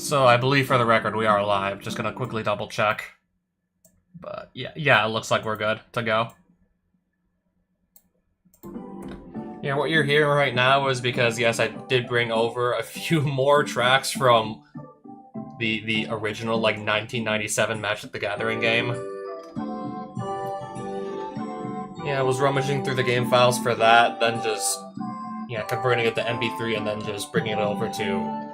So I believe for the record we are live. Just gonna quickly double check. But yeah, it looks like we're good to go. Yeah, what you're hearing right now is because, yes, I did bring over a few more tracks from the original, like, 1997 Magic the Gathering game. Yeah, I was rummaging through the game files for that, then just, converting it to MP3 and then just bringing it over to,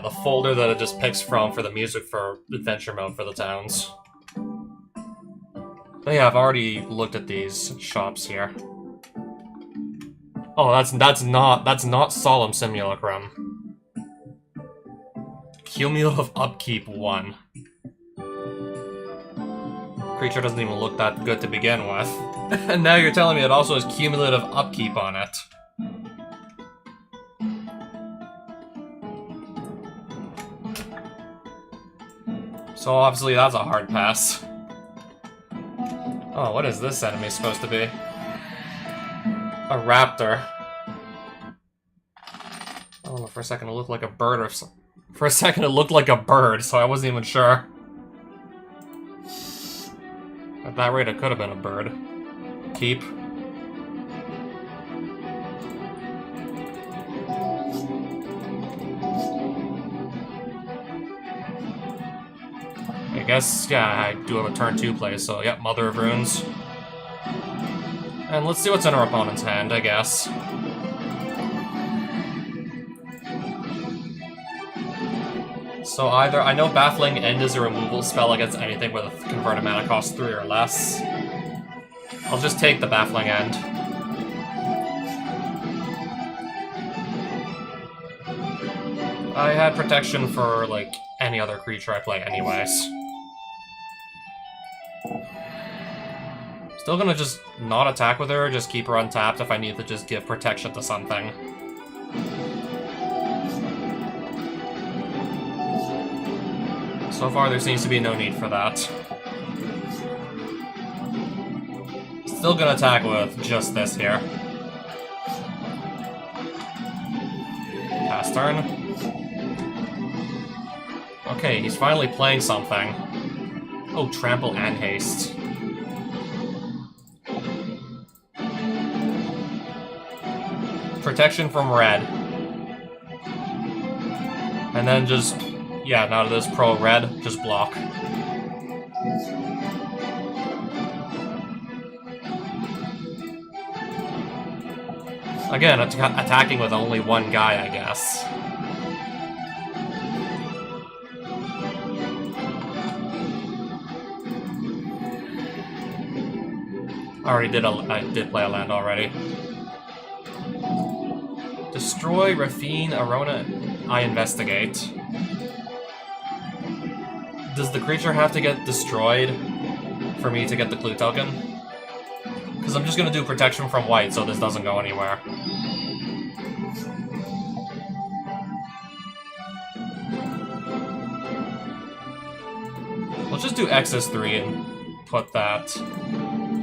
the folder that it just picks from for the music for Adventure Mode for the towns. But yeah, I've already looked at these shops here. Oh, that's not Solemn Simulacrum. Cumulative Upkeep 1. Creature doesn't even look that good to begin with. And now you're telling me it also has Cumulative Upkeep on it. So obviously that's a hard pass. Oh, what is this enemy supposed to be? A raptor. Oh, for a second it looked like a bird or something. For a second it looked like a bird, so I wasn't even sure. At that rate, it could have been a bird. Keep. I guess, I do have a turn 2 play, so yep, Mother of Runes. And let's see what's in our opponent's hand, I guess. So either, I know Baffling End is a removal spell against anything with a converted mana cost 3 or less. I'll just take the Baffling End. I had protection for, like, any other creature I play anyways. Still gonna just not attack with her, just keep her untapped if I need to just give protection to something. So far, there seems to be no need for that. Still gonna attack with just this here. Pass turn. Okay, he's finally playing something. Oh, Trample and Haste. Protection from red. And then just, now this pro red, just block. Again, attacking with only one guy, I guess. I did play a land already. Destroy, Rafine, Arona, I investigate. Does the creature have to get destroyed for me to get the clue token? Because I'm just going to do protection from white so this doesn't go anywhere. Let's just do Xs3 and put that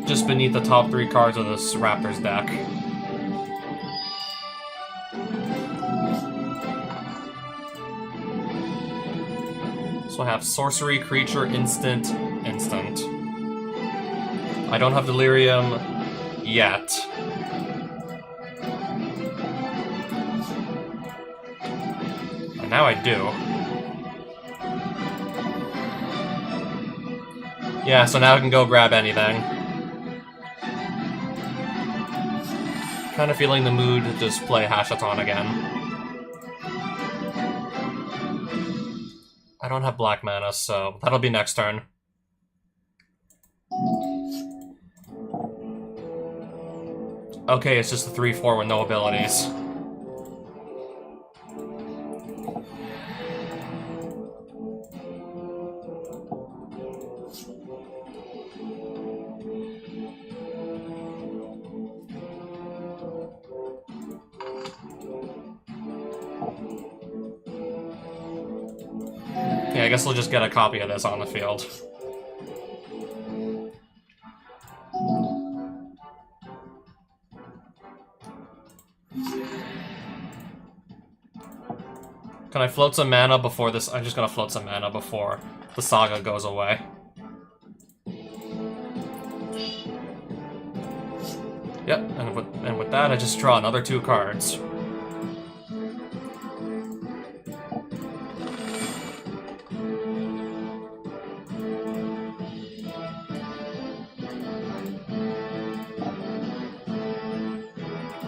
just beneath the top 3 cards of this Raptor's deck. So I have Sorcery, Creature, Instant. I don't have Delirium yet. And now I do. Yeah, so now I can go grab anything. Kind of feeling the mood to just play Hashaton again. I don't have black mana, so that'll be next turn. Okay, it's just a 3/4 with no abilities. Yeah, I guess we'll just get a copy of this on the field. Can I float some mana before this? I'm just gonna float some mana before the saga goes away. Yep, and with that, I just draw another 2 cards.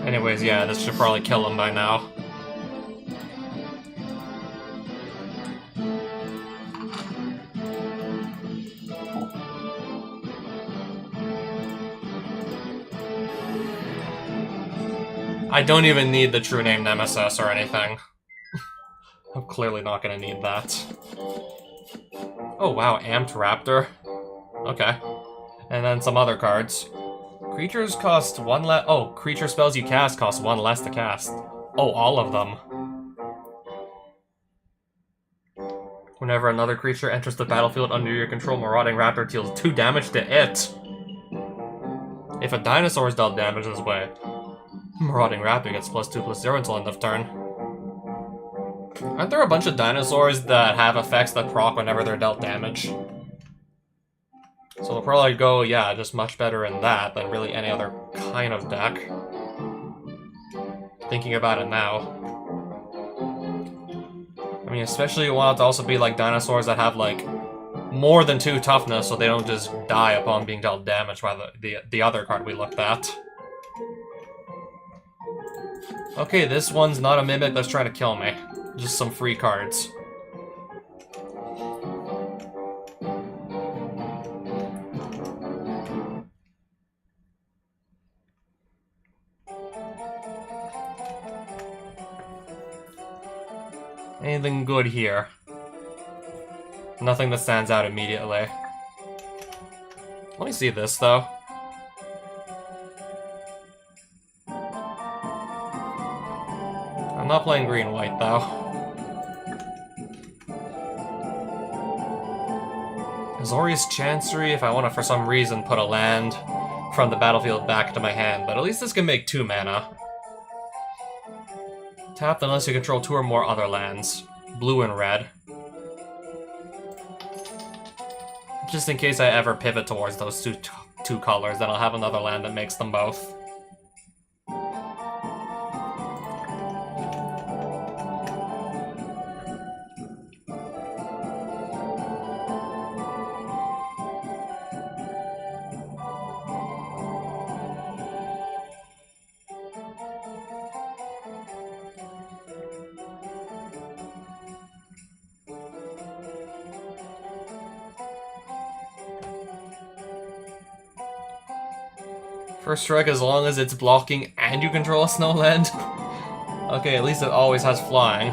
Anyways, yeah, this should probably kill him by now. I don't even need the true name Nemesis or anything. I'm clearly not gonna need that. Oh wow, Amped Raptor. Okay. And then some other cards. Creatures cost 1 less. Oh, creature spells you cast cost 1 less to cast. Oh, all of them. Whenever another creature enters the battlefield under your control, Marauding Raptor deals 2 damage to it. If a dinosaur is dealt damage this way, Marauding Raptor gets +2/+0 until end of turn. Aren't there a bunch of dinosaurs that have effects that proc whenever they're dealt damage? So they'll probably go, yeah, just much better in that than really any other kind of deck. Thinking about it now. I mean, especially you want it to also be like dinosaurs that have like more than 2 toughness so they don't just die upon being dealt damage by the other card we looked at. Okay, this one's not a Mimic that's trying to kill me. Just some free cards. Anything good here? Nothing that stands out immediately. Let me see this, though. I'm not playing green-white, though. Azorius Chancery, if I want to, for some reason, put a land from the battlefield back to my hand, but at least this can make 2 mana. Tapped unless you control 2 or more other lands. Blue and red. Just in case I ever pivot towards those two colors, then I'll have another land that makes them both. First strike as long as it's blocking and you control a snowland. Okay, at least it always has flying.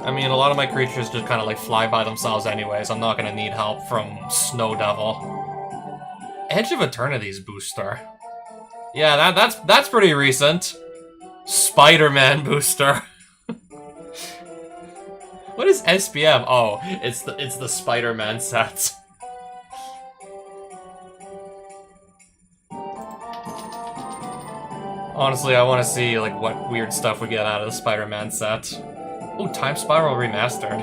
I mean, a lot of my creatures just kind of like fly by themselves anyways. I'm not gonna need help from Snow Devil. Edge of Eternity's booster. Yeah, that's pretty recent. Spider-Man booster. What is SPM? Oh, it's the Spider-Man set. Honestly, I want to see like what weird stuff we get out of the Spider-Man set. Oh, Time Spiral Remastered.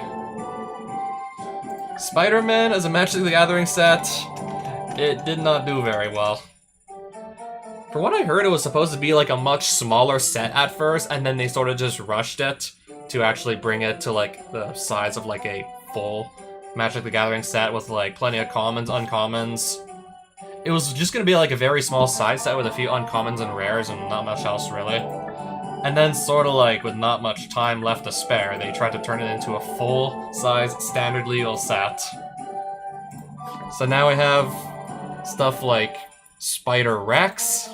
Spider-Man as a Magic the Gathering set, it did not do very well. For what I heard, it was supposed to be like a much smaller set at first, and then they sort of just rushed it to actually bring it to like the size of like a full Magic the Gathering set with like plenty of commons, uncommons. It was just going to be like a very small side set with a few uncommons and rares and not much else really. And then sort of like with not much time left to spare, they tried to turn it into a full-size standard legal set. So now we have stuff like Spider-Rex,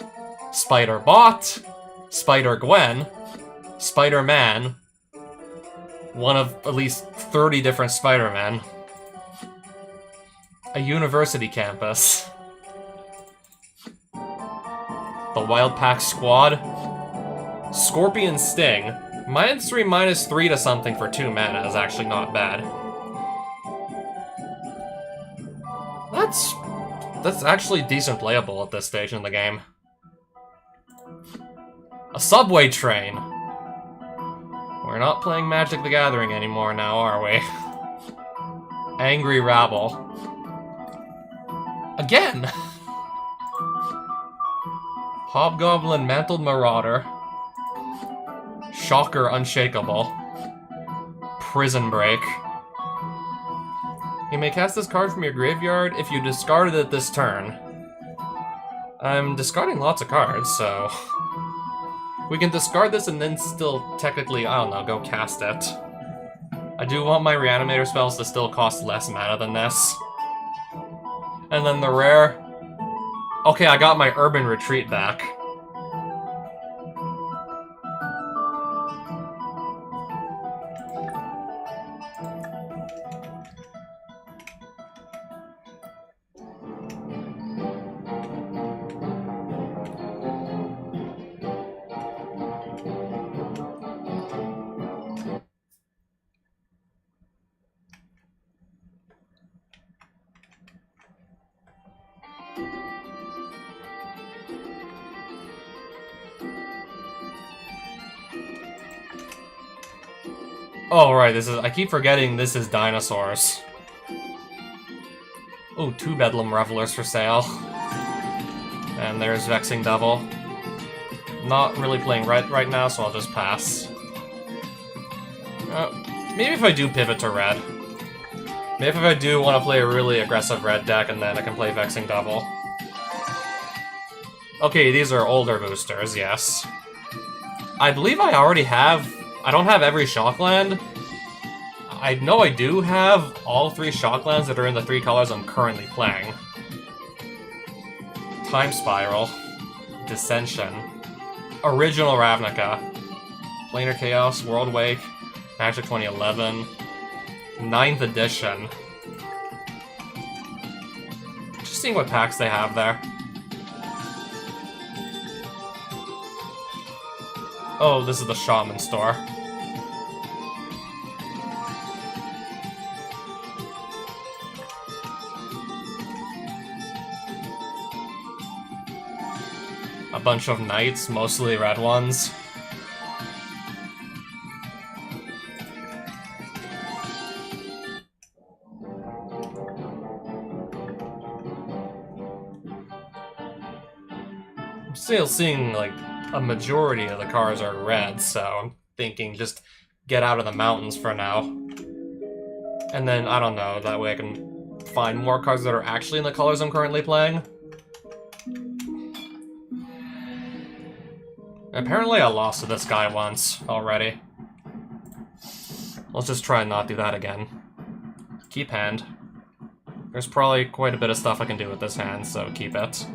Spider-Bot, Spider-Gwen, Spider-Man, one of at least 30 different Spider-Men, a university campus, the Wild Pack Squad, Scorpion Sting, -3, -3 to something for 2 mana is actually not bad. That's actually decent playable at this stage in the game. A subway train. We're not playing Magic the Gathering anymore now, are we? Angry Rabble. Again! Hobgoblin Mantled Marauder. Shocker Unshakable. Prison Break. You may cast this card from your graveyard if you discarded it this turn. I'm discarding lots of cards, so... we can discard this and then still technically, I don't know, go cast it. I do want my Reanimator spells to still cost less mana than this. And then the rare... okay, I got my Urban Retreat back. Oh, right, this is... I keep forgetting this is dinosaurs. Oh, 2 Bedlam Revelers for sale. And there's Vexing Devil. Not really playing right now, so I'll just pass. Maybe if I do pivot to red. Maybe if I do want to play a really aggressive red deck, and then I can play Vexing Devil. Okay, these are older boosters, yes. I believe I already have... I don't have every Shockland. I know I do have all 3 Shocklands that are in the 3 colors I'm currently playing. Time Spiral. Dissension. Original Ravnica. Planar Chaos, World Wake, Magic 2011. 9th edition. Just seeing what packs they have there. Oh, this is the Shaman store. A bunch of knights, mostly red ones. I'm still seeing, like, a majority of the cars are red, so I'm thinking just get out of the mountains for now. And then, I don't know, that way I can find more cards that are actually in the colors I'm currently playing. Apparently I lost to this guy once already. Let's just try and not do that again. Keep hand. There's probably quite a bit of stuff I can do with this hand, so keep it.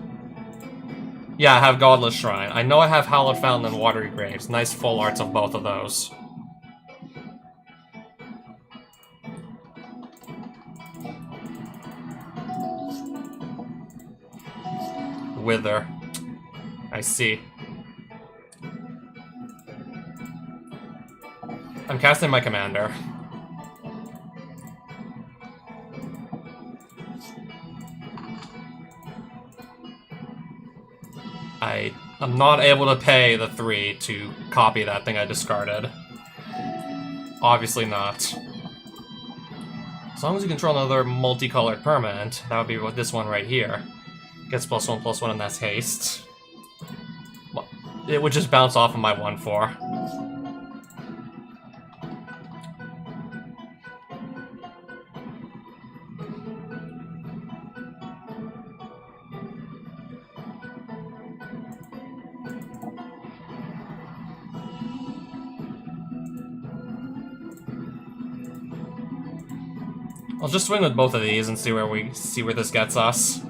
Yeah, I have Godless Shrine. I know I have Hallowed Fountain and Watery Graves. Nice full arts of both of those. Wither. I see. I'm casting my commander. I'm not able to pay the 3 to copy that thing I discarded. Obviously not. As long as you control another multicolored permanent, that would be what this one right here. Gets +1/+1 and that's haste. It would just bounce off of my 1/4. I'll just swing with both of these and see where this gets us.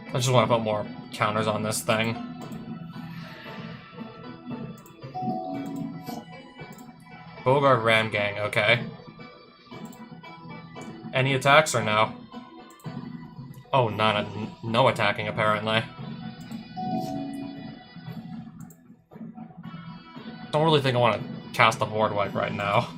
I just want to put more counters on this thing. Bogard Ram Gang, okay. Any attacks or no? Oh, no attacking apparently. Don't really think I want to cast a board wipe right now.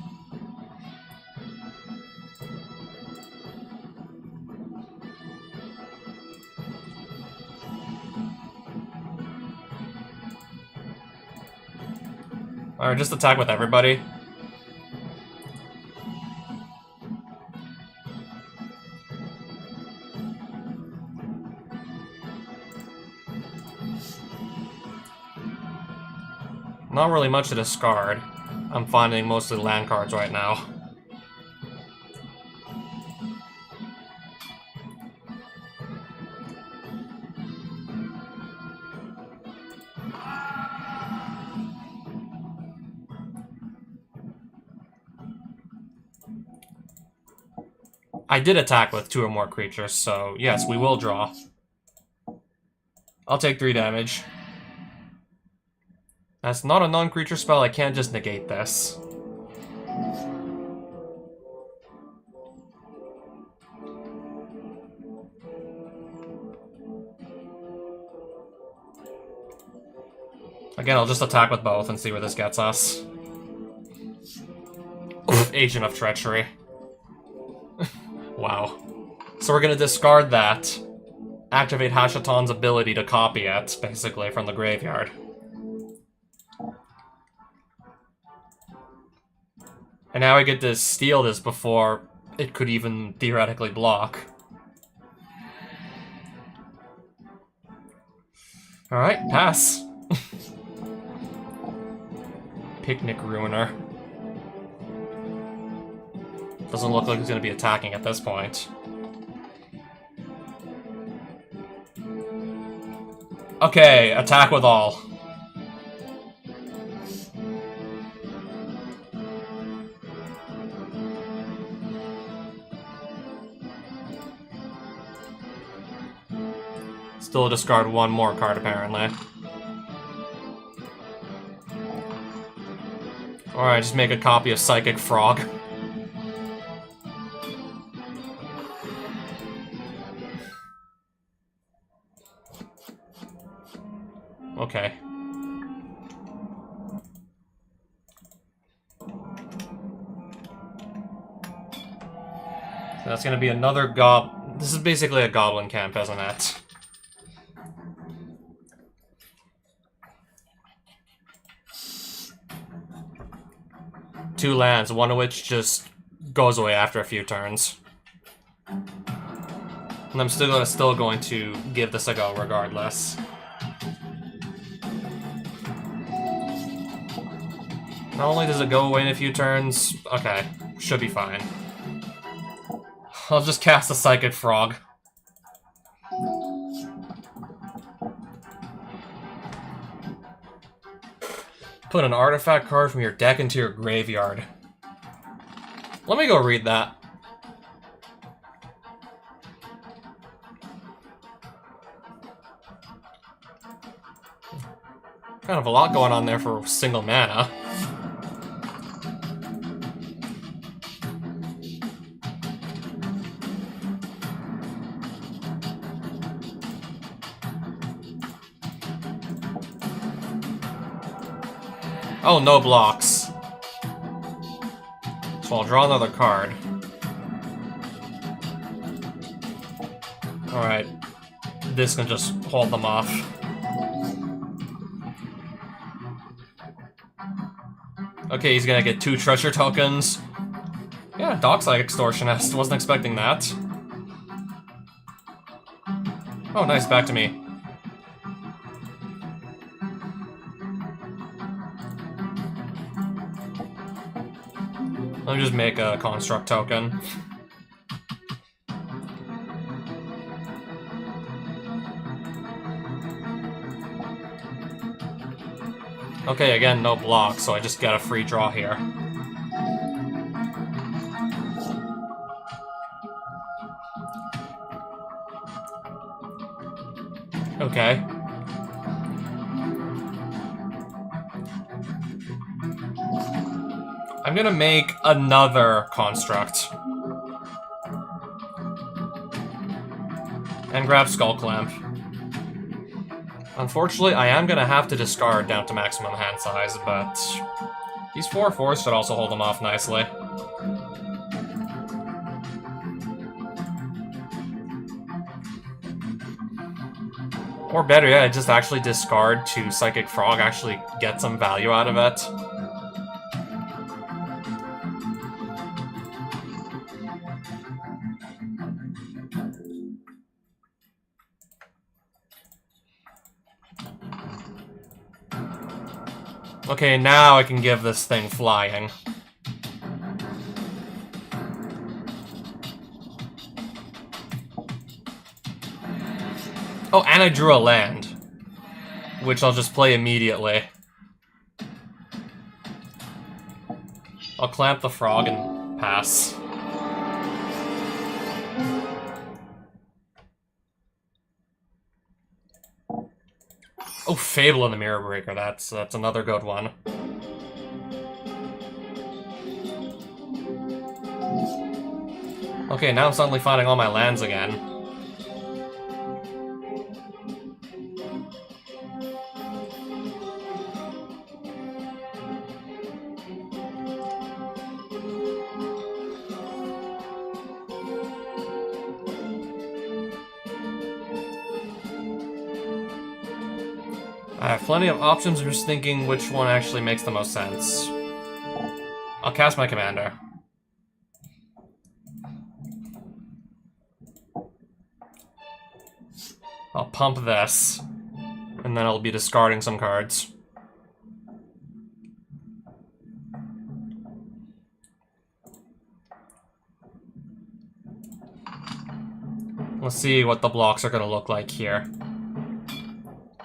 Alright, just attack with everybody. Not really much to discard. I'm finding mostly land cards right now. I did attack with 2 or more creatures, so yes, we will draw. I'll take 3 damage. That's not a non-creature spell, I can't just negate this. Again, I'll just attack with both and see where this gets us. Agent of Treachery. Wow. So we're gonna discard that. Activate Hashaton's ability to copy it, basically, from the graveyard. And now I get to steal this before it could even theoretically block. Alright, pass. Picnic Ruiner. Doesn't look like he's going to be attacking at this point. Okay, attack with all. Still discard 1 more card, apparently. Alright, just make a copy of Psychic Frog. Okay. So that's gonna be another This is basically a goblin camp, isn't it? Two lands, one of which just goes away after a few turns. And I'm still going to give this a go regardless. Not only does it go away in a few turns, okay, should be fine. I'll just cast a Psychic Frog. Put an artifact card from your deck into your graveyard. Let me go read that. Kind of a lot going on there for single mana. Oh, no blocks. So I'll draw another card. Alright. This can just hold them off. Okay, he's gonna get 2 treasure tokens. Yeah, Dockside Extortionist. Wasn't expecting that. Oh, nice. Back to me. Let me just make a construct token. Okay, again, no block, so I just get a free draw here. Okay. I'm gonna make another construct. And grab Skull Clamp. Unfortunately, I am gonna have to discard down to maximum hand size, but these 4/4s should also hold them off nicely. Or better yet, just actually discard to Psychic Frog, actually get some value out of it. Okay, now I can give this thing flying. Oh, and I drew a land, which I'll just play immediately. I'll clamp the frog and pass. Oh, Fable in the Mirror Breaker, that's another good one. Okay, now I'm suddenly finding all my lands again. I have plenty of options, I'm just thinking which one actually makes the most sense. I'll cast my commander. I'll pump this, and then I'll be discarding some cards. Let's see what the blocks are gonna look like here.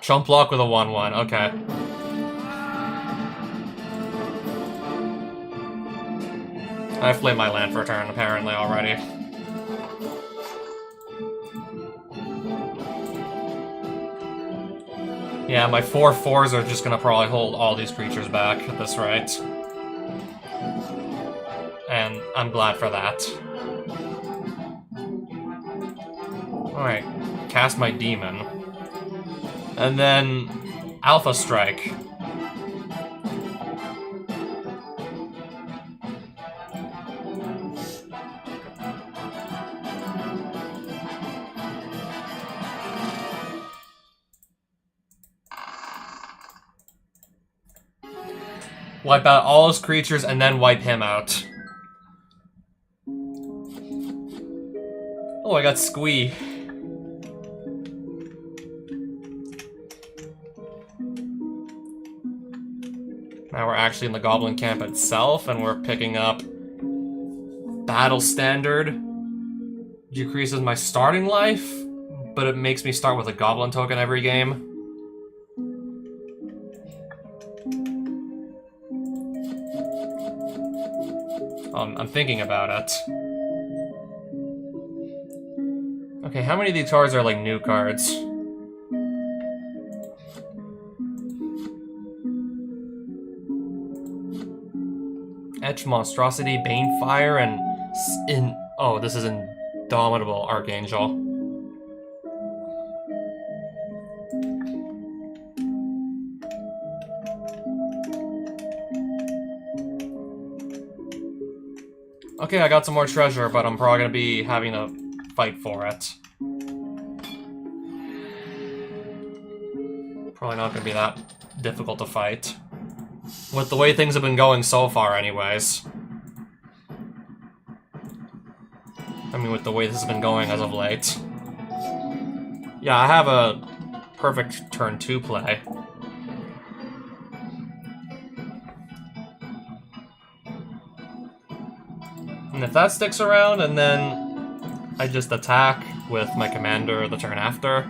Chump block with a 1/1, okay. I've played my land for a turn, apparently, already. Yeah, my 4/4s are just gonna probably hold all these creatures back at this rate. And I'm glad for that. Alright, cast my demon. And then Alpha Strike. Wipe out all his creatures and then wipe him out. Oh, I got Squee. Now we're actually in the Goblin Camp itself, and we're picking up Battle Standard. Decreases my starting life, but it makes me start with a Goblin token every game. I'm thinking about it. Okay, how many of these cards are like new cards? Etch Monstrosity, Banefire, and oh, this is Indomitable Archangel. Okay, I got some more treasure, but I'm probably gonna be having to fight for it. Probably not gonna be that difficult to fight. With the way things have been going so far, anyways. I mean, with the way this has been going as of late. Yeah, I have a perfect turn 2 play. And if that sticks around, and then I just attack with my commander the turn after.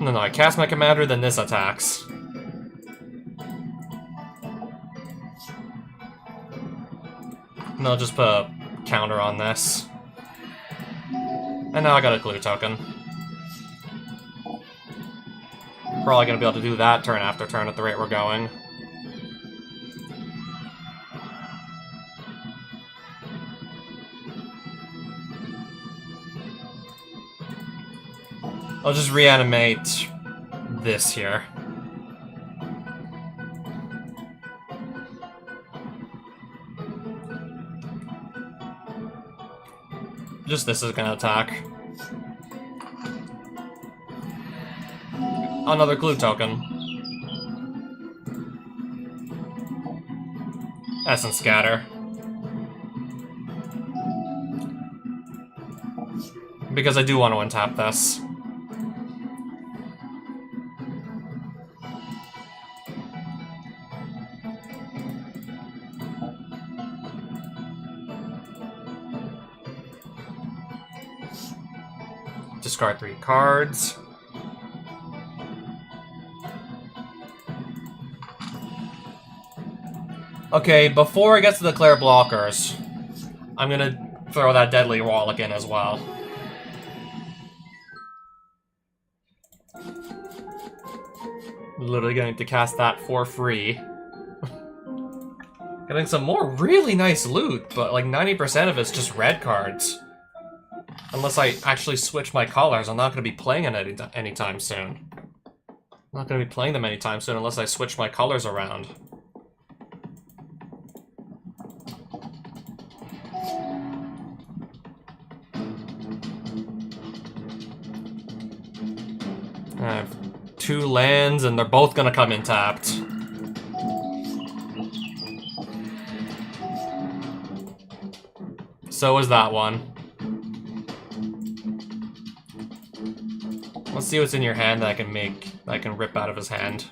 No, I cast my commander, then this attacks. And I'll just put a counter on this. And now I got a glue token. Probably gonna be able to do that turn after turn at the rate we're going. I'll just reanimate this here. Just this is gonna attack. Another clue token. Essence Scatter. Because I do want to untap this. discard 3 cards. Okay, before I get to declare blockers, I'm gonna throw that Deadly Wallach in as well. Literally going to cast that for free. Getting some more really nice loot, but like 90% of it's just red cards. Unless I actually switch my colors, I'm not going to be playing it anytime soon. I'm not going to be playing them anytime soon unless I switch my colors around. I have 2 lands, and they're both going to come in tapped. So is that one. Let's see what's in your hand that I can rip out of his hand.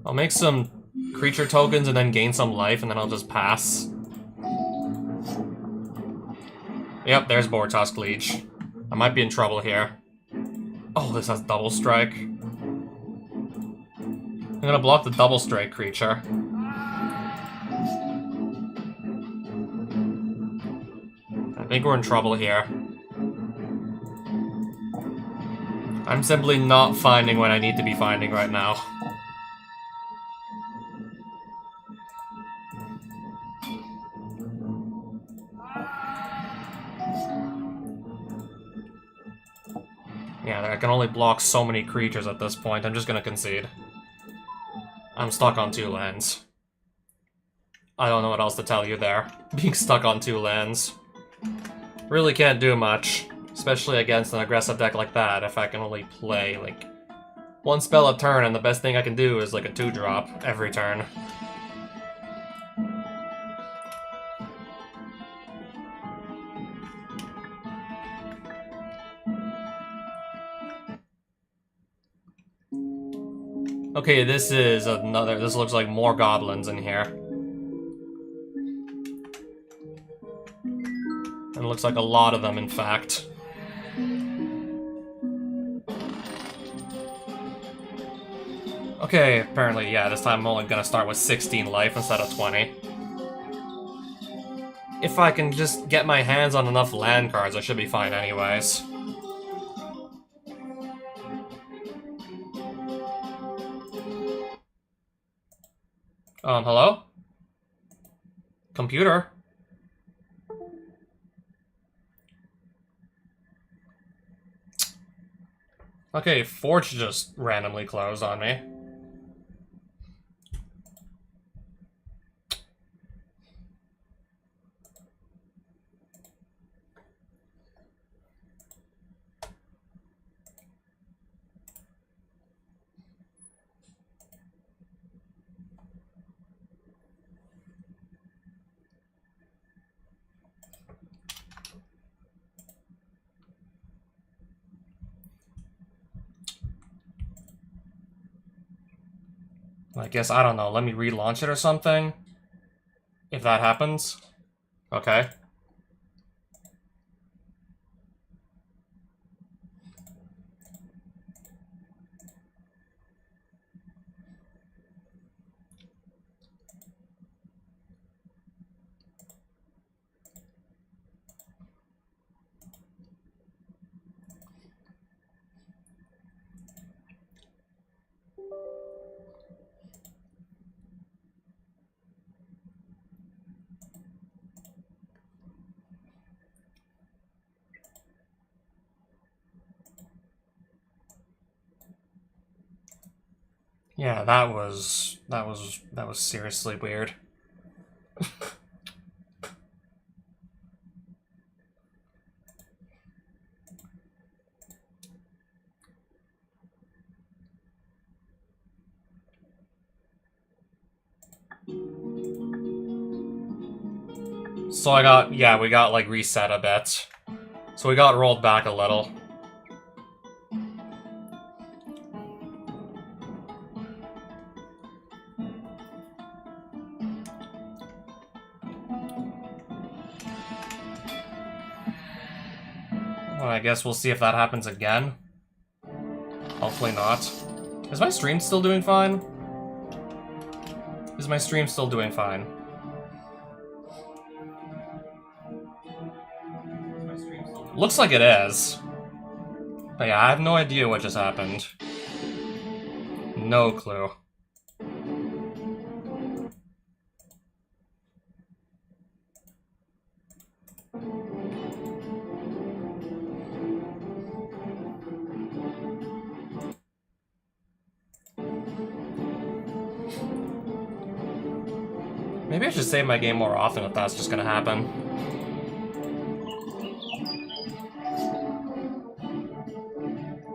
I'll make some creature tokens and then gain some life, and then I'll just pass. Yep, there's Boartusk Leech. I might be in trouble here. Oh, this has double strike. I'm gonna block the double strike creature. I think we're in trouble here. I'm simply not finding what I need to be finding right now. Yeah, I can only block so many creatures at this point. I'm just gonna concede. I'm stuck on 2 lands. I don't know what else to tell you there. Being stuck on 2 lands. Really can't do much. Especially against an aggressive deck like that, if I can only play, like, 1 spell a turn, and the best thing I can do is, like, a 2-drop every turn. Okay, this looks like more goblins in here. And it looks like a lot of them, in fact. Okay, apparently, yeah, this time I'm only gonna start with 16 life instead of 20. If I can just get my hands on enough land cards, I should be fine anyways. Hello? Computer? Okay, Forge just randomly closed on me. I guess, I don't know, let me relaunch it or something? If that happens? Okay. Yeah, that was seriously weird. So we got like reset a bit. So we got rolled back a little. Well, I guess we'll see if that happens again. Hopefully not. Is my stream still doing fine? Is my stream still doing fine? Looks like it is. But yeah, I have no idea what just happened. No clue. Maybe I should save my game more often if that's just gonna happen.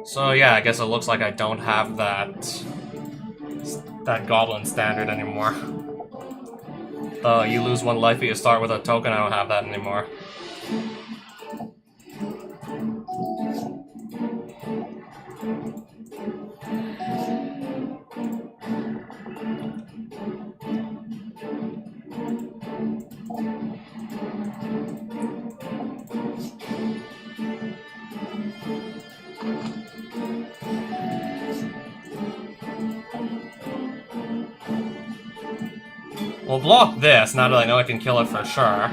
So yeah, I guess it looks like I don't have that goblin standard anymore. You lose one life, but you start with a token. I don't have that anymore. We'll block this, now that I know I can kill it for sure.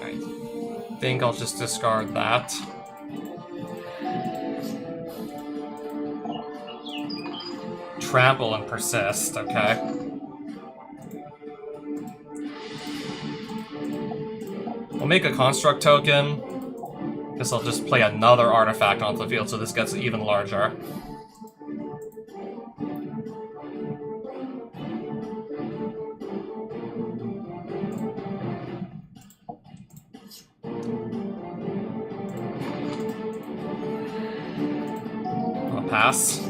I think I'll just discard that. Trample and persist, okay. We'll make a construct token. Guess I'll just play another artifact onto the field so this gets even larger. I'll pass.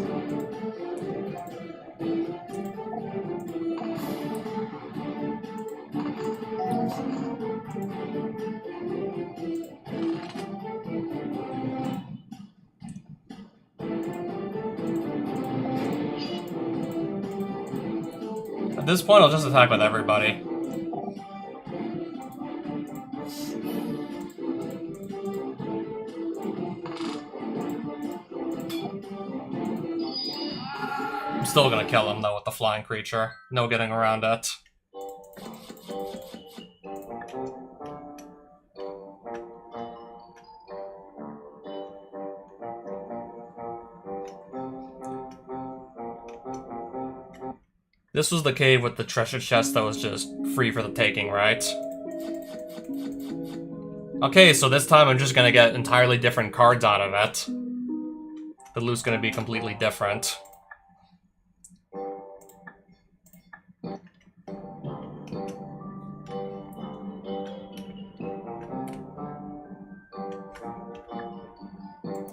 At this point, I'll just attack with everybody. I'm still gonna kill him, though, with the flying creature. No getting around it. This was the cave with the treasure chest that was just free for the taking, right? Okay, so this time I'm just gonna get entirely different cards out of it. The loot's gonna be completely different.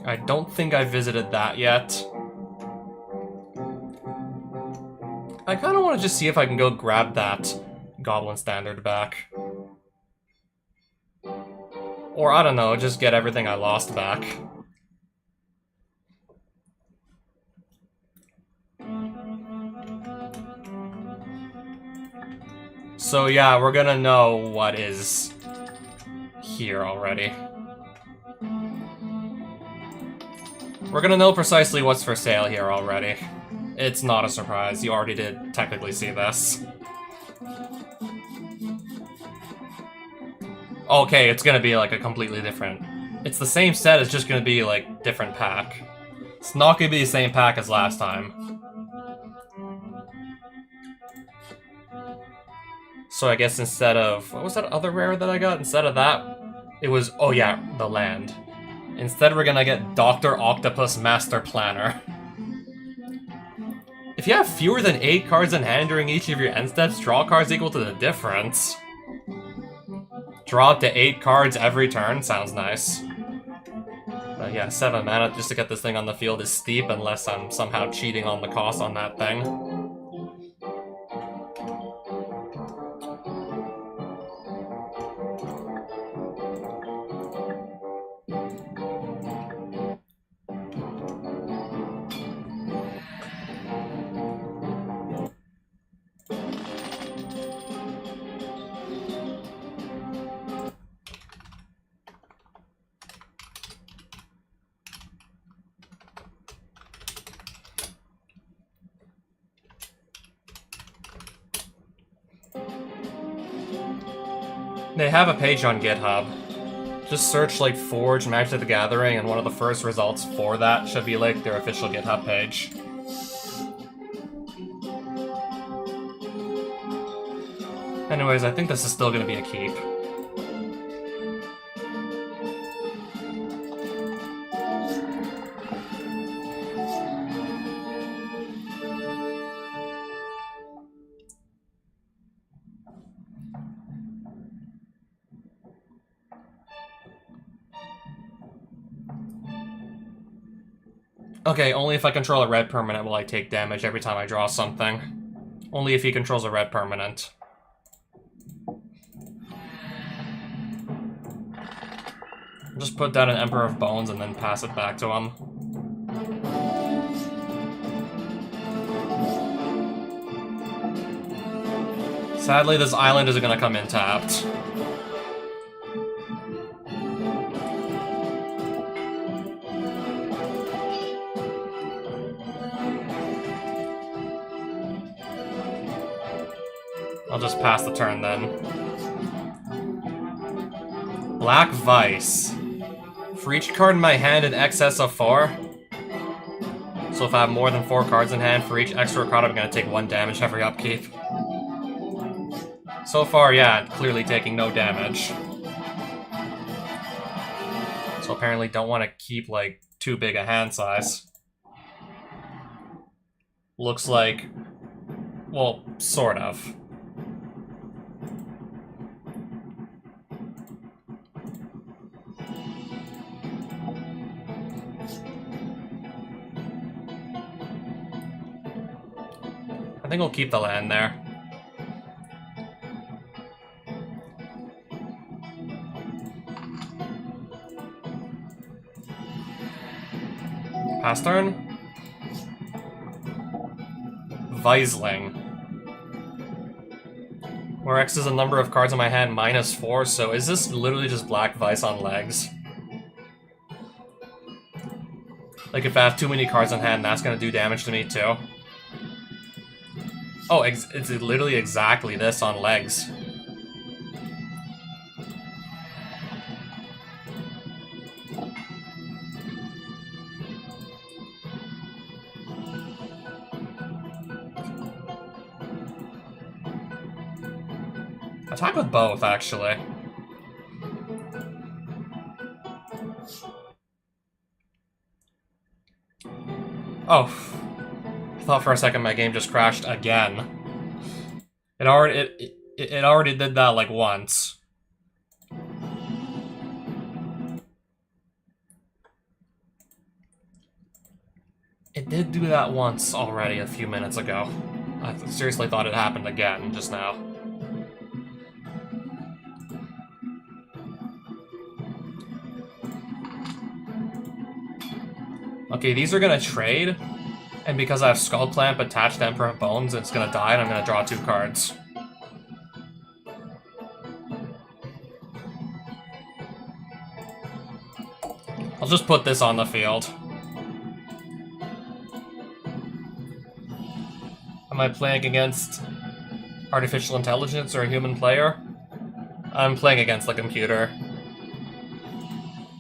I don't think I visited that yet. I kind of want to just see if I can go grab that Goblin Standard back. Or, I don't know, just get everything I lost back. So yeah, we're gonna know what is here already. We're gonna know precisely what's for sale here already. It's not a surprise, you already did technically see this. Okay, it's gonna be like a completely different... It's the same set, it's just gonna be like different pack. It's not gonna be the same pack as last time. So I guess instead of... What was that other rare that I got? Instead of that, it was... Oh yeah, the land. Instead we're gonna get Dr. Octopus Master Planner. If you have fewer than 8 cards in hand during each of your end steps, draw cards equal to the difference. Draw up to 8 cards every turn, sounds nice. But yeah, 7 mana just to get this thing on the field is steep unless I'm somehow cheating on the cost on that thing. They have a page on GitHub. Just search like Forge Magic the Gathering, and one of the first results for that should be like their official GitHub page. Anyways, I think this is still gonna be a keep. Okay, only if I control a red permanent will I take damage every time I draw something. Only if he controls a red permanent. Just put down an Emperor of Bones and then pass it back to him. Sadly, this island isn't gonna come in tapped. I'll just pass the turn then. Black Vice. For each card in my hand in excess of 4. So if I have more than 4 cards in hand, for each extra card I'm gonna take 1 damage every upkeep. So far, yeah, clearly taking no damage. So apparently don't want to keep, like, too big a hand size. Looks like... well, sort of. I think we'll keep the land there. Pass turn? Viseling. Where X is the number of cards in my hand minus 4, so is this literally just Black Vice on legs? Like if I have too many cards in hand, that's gonna do damage to me too. Oh, it's literally exactly this on legs. Attack with both, actually. Oh. I thought for a second my game just crashed again. It already did that like once. It did do that once already a few minutes ago. I seriously thought it happened again just now. Okay, these are gonna trade, and because I have Skull Clamp attached to Emperor of Bones, it's gonna die, and I'm gonna draw 2 cards. I'll just put this on the field. Am I playing against artificial intelligence or a human player? I'm playing against the computer.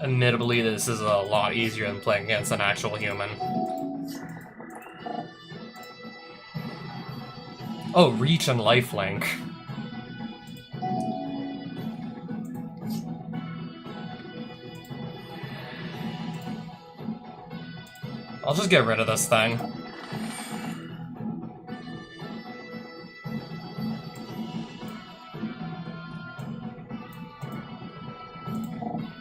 Admittedly, this is a lot easier than playing against an actual human. Oh, Reach and Lifelink. I'll just get rid of this thing.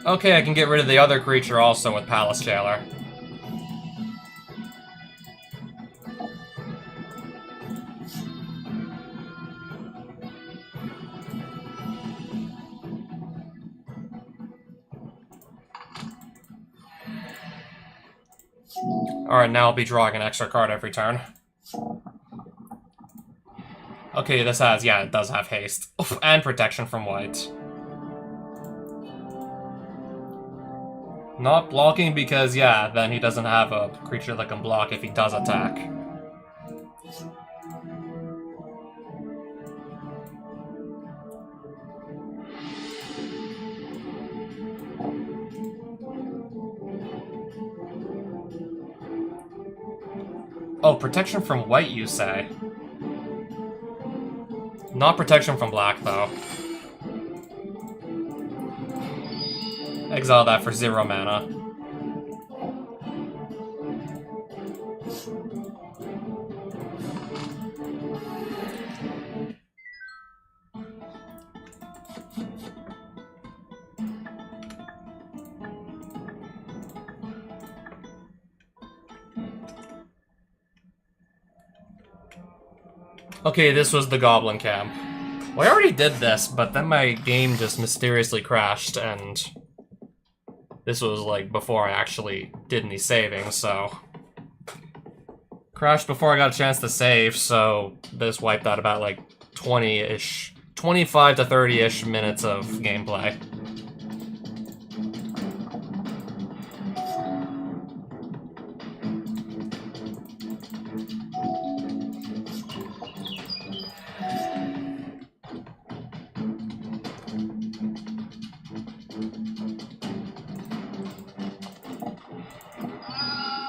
Okay, I can get rid of the other creature also with Palace Jailer. Alright, now I'll be drawing an extra card every turn. Okay, this has, yeah, it does have haste. Oof, and protection from white. Not blocking because, yeah, then he doesn't have a creature that can block if he does attack. Oh, protection from white, you say? Not protection from black, though. Exile that for 0 mana. Okay, this was the Goblin Camp. Well, I already did this, but then my game just mysteriously crashed, and this was, like, before I actually did any saving, so... Crashed before I got a chance to save, so this wiped out about, like, 20-ish... 25 to 30-ish minutes of gameplay.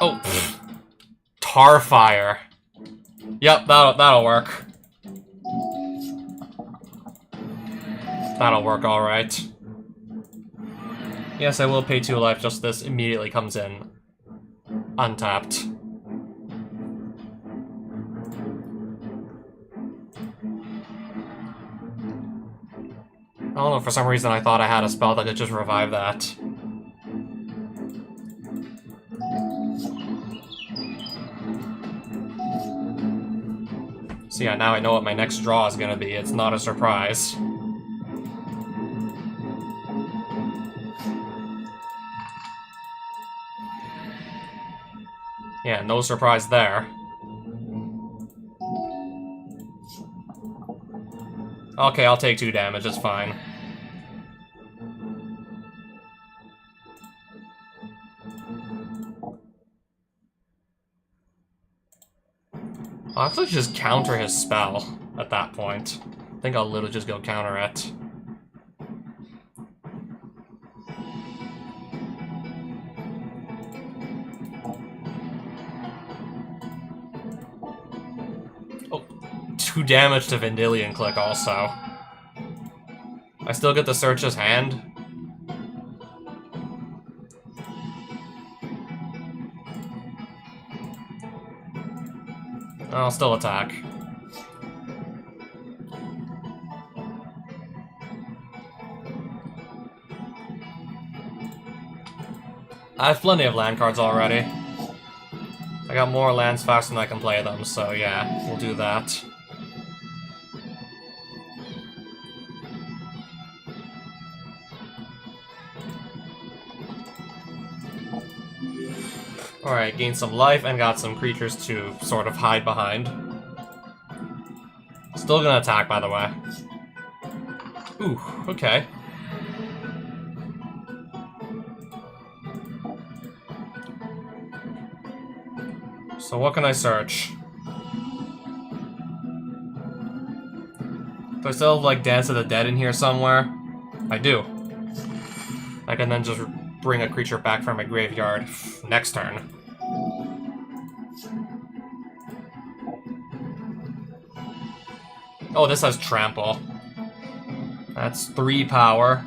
Oh, Tarfire. Yep, that'll work. That'll work all right. Yes, I will pay 2 life. Just this immediately comes in untapped. I don't know. For some reason, I thought I had a spell that could just revive that. So yeah, now I know what my next draw is gonna be. It's not a surprise. Yeah, no surprise there. Okay, I'll take 2 damage, it's fine. I'll actually just counter his spell at that point. I think I'll literally just go counter it. Oh, 2 damage to Vendilion Click also. I still get to search his hand. I'll still attack. I have plenty of land cards already. I got more lands faster than I can play them, so yeah, we'll do that. Alright, gained some life and got some creatures to sort of hide behind. Still gonna attack, by the way. Ooh, okay. So what can I search? Do I still have, like, Dance of the Dead in here somewhere? I do. I can then just bring a creature back from my graveyard next turn. Oh, this has Trample. That's 3 power.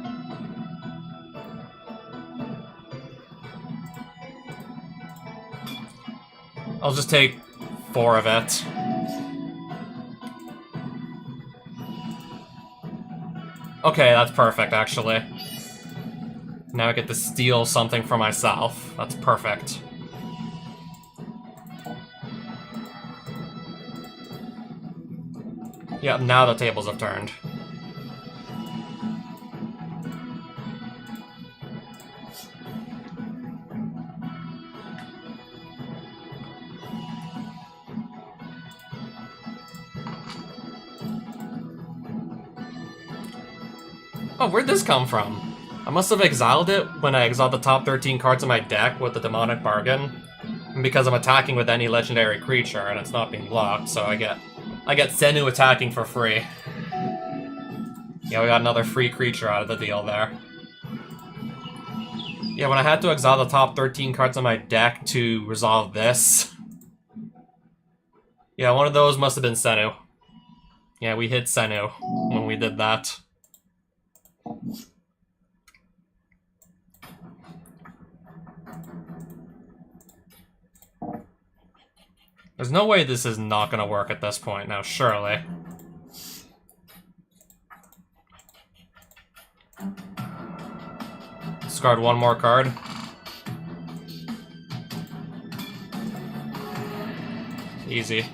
I'll just take 4 of it. Okay, that's perfect, actually. Now I get to steal something for myself. That's perfect. Yep, now the tables have turned. Oh, where'd this come from? I must have exiled it when I exiled the top 13 cards in my deck with the Demonic Bargain. And because I'm attacking with any legendary creature and it's not being blocked, so I get Senu attacking for free. Yeah, we got another free creature out of the deal there. Yeah, when I had to exile the top 13 cards in my deck to resolve this, Yeah, one of those must have been Senu. Yeah, we hit Senu when we did that. There's no way this is not gonna work at this point now, surely. Discard one more card. Easy.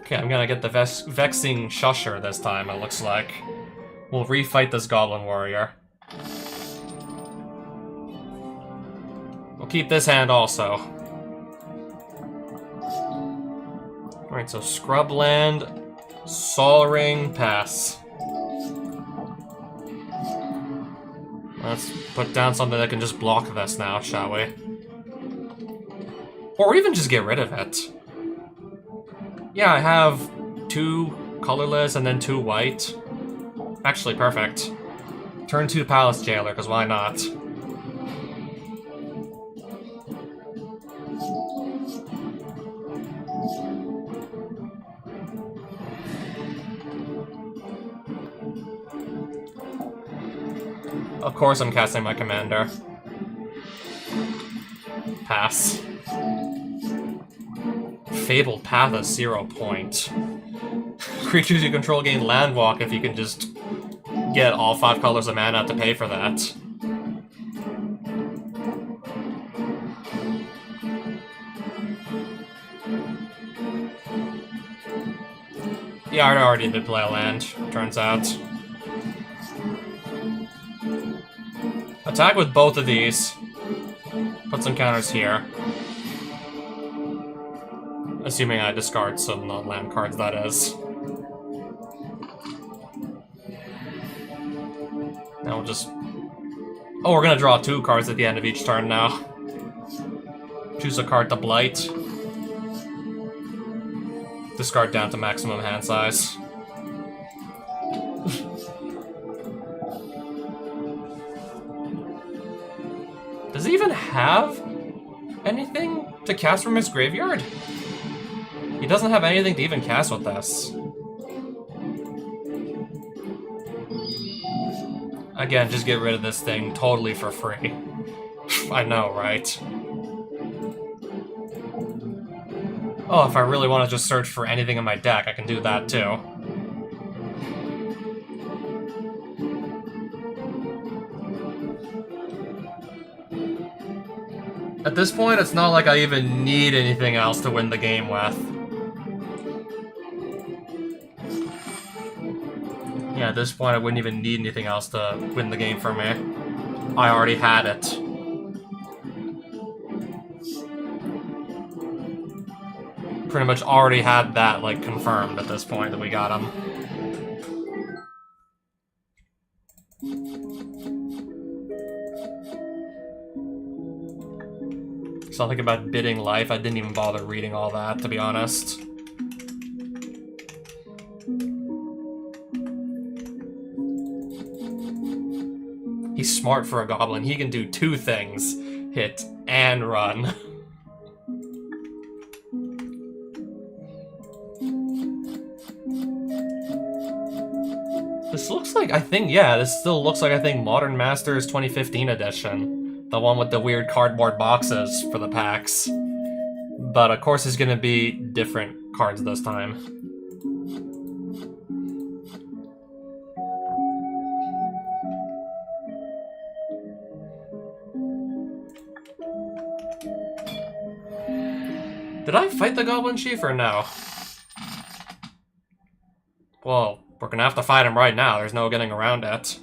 Okay, I'm gonna get the Vexing Shusher this time, it looks like. We'll refight this Goblin Warrior. We'll keep this hand also. Alright, so Scrubland, Sol Ring, pass. Let's put down something that can just block this now, shall we? Or even just get rid of it. Yeah, I have 2 colorless and then 2 white. Actually, perfect. Turn 2 Palace Jailer, because why not? Of course I'm casting my commander. Pass. Fabled Path at 0 point. Creatures you control gain Landwalk if you can just get all 5 colors of mana to pay for that. Yeah, I already did play a land, turns out. Attack with both of these. Put some counters here. Assuming I discard some non-land cards, that is. Now we'll just... Oh, we're gonna draw 2 cards at the end of each turn now. Choose a card to Blight. Discard down to maximum hand size. Does he even have anything to cast from his graveyard? He doesn't have anything to even cast with this. Again, just get rid of this thing totally for free. I know, right? Oh, if I really want to just search for anything in my deck, I can do that too. At this point, it's not like I even need anything else to win the game with. Yeah, at this point, I wouldn't even need anything else to win the game for me. I already had it. Pretty much already had that, like, confirmed at this point that we got him. Something about bidding life, I didn't even bother reading all that, to be honest. He's smart for a goblin. He can do 2 things. Hit and run. This looks like, I think, yeah, this still looks like, I think, Modern Masters 2015 edition. The one with the weird cardboard boxes for the packs. But, of course, it's gonna be different cards this time. Did I fight the Goblin Chief or no? Well, we're gonna have to fight him right now. There's no getting around it.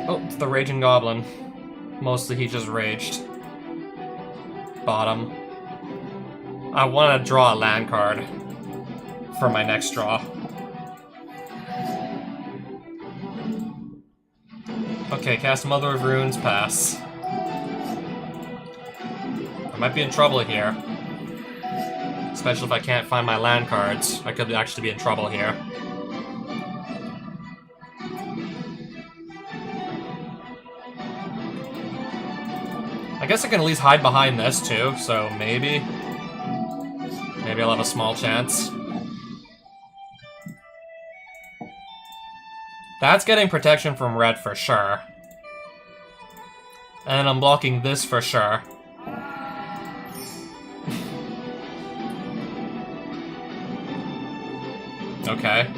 Oh, it's the Raging Goblin. Mostly he just raged. Bottom. I want to draw a land card for my next draw. Okay, cast Mother of Runes, pass. I might be in trouble here. Especially if I can't find my land cards. I could actually be in trouble here. I guess I can at least hide behind this too, so maybe... Maybe I'll have a small chance. That's getting protection from red for sure. And I'm blocking this for sure. Okay.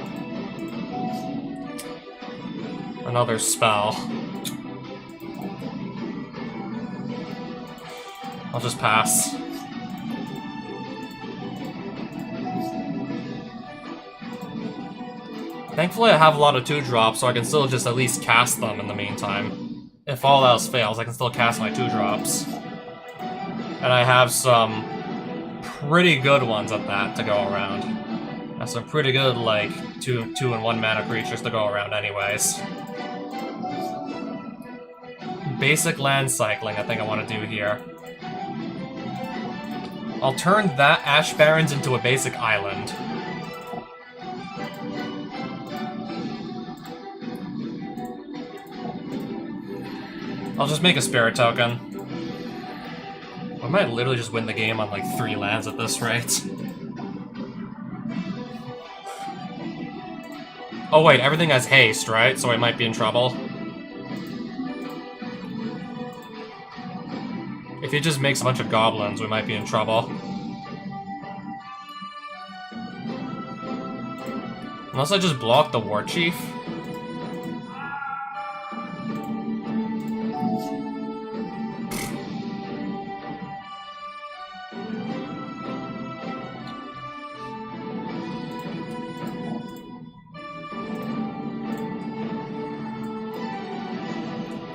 Another spell. I'll just pass. Thankfully I have a lot of 2-drops, so I can still just at least cast them in the meantime. If all else fails, I can still cast my 2-drops. And I have some pretty good ones at that to go around. I have some pretty good, like, 2 and 1 mana creatures to go around anyways. Basic land cycling, I think I want to do here. I'll turn that Ash Barrens into a basic island. I'll just make a spirit token. I might literally just win the game on like 3 lands at this rate. Oh wait, everything has haste, right? So I might be in trouble. If he just makes a bunch of goblins, we might be in trouble. Unless I just block the War Chief.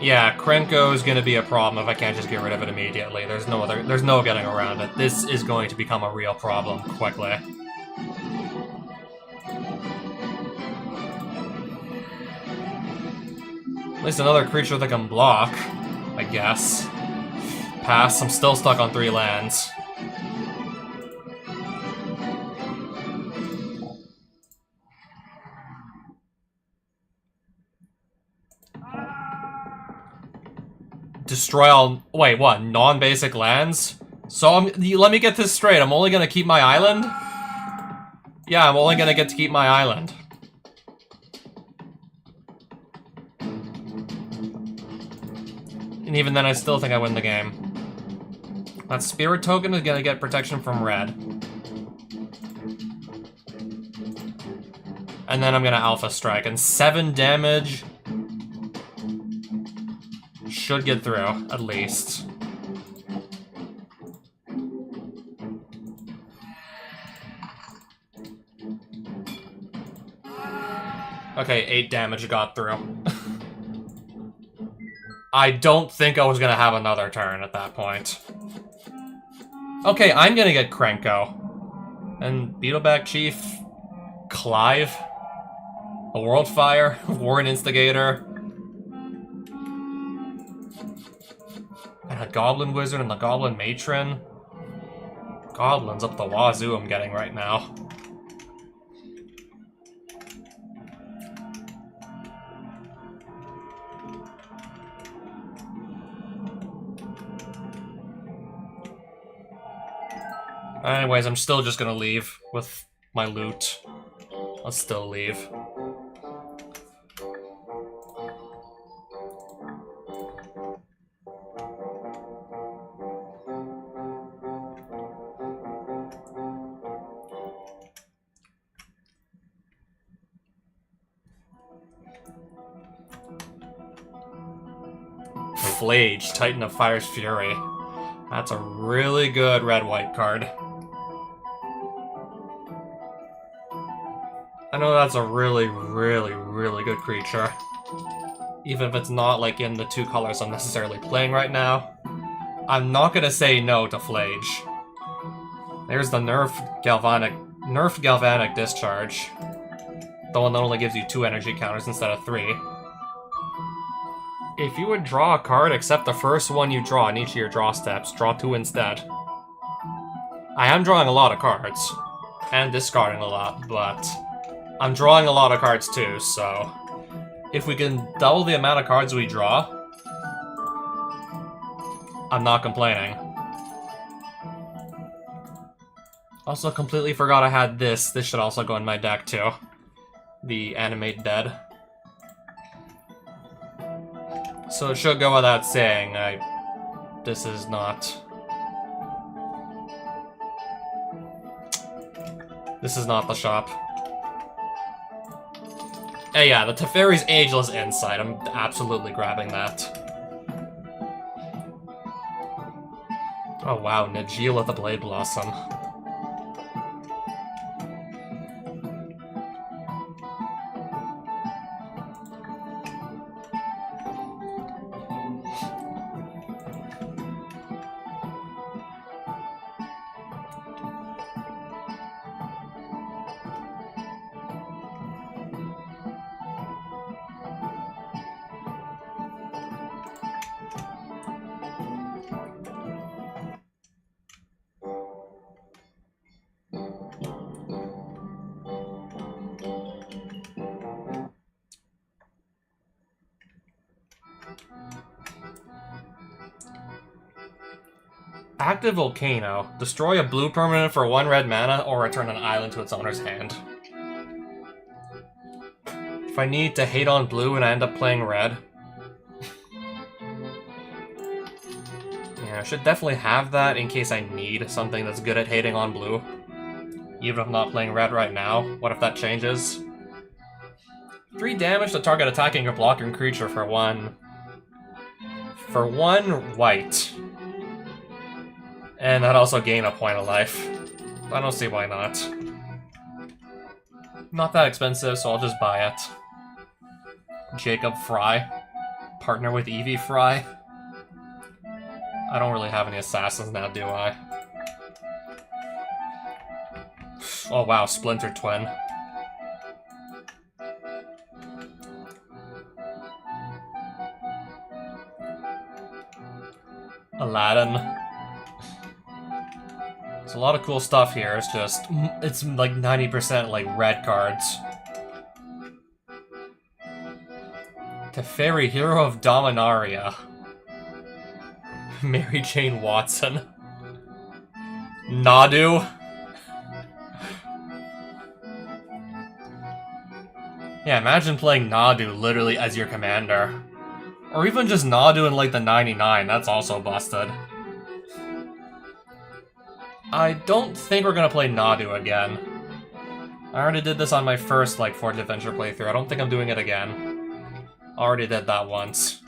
Yeah, Krenko is gonna be a problem if I can't just get rid of it immediately. There's no getting around it. This is going to become a real problem quickly. At least another creature that can block, I guess. Pass, I'm still stuck on 3 lands. Destroy all... Wait, what? Non-basic lands? So, let me get this straight. I'm only gonna keep my island? Yeah, I'm only gonna get to keep my island. And even then, I still think I win the game. That spirit token is gonna get protection from red. And then I'm gonna Alpha Strike. And 7 damage... should get through, at least. Okay, 8 damage got through. I don't think I was gonna have another turn at that point. Okay, I'm gonna get Krenko. And Beetleback Chief... Clive? A Worldfire? Warren Instigator? And a Goblin Wizard and the Goblin Matron. Goblins up the wazoo I'm getting right now. Anyways, I'm still just gonna leave with my loot. I'll still leave. Flage, Titan of Fire's Fury. That's a really good red-white card. I know that's a really, really, really good creature. Even if it's not, like, in the 2 colors I'm necessarily playing right now. I'm not gonna say no to Flage. There's the nerfed Galvanic Discharge. The one that only gives you 2 energy counters instead of 3. If you would draw a card except the first one you draw in each of your draw steps, draw 2 instead. I am drawing a lot of cards, and discarding a lot, but I'm drawing a lot of cards too, so if we can double the amount of cards we draw, I'm not complaining. Also, completely forgot I had this. This should also go in my deck, too. The Animate Dead. So it should go without saying, this is not... This is not the shop. Hey, yeah, the Teferi's Ageless Insight. I'm absolutely grabbing that. Oh wow, Najeel with the Blade Blossom. Active Volcano. Destroy a blue permanent for 1 red mana, or return an island to its owner's hand. If I need to hate on blue and I end up playing red... yeah, I should definitely have that in case I need something that's good at hating on blue. Even if I'm not playing red right now. What if that changes? 3 damage to target attacking or blocking creature for 1... for 1 white. And that also gain a point of life. I don't see why not. Not that expensive, so I'll just buy it. Jacob Fry. Partner with Evie Fry. I don't really have any assassins now, do I? Oh wow, Splinter Twin. Aladdin. There's a lot of cool stuff here, it's just... it's like 90% like red cards. Teferi, Hero of Dominaria. Mary Jane Watson. Nadu. Yeah, imagine playing Nadu literally as your commander. Or even just Nadu in like the 99, that's also busted. I don't think we're gonna play Nadu again. I already did this on my first, like, Forge Adventure playthrough. I don't think I'm doing it again. Already did that once.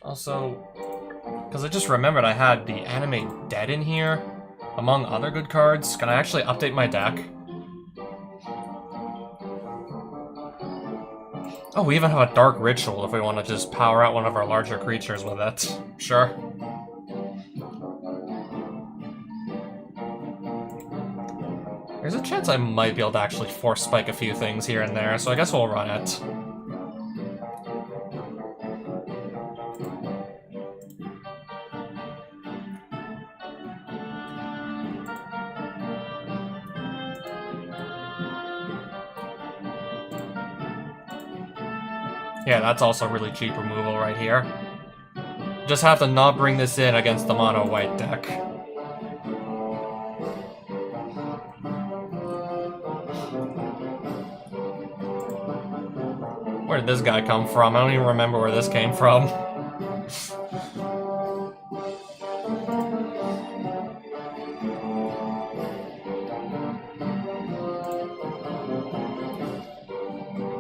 Also, because I just remembered I had the Animate Dead in here, among other good cards. Can I actually update my deck? Oh, we even have a Dark Ritual if we want to just power out one of our larger creatures with it. Sure. There's a chance I might be able to actually Force Spike a few things here and there, so I guess we'll run it. Yeah, that's also really cheap removal right here. Just have to not bring this in against the mono-white deck. Where did this guy come from? I don't even remember where this came from.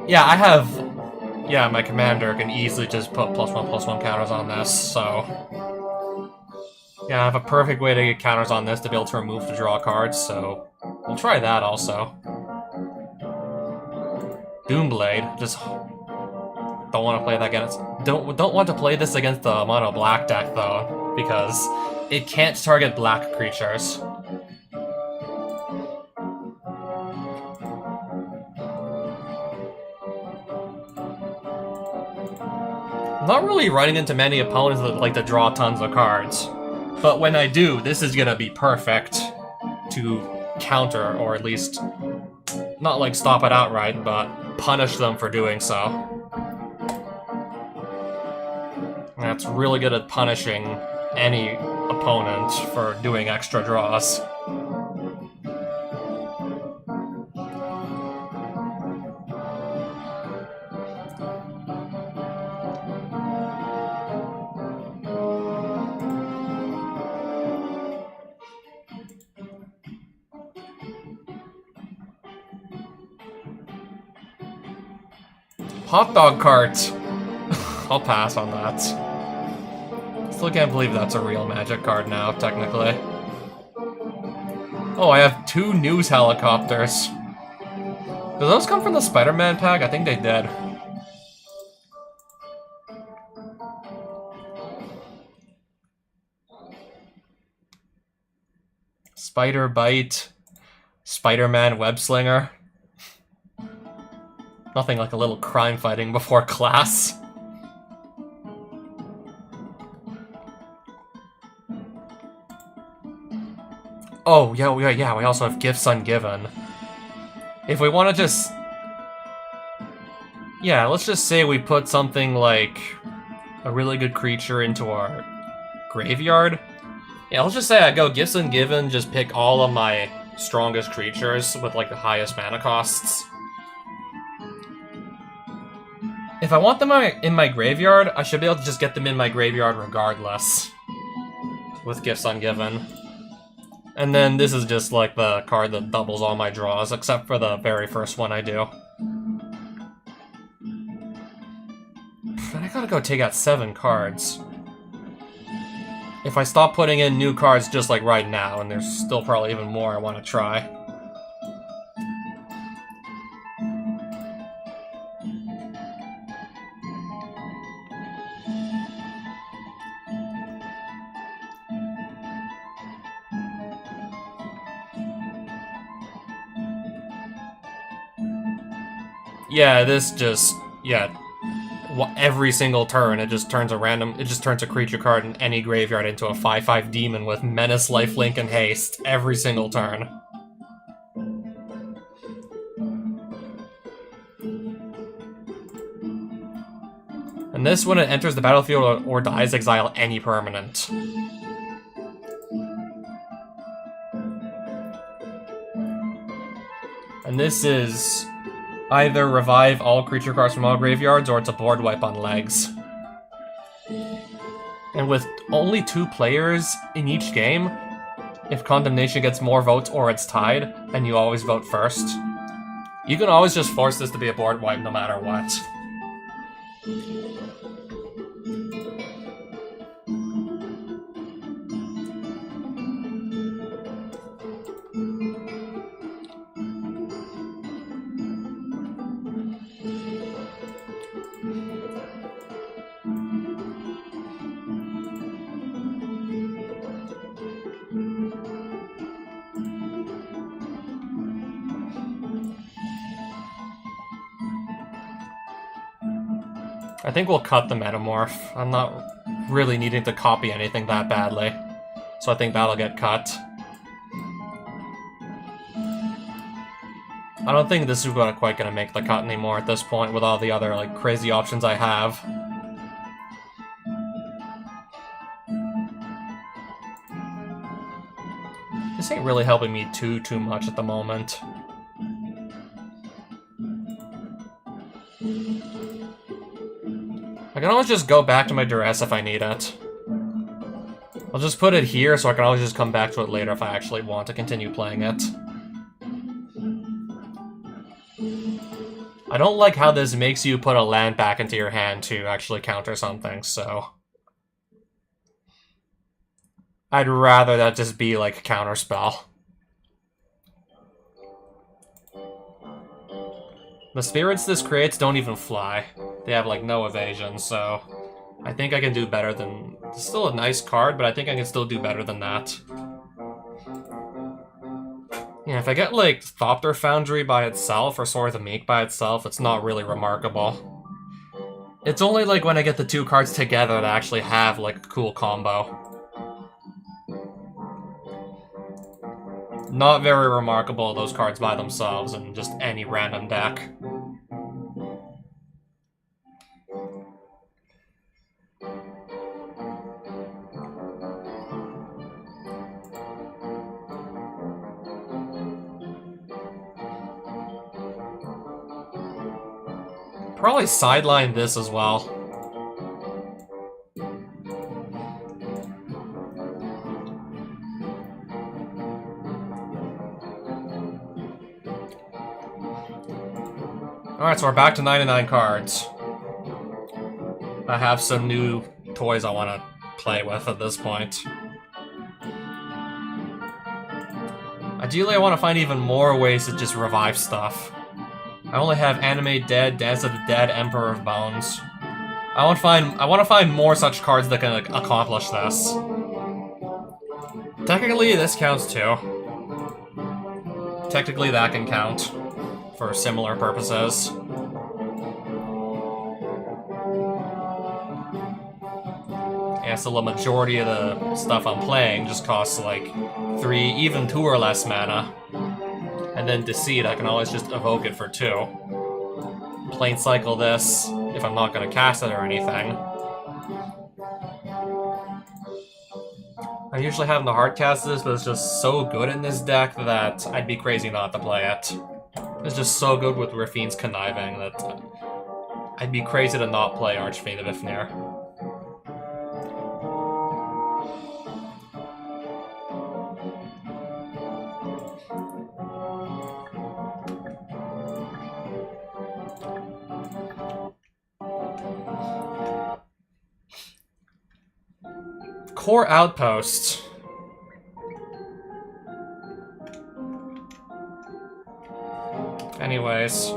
Yeah, I have... yeah, my commander can easily just put +1/+1 counters on this, so... yeah, I have a perfect way to get counters on this to be able to remove the draw cards, so... we'll try that also. Doomblade, just... don't want to play that against... don't want to play this against the mono black deck, though, because it can't target black creatures. I'm not really running into many opponents that like to draw tons of cards. But when I do, this is gonna be perfect to counter, or at least not like stop it outright, but punish them for doing so. And that's really good at punishing any opponent for doing extra draws. Hot dog cart! I'll pass on that. Still can't believe that's a real Magic card now, technically. Oh, I have 2 news helicopters. Do those come from the Spider-Man pack? I think they did. Spider Bite, Spider-Man Web Slinger. Nothing like a little crime fighting before class. Oh, yeah, we also have Gifts Ungiven. If we want to just... Yeah, let's just say we put something like a really good creature into our graveyard. Yeah, let's just say I go Gifts Ungiven, just pick all of my strongest creatures with like the highest mana costs. If I want them in my graveyard, I should be able to just get them in my graveyard regardless. With Gifts Ungiven. And then this is just like the card that doubles all my draws, except for the very first one I do. But I gotta go take out 7 cards. If I stop putting in new cards just like right now, and there's still probably even more I want to try. Yeah, this just, yeah, every single turn it just turns a creature card in any graveyard into a 5/5 demon with Menace, Lifelink, and Haste every single turn. And this, when it enters the battlefield or dies, exile any permanent. And this is either revive all creature cards from all graveyards, or it's a board wipe on legs. And with only 2 players in each game, if Condemnation gets more votes or it's tied, and you always vote first, you can always just force this to be a board wipe no matter what. I think we'll cut the Metamorph. I'm not really needing to copy anything that badly, so I think that'll get cut. I don't think this is quite gonna make the cut anymore at this point with all the other like crazy options I have. This ain't really helping me too much at the moment. I can always just go back to my Duress if I need it. I'll just put it here so I can always just come back to it later if I actually want to continue playing it. I don't like how this makes you put a land back into your hand to actually counter something, so... I'd rather that just be like a counterspell. The spirits this creates don't even fly. They have like no evasion, so I think I can do better than... It's still a nice card, but I think I can still do better than that. Yeah, if I get like Thopter Foundry by itself or Sword of the Meek by itself, it's not really remarkable. It's only like when I get the two cards together that I actually have like a cool combo. Not very remarkable, those cards by themselves in just any random deck. Probably sideline this as well. Alright, so we're back to 99 cards. I have some new toys I want to play with at this point. Ideally, I want to find even more ways to just revive stuff. I only have Animate Dead, Dance of the Dead, Emperor of Bones. I want to find more such cards that can accomplish this. Technically, this counts too. Technically, that can count for similar purposes. Yeah, so the majority of the stuff I'm playing just costs like 3, even 2 or less mana. And then Deceit, I can always just evoke it for 2. Plane Cycle this, if I'm not going to cast it or anything. I usually have to hard cast this, but it's just so good in this deck that I'd be crazy not to play it. It's just so good with Rafine's Conniving that I'd be crazy to not play Archfiend of Ifnir. Core Outpost. Anyways.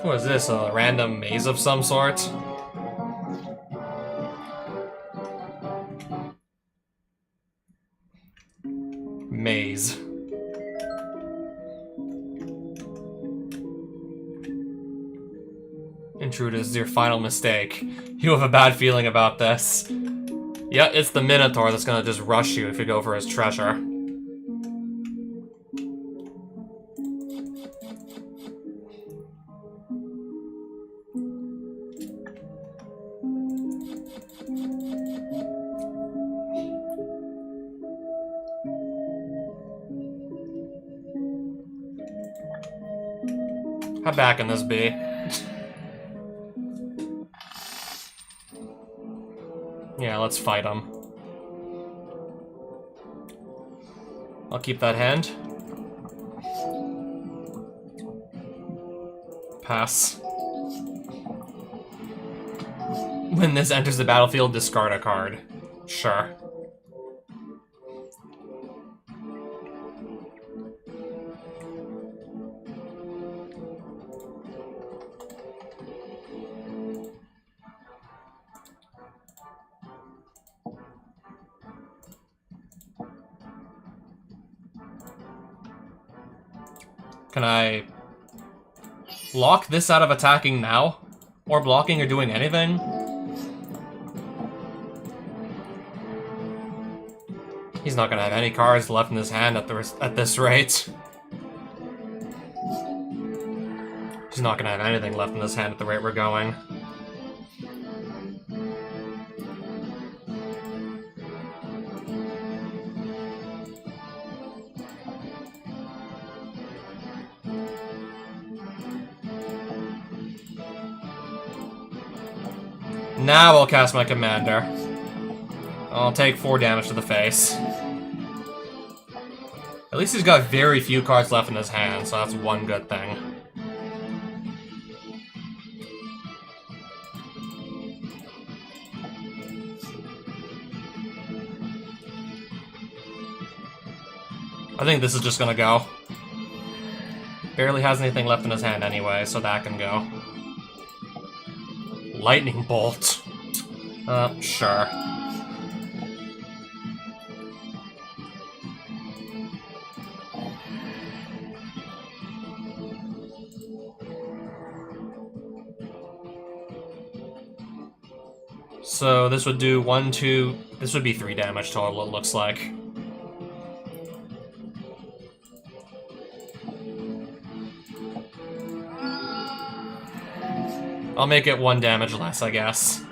What is this, a random maze of some sort? Maze. Intruders, your final mistake. You have a bad feeling about this. Yeah, it's the Minotaur that's gonna just rush you if you go for his treasure. How bad can this be? Yeah, let's fight him. I'll keep that hand. Pass. When this enters the battlefield, discard a card. Sure. Can I lock this out of attacking now? Or blocking or doing anything? He's not gonna have any cards left in his hand at this rate. He's not gonna have anything left in his hand at the rate we're going. Now I'll cast my commander. I'll take 4 damage to the face. At least he's got very few cards left in his hand, so that's one good thing. I think this is just gonna go. barely has anything left in his hand anyway, so that can go. Lightning bolt. Sure. So this would do 1, 2... This would be 3 damage total, it looks like. I'll make it 1 damage less, I guess.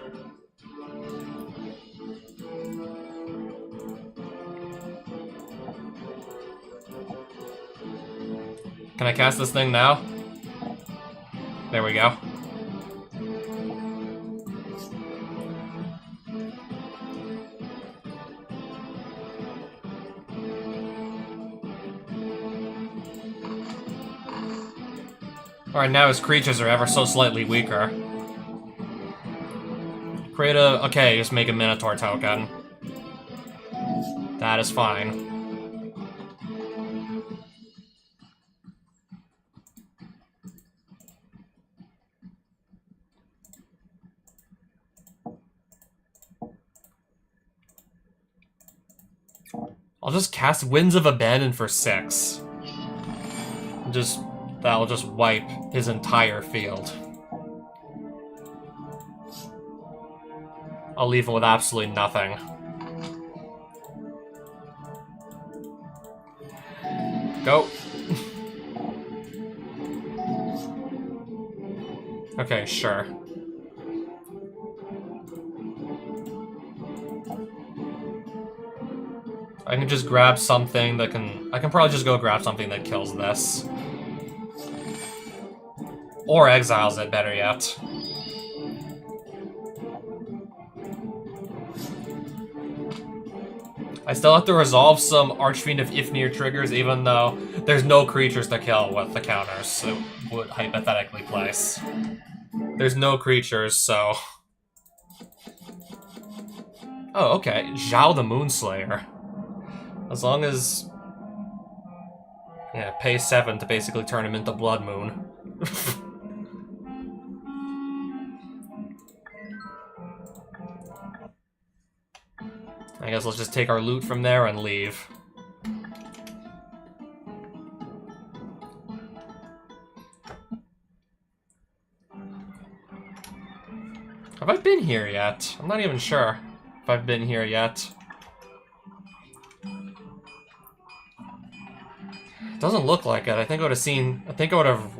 Can I cast this thing now? There we go. Alright, now his creatures are ever so slightly weaker. Create a... Okay, just make a Minotaur token. That is fine. I'll just cast Winds of Abandon for 6. That'll just wipe his entire field. I'll leave him with absolutely nothing. Go. Okay, sure. I can just grab something that can... I can probably just go grab something that kills this. Or exiles it, better yet. I still have to resolve some Archfiend of Ifnir triggers, even though there's no creatures to kill with the counters it would hypothetically place. There's no creatures, so... Oh, okay. Zhao the Moonslayer. As long as... Yeah, pay 7 to basically turn him into Blood Moon. I guess let's just take our loot from there and leave. Have I been here yet? I'm not even sure if I've been here yet. Doesn't look like it. I think I would have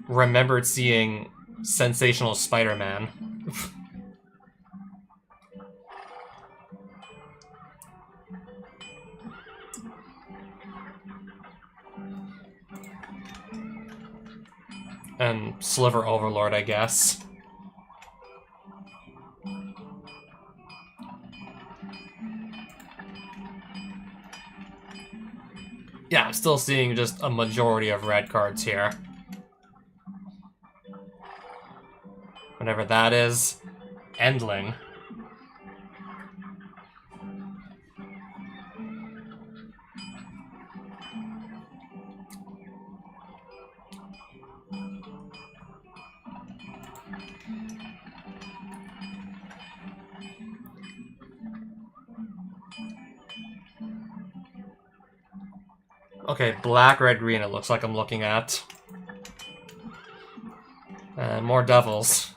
remembered seeing Sensational Spider-Man. And Sliver Overlord, I guess. Yeah, I'm still seeing just a majority of red cards here. Whatever that is. Endling. Okay, black, red, green it looks like I'm looking at. And more devils.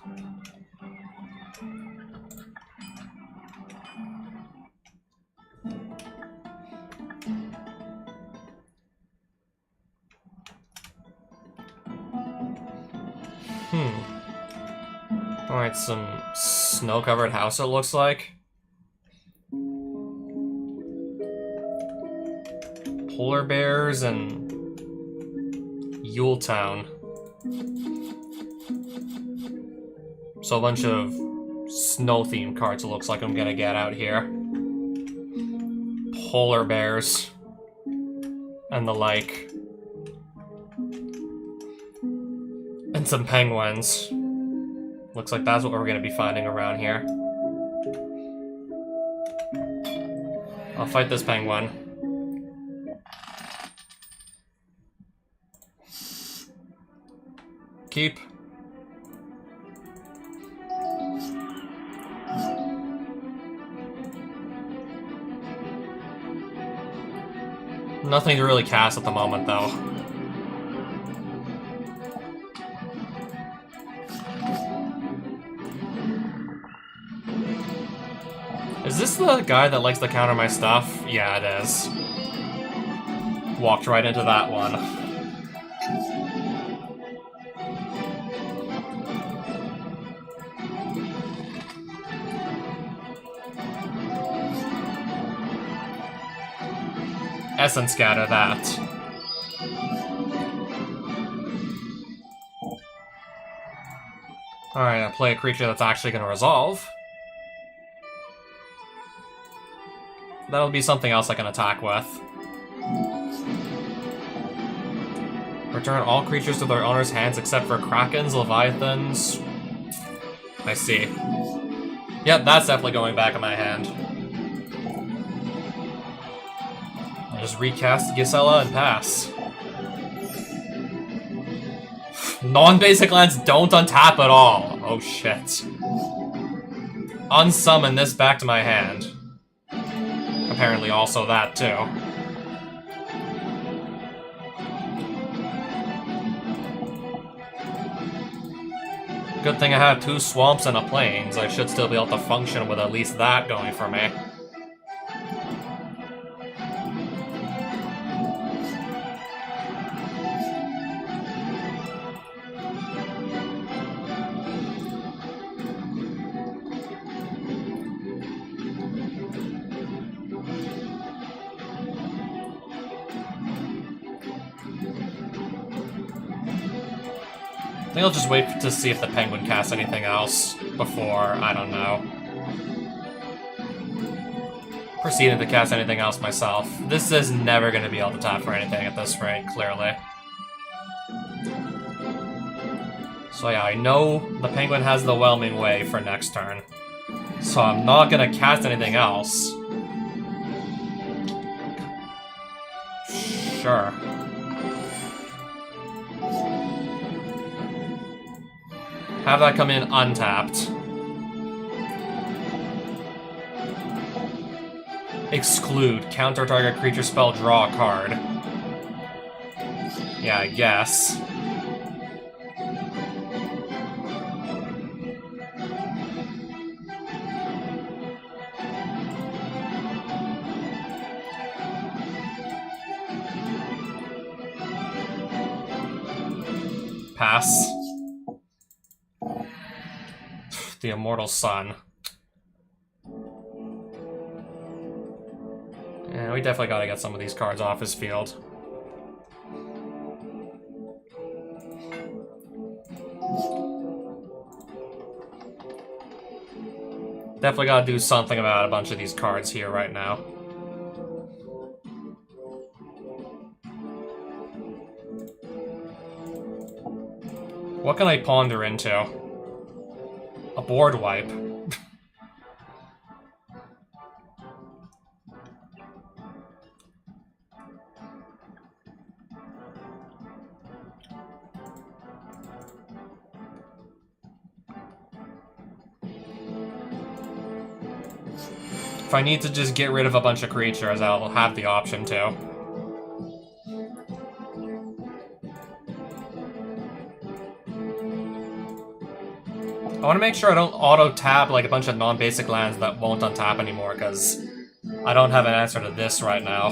Alright, some snow-covered house it looks like. Polar bears and Yuletown. So a bunch of snow-themed cards it looks like I'm gonna get out here. Polar bears. And the like. And some penguins. Looks like that's what we're gonna be finding around here. I'll fight this penguin. upkeep. Nothing to really cast at the moment, though. Is this the guy that likes to counter my stuff? Yeah, it is. Walked right into that one. Essence Scatter that. Alright, I play a creature that's actually going to resolve. That'll be something else I can attack with. Return all creatures to their owner's hands except for Krakens, Leviathans. I see. Yep, that's definitely going back in my hand. I'll just recast Gisela and pass. Non-basic lands don't untap at all. Oh shit. Unsummon this back to my hand. Apparently also that too. Good thing I have 2 swamps and a plains. I should still be able to function with at least that going for me. I think I'll just wait to see if the penguin casts anything else before, I don't know, proceeding to cast anything else myself. This is never going to be able to tap for anything at this rate, clearly. So yeah, I know the penguin has the Whelming Wave for next turn, so I'm not going to cast anything else. Sure. Have that come in untapped. Exclude. Counter target creature spell, draw a card. Yeah, I guess. Pass. The Immortal Sun. Yeah, we definitely gotta get some of these cards off his field. Definitely gotta do something about a bunch of these cards here right now. What can I ponder into? A board wipe. If I need to just get rid of a bunch of creatures, I'll have the option to. I want to make sure I don't auto-tap like a bunch of non-basic lands that won't untap anymore, because I don't have an answer to this right now.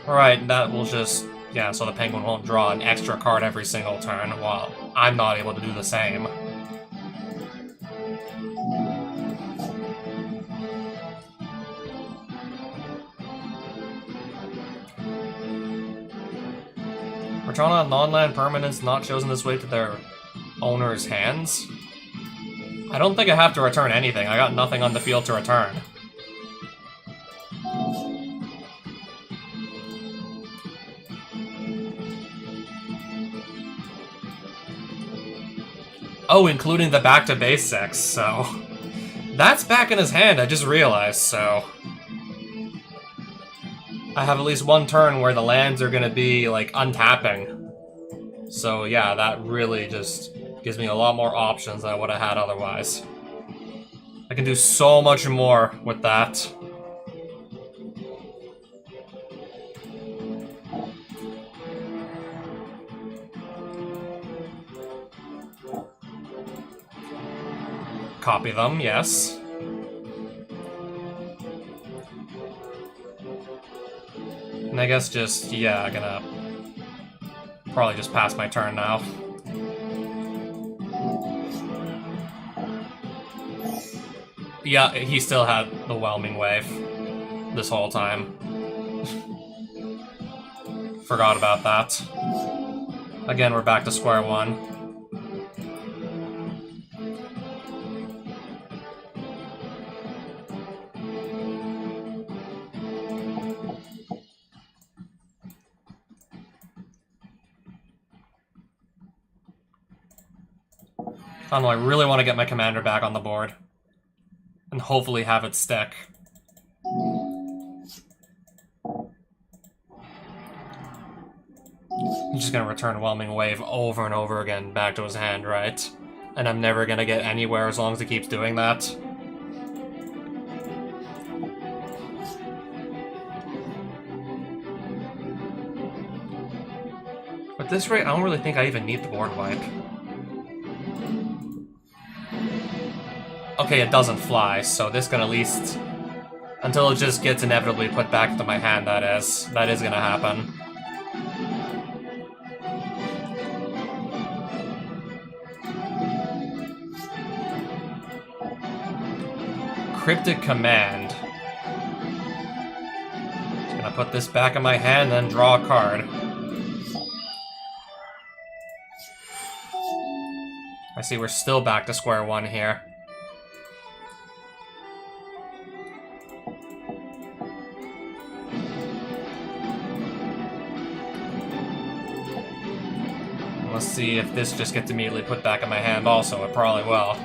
Alright, that will just... yeah, so the penguin won't draw an extra card every single turn, while I'm not able to do the same. Return on non-land permanents not chosen this way to their owner's hands? I don't think I have to return anything. I got nothing on the field to return. Oh, including the back to basics, so... that's back in his hand, I just realized, so... I have at least one turn where the lands are gonna be, like, untapping. So yeah, that really just gives me a lot more options than I would have had otherwise. I can do so much more with that. Copy them, yes. And I guess just, yeah, gonna probably just pass my turn now. Yeah, he still had the Whelming Wave this whole time. Forgot about that. Again, we're back to square one. I don't know, I really want to get my commander back on the board. And hopefully have it stick. He's just gonna return Whelming Wave over and over again back to his hand, right? And I'm never gonna get anywhere as long as he keeps doing that. At this rate, I don't really think I even need the board wipe. Okay, it doesn't fly, so this can at least... Until it just gets inevitably put back into my hand, that is. That is gonna happen. Cryptic Command. Just gonna put this back in my hand and then draw a card. I see we're still back to square one here. Let's see if this just gets immediately put back in my hand also. It probably will.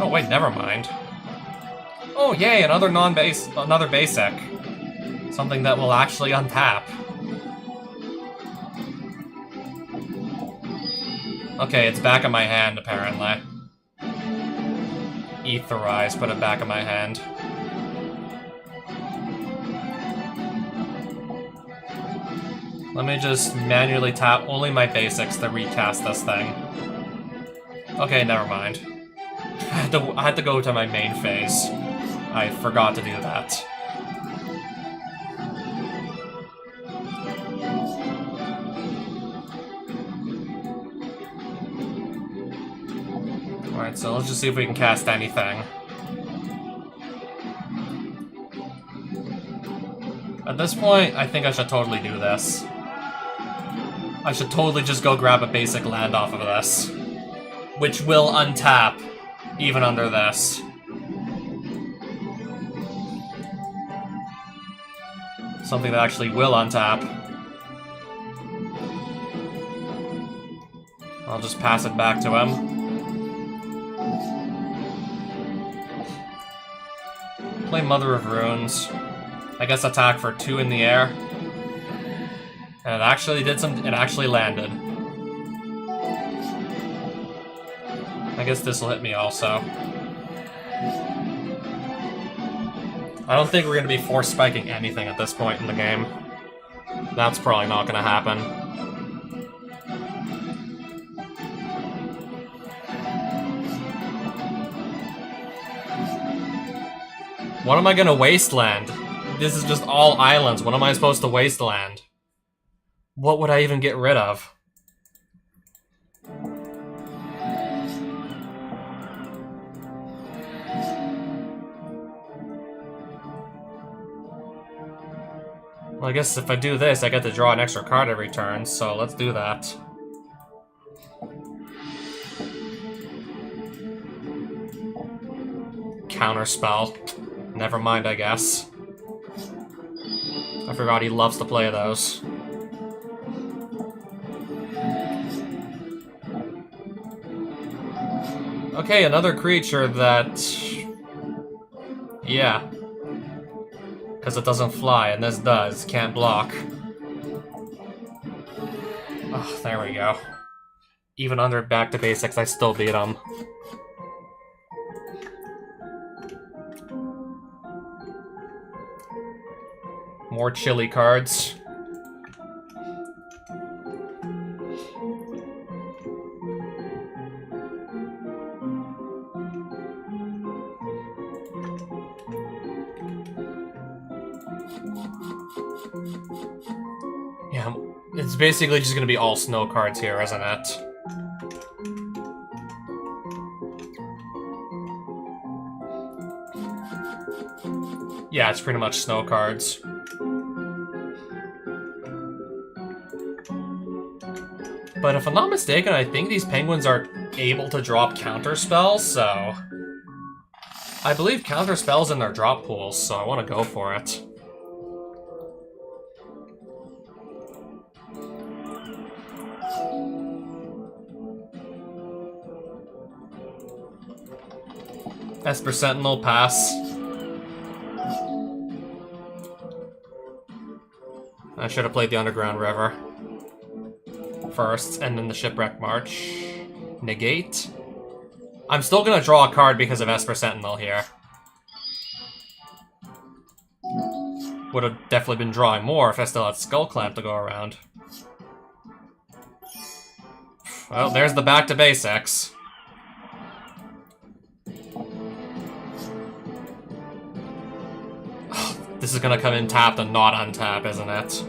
Oh wait, never mind. Oh yay, another another basic. Something that will actually untap. Okay, it's back in my hand apparently. Etherize, put it back in my hand. Let me just manually tap only my basics to recast this thing. Okay, never mind. I had to go to my main phase. I forgot to do that. Alright, so let's just see if we can cast anything. At this point, I think I should totally do this. I should totally just go grab a basic land off of this. Which will untap, even under this. Something that actually will untap. I'll just pass it back to him. Play Mother of Runes. I guess attack for 2 in the air. And it actually did it actually landed. I guess this will hit me also. I don't think we're going to be force spiking anything at this point in the game. That's probably not going to happen. What am I going to wasteland? This is just all islands. What am I supposed to wasteland? What would I even get rid of? Well, I guess if I do this, I get to draw an extra card every turn, so let's do that. Counterspell. Never mind, I guess. I forgot he loves to play those. Okay, another creature that... Yeah. Because it doesn't fly, and this does. Can't block. Oh, there we go. Even under back to basics, I still beat him. More chili cards. Yeah, it's basically just gonna be all snow cards here, isn't it? Yeah, it's pretty much snow cards. But if I'm not mistaken, I think these penguins are able to drop counter spells, so... I believe counter spells in their drop pools, so I want to go for it. Esper Sentinel, pass. I should have played the Underground River first, and then the Shipwreck March. Negate. I'm still gonna draw a card because of Esper Sentinel here. Would have definitely been drawing more if I still had Skull Clamp to go around. Well, there's the back to basics. This is gonna come in tapped and not untap, isn't it?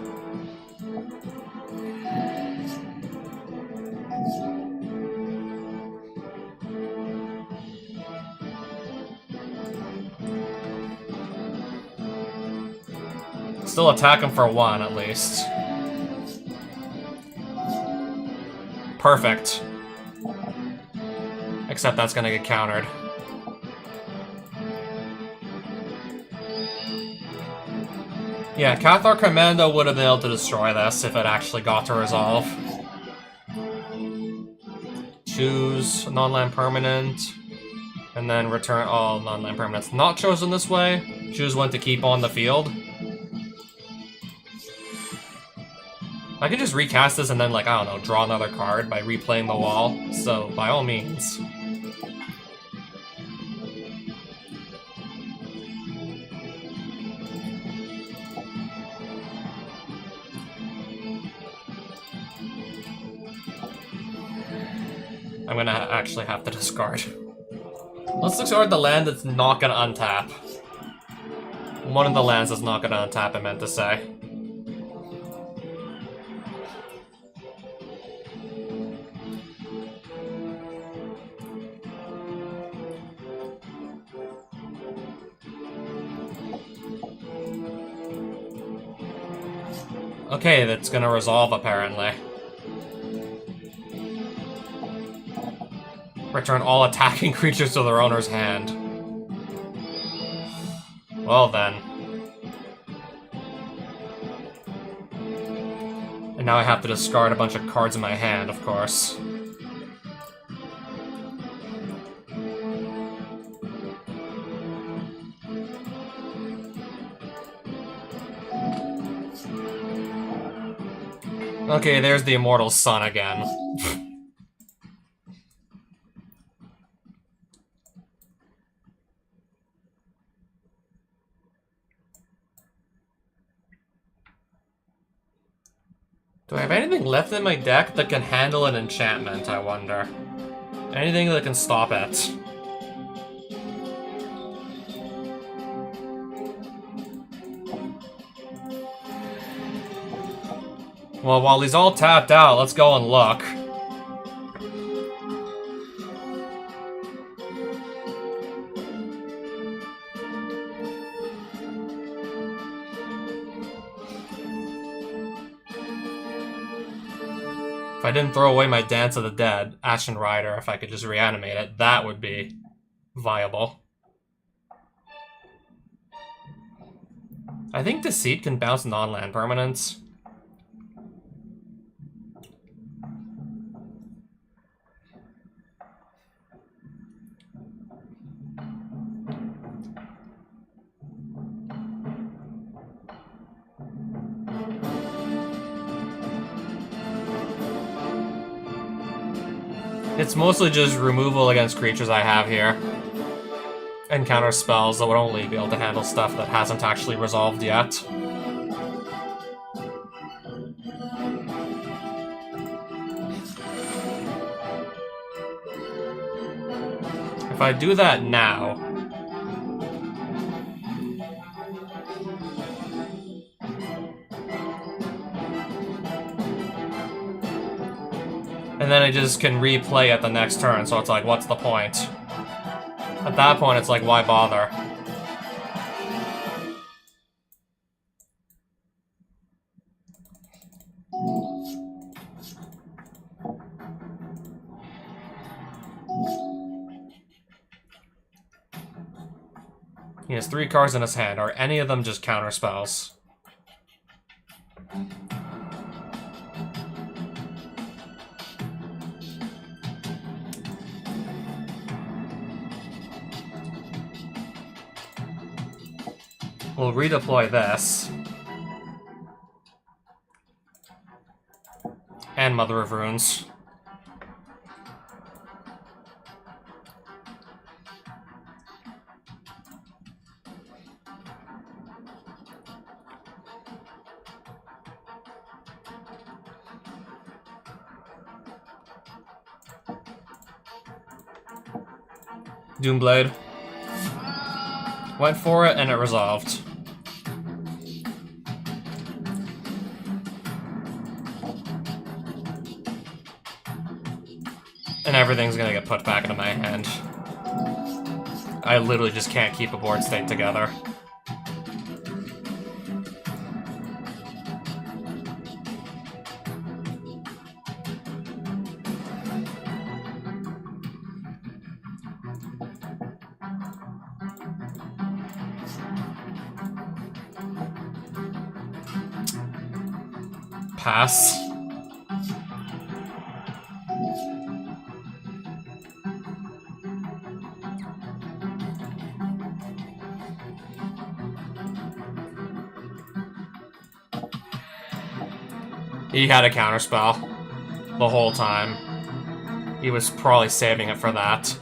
Still attack him for 1, at least. Perfect. Except that's gonna get countered. Yeah, Cathar Commando would have been able to destroy this if it actually got to resolve. Choose non-land permanent, and then return all non-land permanents not chosen this way. Choose one to keep on the field. I could just recast this and then, like, I don't know, draw another card by replaying the wall, so by all means. I'm gonna actually have to discard. Let's discard the land that's not gonna untap. One of the lands that's not gonna untap, I meant to say. Okay, that's gonna resolve, apparently. Return all attacking creatures to their owner's hand. Well then. And now I have to discard a bunch of cards in my hand, of course. Okay, there's the Immortal Sun again. Do I have anything left in my deck that can handle an enchantment, I wonder? Anything that can stop it? Well, while he's all tapped out, let's go and look. If I didn't throw away my Dance of the Dead, Ashen Rider, if I could just reanimate it, that would be viable. I think Deceit can bounce non-land permanents. It's mostly just removal against creatures I have here. And counter spells that would only be able to handle stuff that hasn't actually resolved yet. If I do that now... and then I just can replay it the next turn, so it's like, what's the point? At that point, it's like, why bother? He has 3 cards in his hand. Are any of them just counter spells? We'll redeploy this. And Mother of Runes. Doomblade. Went for it, and it resolved. And everything's gonna get put back into my hand. I literally just can't keep a board state together. Pass. He had a counterspell the whole time. He was probably saving it for that.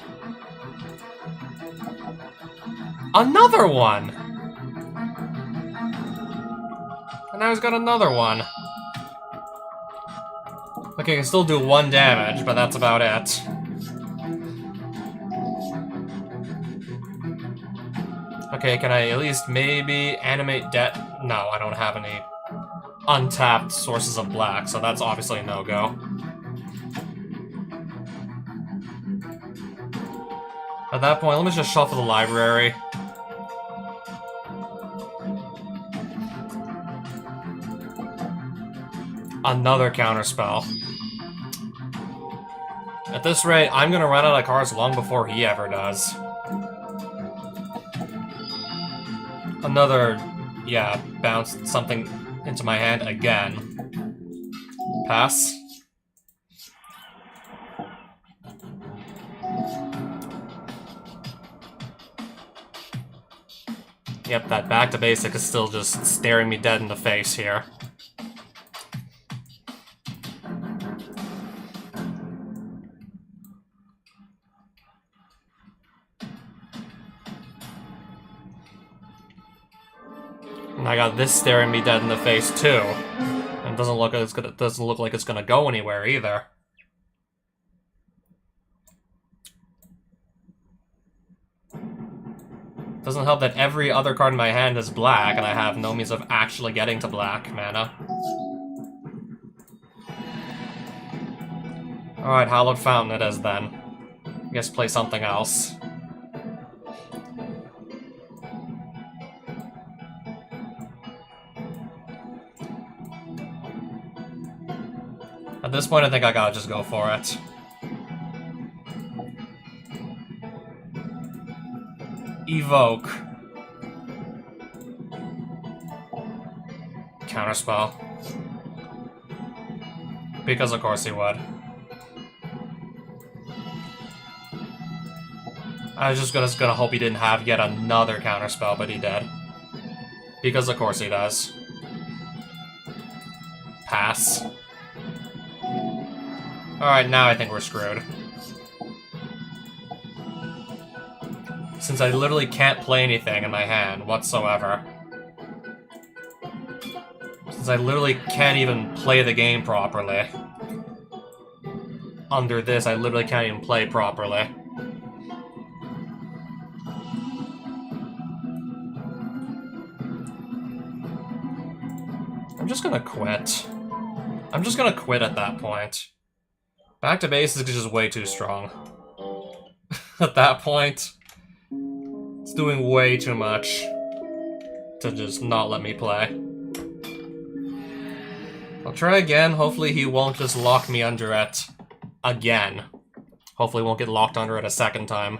Another one! And now he's got another one. Okay, I can still do 1 damage, but that's about it. Okay, can I at least maybe animate debt? No, I don't have any untapped sources of black, so that's obviously a no-go. At that point, let me just shuffle the library. Another counterspell. At this rate, I'm gonna run out of cards long before he ever does. Another, yeah, bounce something into my hand again. Pass. Yep, that back to basic is still just staring me dead in the face here. And I got this staring me dead in the face too. And it doesn't look like it's gonna go anywhere either. Doesn't help that every other card in my hand is black, and I have no means of actually getting to black mana. Alright, Hallowed Fountain it is then. I guess play something else. At this point, I think I gotta just go for it. Evoke. Counterspell. Because of course he would. I was just gonna hope he didn't have yet another counterspell, but he did. Because of course he does. Pass. Alright, now I think we're screwed. Since I literally can't play anything in my hand whatsoever. Since I literally can't even play the game properly. Under this, I literally can't even play properly. I'm just gonna quit. I'm just gonna quit at that point. Back to basics is just way too strong. At that point, it's doing way too much to just not let me play. I'll try again. Hopefully he won't just lock me under it again. Hopefully he won't get locked under it a second time.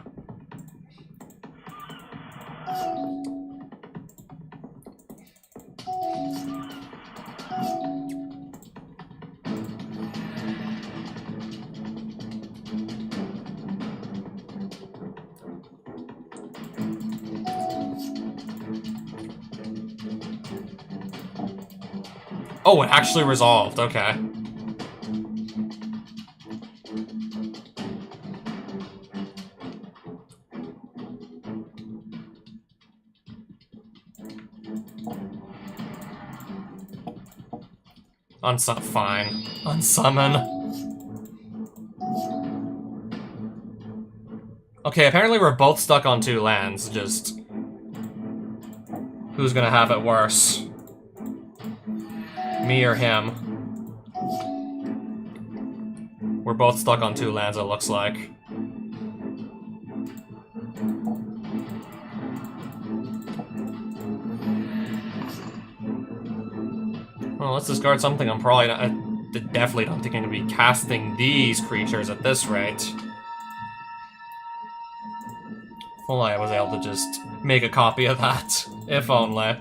Oh, it actually resolved. Okay. Fine. Unsummon. Okay, apparently we're both stuck on 2 lands, just... Who's gonna have it worse? Me or him? We're both stuck on 2 lands, it looks like. Well, let's discard something. I'm probably not... I definitely don't think I'm going to be casting these creatures at this rate. If only I was able to just make a copy of that. If only.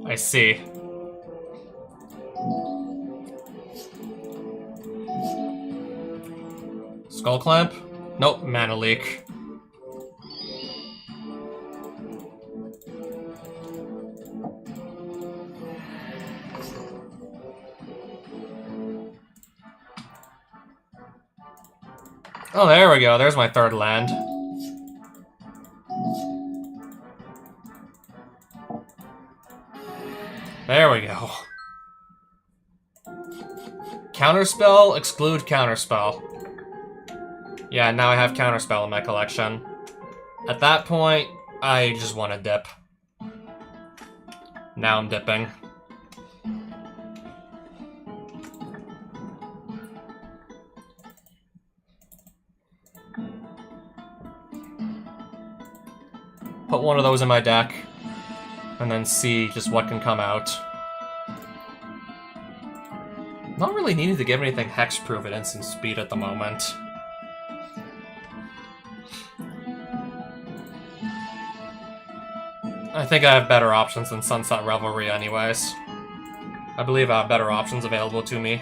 I see. Skull Clamp? Nope, Mana Leak. Oh, there we go. There's my 3rd land. There we go. Counterspell, exclude Counterspell. Yeah, now I have Counterspell in my collection. At that point, I just want to dip. Now I'm dipping. Put one of those in my deck. And then see just what can come out. Not really needing to give anything hexproof at instant speed at the moment. I think I have better options than Sunset Revelry anyways. I believe I have better options available to me.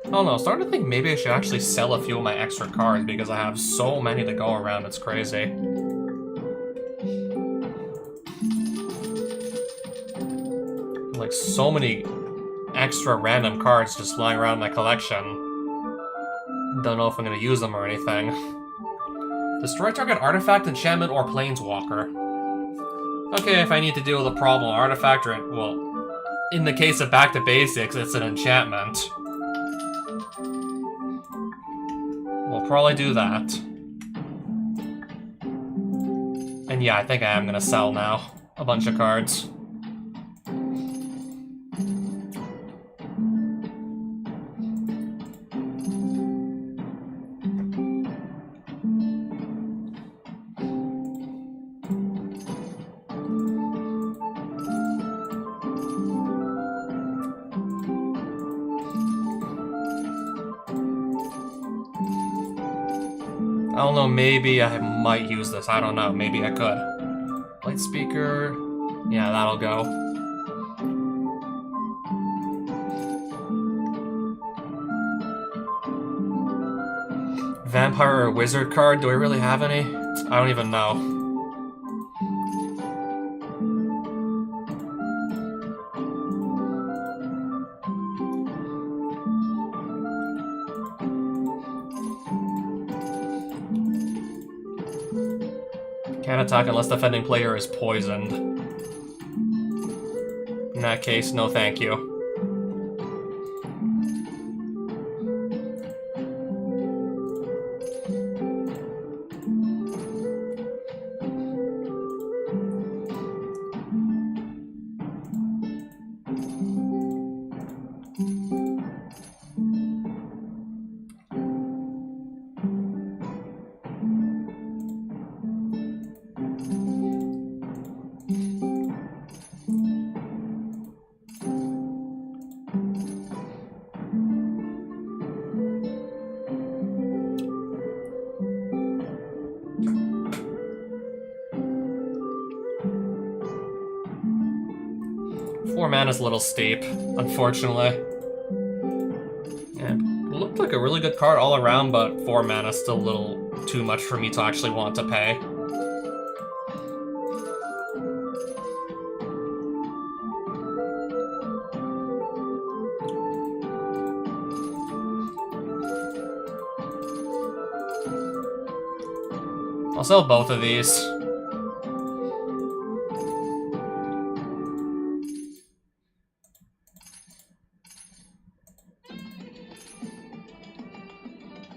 I don't know, I'm starting to think maybe I should actually sell a few of my extra cards because I have so many to go around, it's crazy. Like, so many extra random cards just lying around my collection. Don't know if I'm gonna use them or anything. Destroy target artifact, enchantment, or planeswalker. Okay, if I need to deal with a problem artifact, or, well, in the case of Back to Basics, it's an enchantment. I'll probably do that. And yeah, I think I am gonna sell now. A bunch of cards. I don't know, maybe I might use this. I don't know, maybe I could. Light speaker. Yeah, that'll go. Vampire or wizard card? Do I really have any? I don't even know. Can't attack unless the defending player is poisoned. In that case, no thank you. Four mana's a little steep, unfortunately. Yeah, looked like a really good card all around, but 4 mana's still a little too much for me to actually want to pay. I'll sell both of these.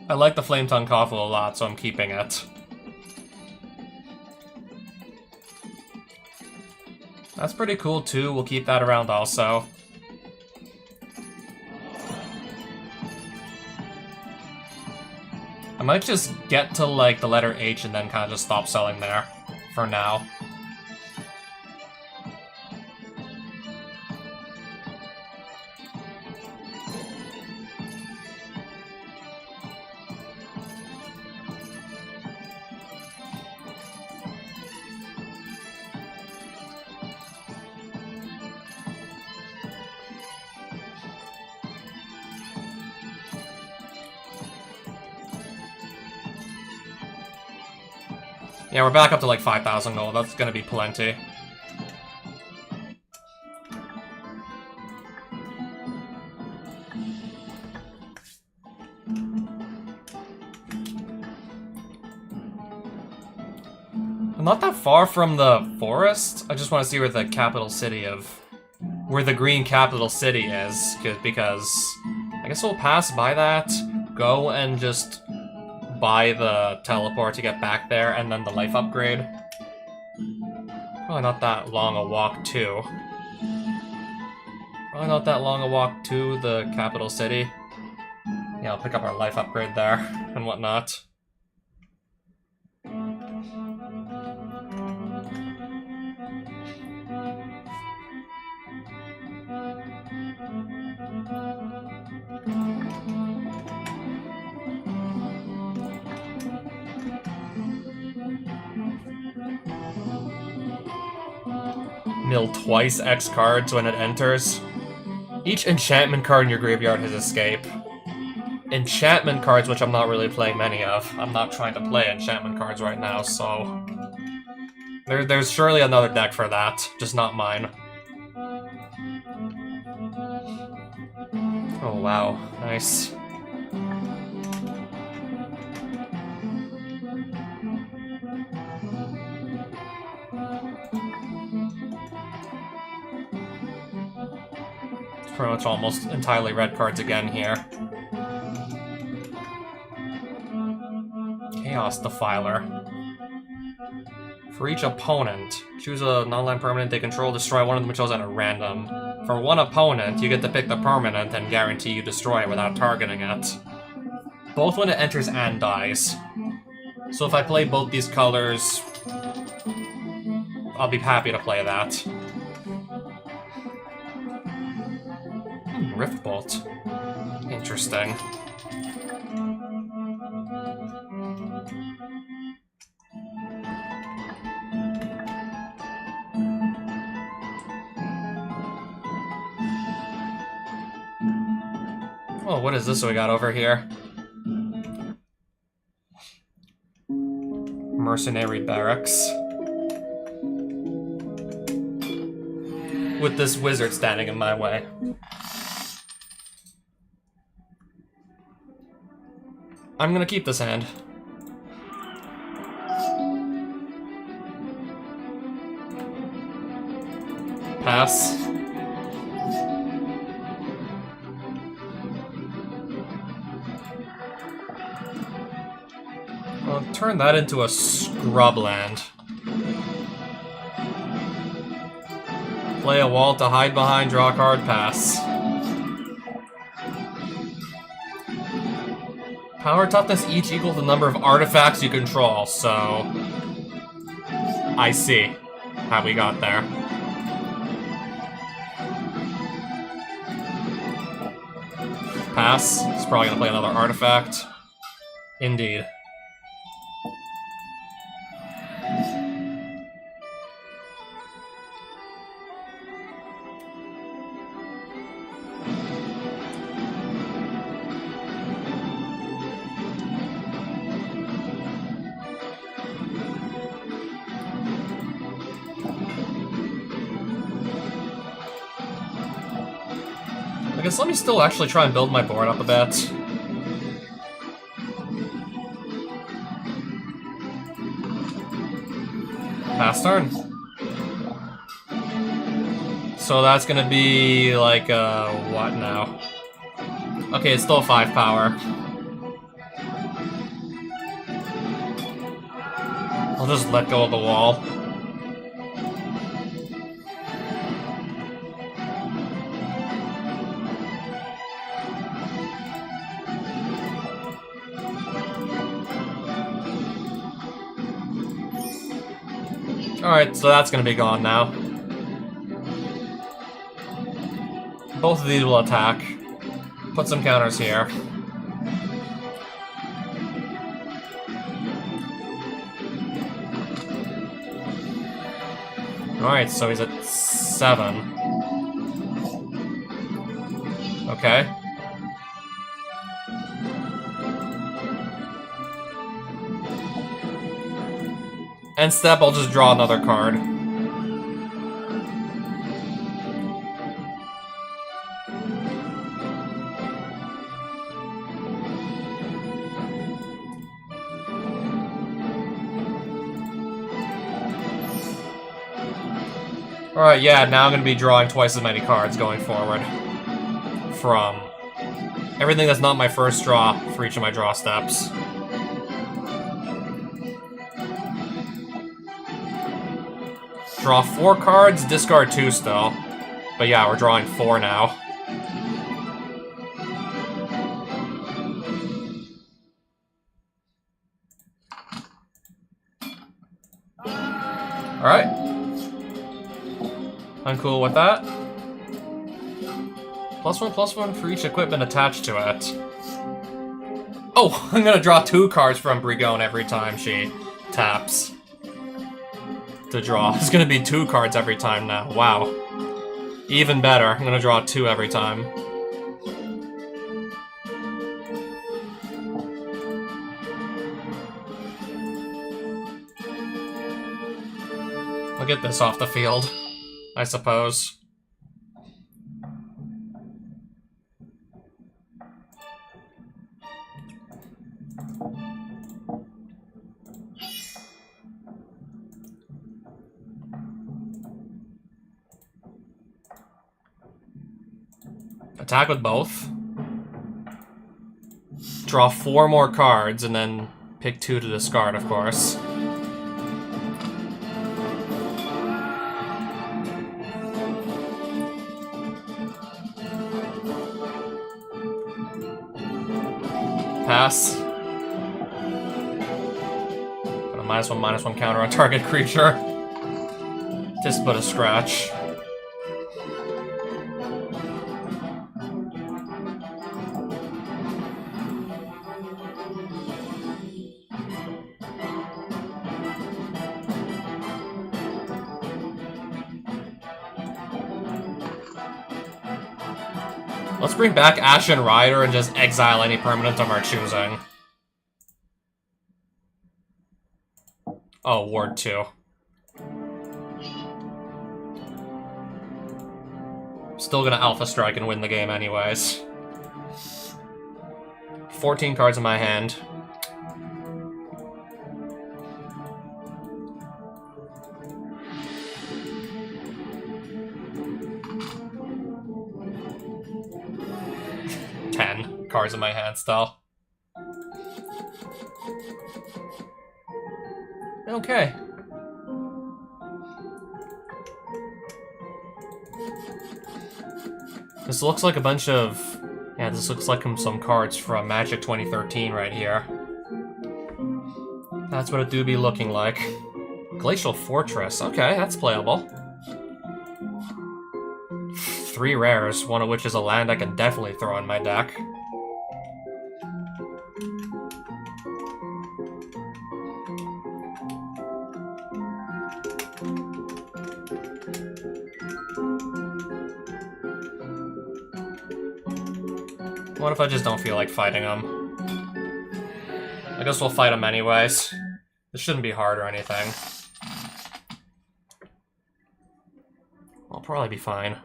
I like the Flame Tongue Koffel a lot, so I'm keeping it. That's pretty cool too, we'll keep that around also. I might just get to like the letter H and then kind of just stop selling there for now. Yeah, we're back up to like 5,000 gold. That's gonna be plenty. I'm not that far from the forest. I just want to see where the capital city of... where the green capital city is, because I guess we'll pass by that, go and just buy the teleport to get back there, and then the life upgrade. Probably not that long a walk to. Probably not that long a walk to the capital city. Yeah, I'll pick up our life upgrade there and whatnot. Mill twice X cards when it enters. Each enchantment card in your graveyard has escape. Enchantment cards, which I'm not really playing many of. I'm not trying to play enchantment cards right now, so... There's surely another deck for that, just not mine. Oh wow, nice. Pretty much almost entirely red cards again here. Chaos Defiler. For each opponent, choose a non-land permanent they control, destroy one of them chosen at random. For one opponent, you get to pick the permanent and guarantee you destroy it without targeting it. Both when it enters and dies. So if I play both these colors, I'll be happy to play that. Rift Bolt. Interesting. Oh, what is this we got over here? Mercenary Barracks. With this wizard standing in my way. I'm gonna keep this hand. Pass. Well, turn that into a scrubland. Play a wall to hide behind, draw a card, pass. Power toughness each equal to the number of artifacts you control, so... I see how we got there. Pass. He's probably gonna play another artifact. Indeed. I guess let me still actually try and build my board up a bit. Pass turn. So that's gonna be like, what now? Okay, it's still 5 power. I'll just let go of the wall. Alright, so that's gonna be gone now. Both of these will attack. Put some counters here. Alright, so he's at 7. Okay. End step, I'll just draw another card. Alright, yeah, now I'm going to be drawing twice as many cards going forward. From everything that's not my first draw for each of my draw steps. Draw 4 cards, discard 2 still. But yeah, we're drawing 4 now. Alright. I'm cool with that. +1/+1 for each equipment attached to it. Oh, I'm gonna draw 2 cards from Brigone every time she taps. To draw. It's gonna be 2 cards every time now. Wow. Even better. I'm gonna draw 2 every time. I'll get this off the field, I suppose. Attack with both. Draw 4 more cards, and then Pick 2 to discard, of course. Pass. Put a -1/-1 counter on target creature. Just but a scratch. Let's bring back Ashen Rider and just exile any permanent of our choosing. Oh, Ward 2. Still gonna Alpha Strike and win the game anyways. 14 cards in my hand. Cards in my hand still. Okay. This looks like a bunch of... Yeah, this looks like some cards from Magic 2013 right here. That's what it do be looking like. Glacial Fortress. Okay, that's playable. 3 rares, one of which is a land I can definitely throw in my deck. What if I just don't feel like fighting him? I guess we'll fight him anyways. This shouldn't be hard or anything. I'll probably be fine.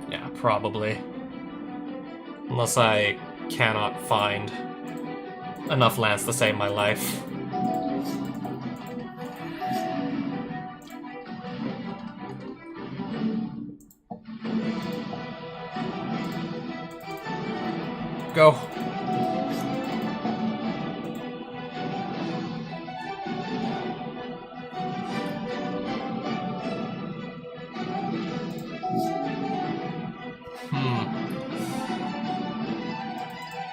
Yeah, probably. Unless I cannot find enough lands to save my life. Go.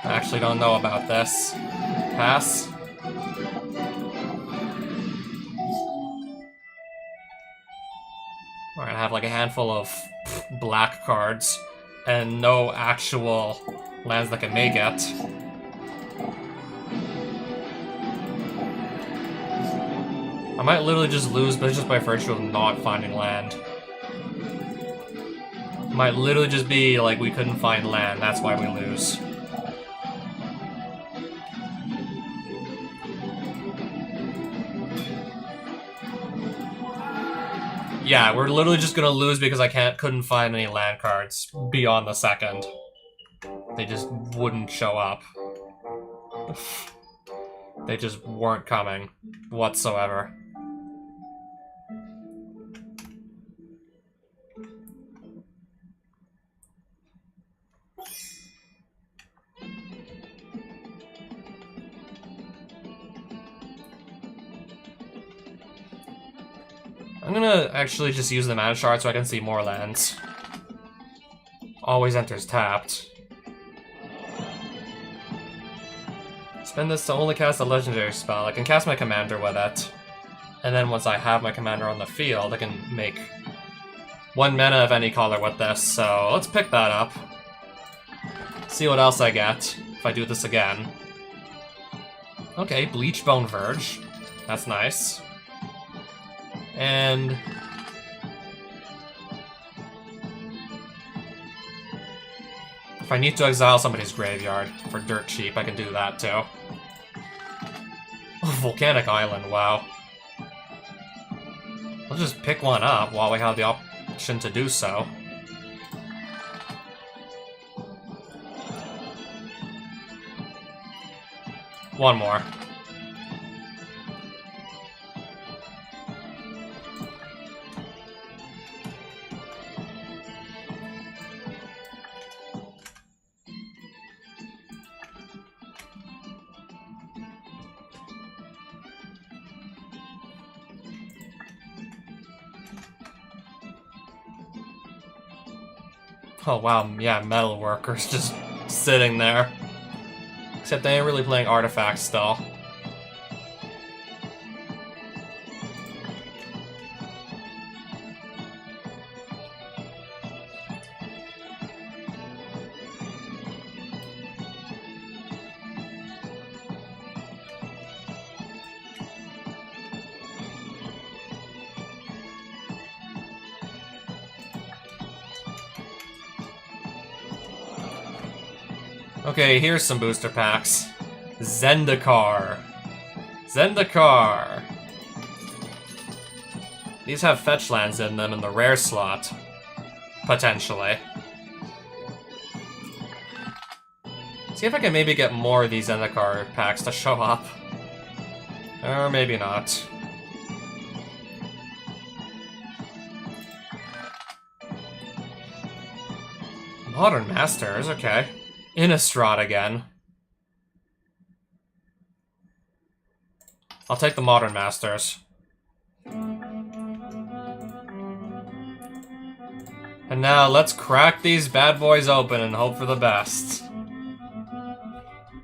I actually don't know about this. Pass. We're gonna have like a handful of black cards and no actual lands that can make it. I might literally just lose, but just by virtue of not finding land. It might literally just be like we couldn't find land, that's why we lose. Yeah, we're literally just gonna lose because I couldn't find any land cards beyond the second. They just wouldn't show up. They just weren't coming whatsoever. I'm gonna actually just use the mana shard so I can see more lands. Always enters tapped. Spend this to only cast a legendary spell. I can cast my commander with it. And then once I have my commander on the field, I can make 1 mana of any color with this. So let's pick that up. See what else I get if I do this again. Okay, Bleachbone Verge. That's nice. And... if I need to exile somebody's graveyard for dirt cheap, I can do that too. Volcanic Island, wow. I'll just pick one up while we have the option to do so. One more. Oh wow, yeah, metal workers just sitting there. Except they ain't really playing artifacts still. Okay, here's some booster packs. Zendikar. Zendikar. These have fetch lands in them in the rare slot. Potentially. See if I can maybe get more of these Zendikar packs to show up. Or maybe not. Modern Masters, okay. Innistrad again. I'll take the Modern Masters. And now let's crack these bad boys open and hope for the best.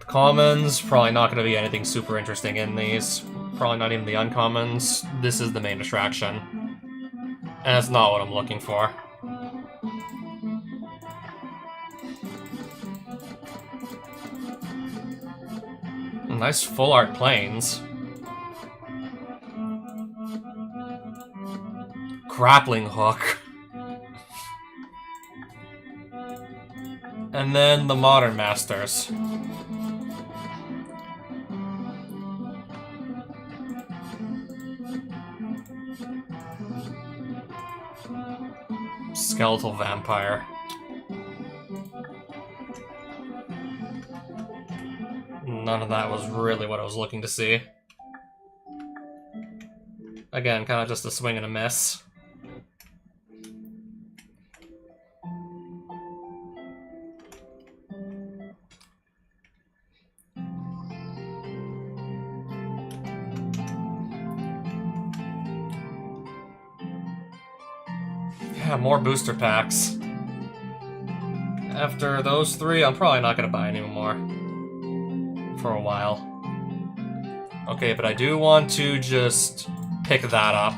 The commons, probably not going to be anything super interesting in these. Probably not even the uncommons. This is the main attraction. And that's not what I'm looking for. Nice full art planes. Grappling hook. And then the Modern Masters. Skeletal Vampire. None of that was really what I was looking to see. Again, kind of just a swing and a miss. Yeah, more booster packs. After those three, I'm probably not going to buy any more. For a while. Okay, but I do want to just pick that up.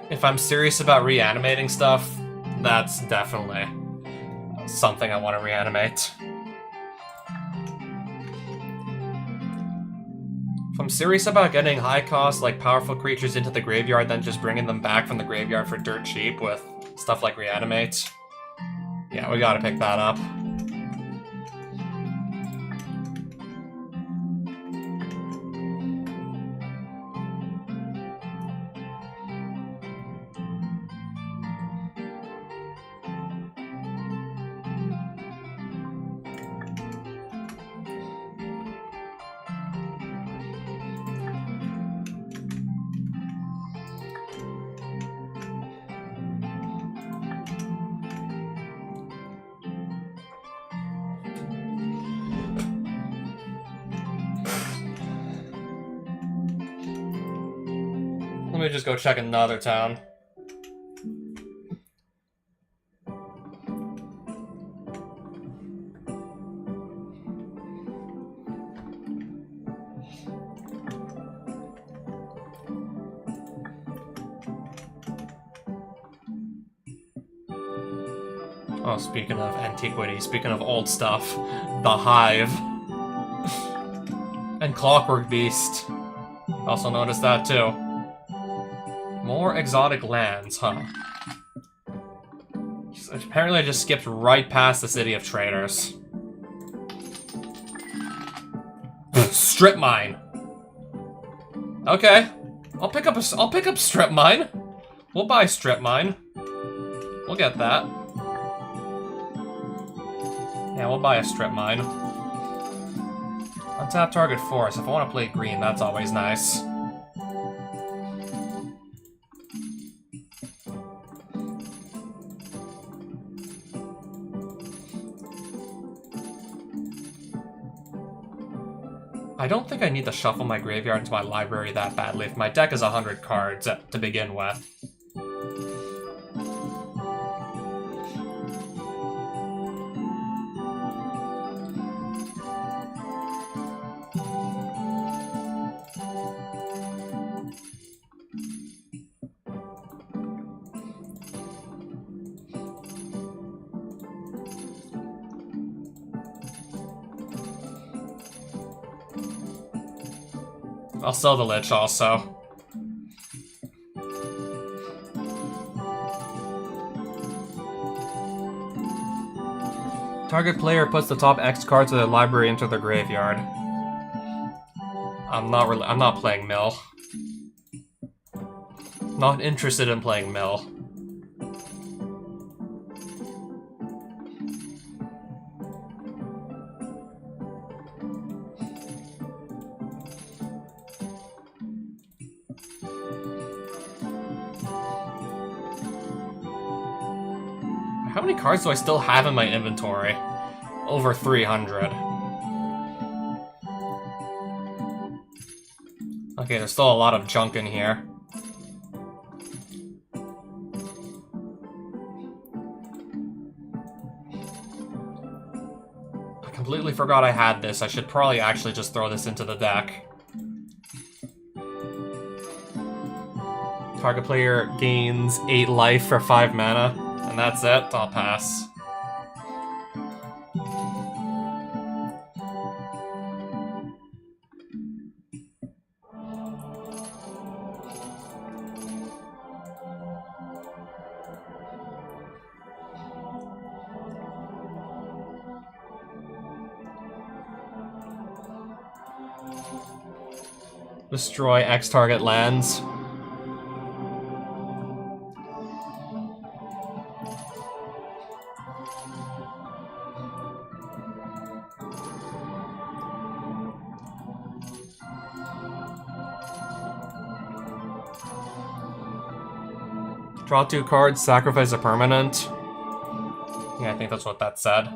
If I'm serious about reanimating stuff, that's definitely something I want to reanimate. If I'm serious about getting high cost, like powerful creatures into the graveyard, then just bringing them back from the graveyard for dirt cheap with stuff like reanimate, yeah, we gotta pick that up. Let me just go check another town. Oh, speaking of antiquity, speaking of old stuff, the Hive. And Clockwork Beast. Also noticed that too. More exotic lands, huh? Apparently I just skipped right past the City of Traders. Strip Mine. Okay. I'll pick up Strip Mine. We'll buy Strip Mine. We'll get that. Yeah, we'll buy a Strip Mine. Untap target forest. If I want to play green, that's always nice. I don't think I need to shuffle my graveyard into my library that badly if my deck is 100 cards to begin with. I'll sell the Lich also. Target player puts the top X cards of their library into their graveyard. I'm not playing Mill. Not interested in playing Mill. How many cards do I still have in my inventory? Over 300. Okay, there's still a lot of junk in here. I completely forgot I had this. I should probably actually just throw this into the deck. Target player gains 8 life for 5 mana. And that's it, I'll pass. Destroy X target lands. Draw 2 cards, sacrifice a permanent. Yeah, I think that's what that said.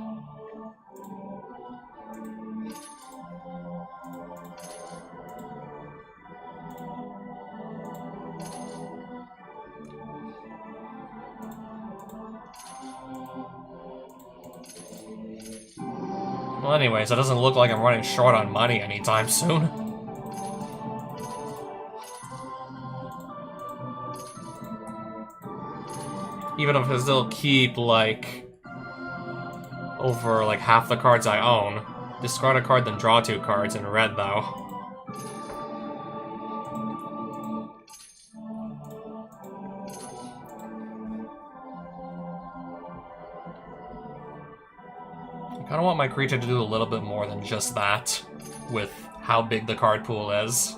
Well, anyways, it doesn't look like I'm running short on money anytime soon. Even if I still keep, like, over, like, half the cards I own. Discard a card, then draw 2 cards in red, though. I kinda want my creature to do a little bit more than just that, with how big the card pool is.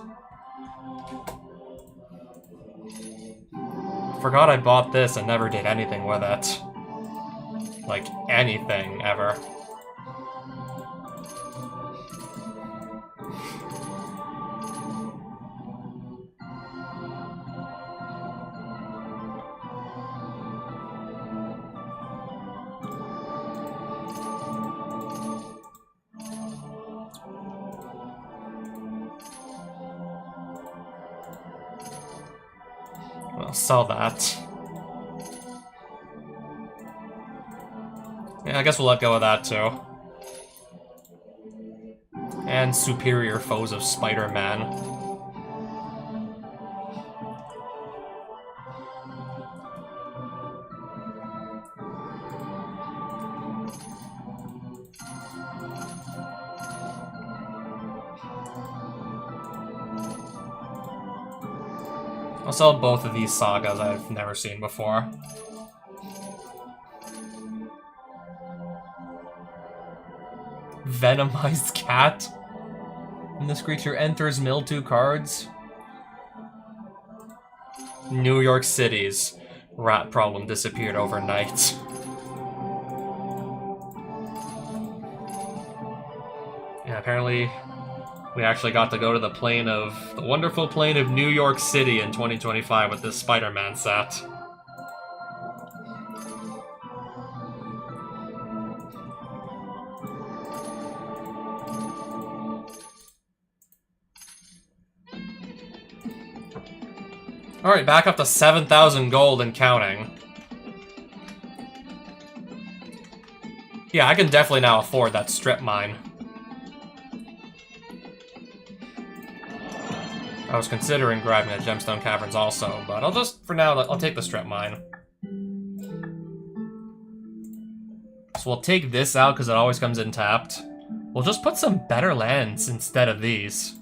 Forgot I bought this and never did anything with it. Like, anything, ever. I'll sell that. Yeah, I guess we'll let go of that too. And Superior Foes of Spider-Man. I'll sell both of these sagas I've never seen before. Venomized Cat. When this creature enters, mill 2 cards. New York City's rat problem disappeared overnight. Yeah, apparently we actually got to go to the wonderful plane of New York City in 2025 with this Spider-Man set. Alright, back up to 7,000 gold and counting. Yeah, I can definitely now afford that strip mine. I was considering grabbing the Gemstone Caverns also, but I'll just, for now, I'll take the strip mine. So we'll take this out because it always comes in tapped. We'll just put some better lands instead of these.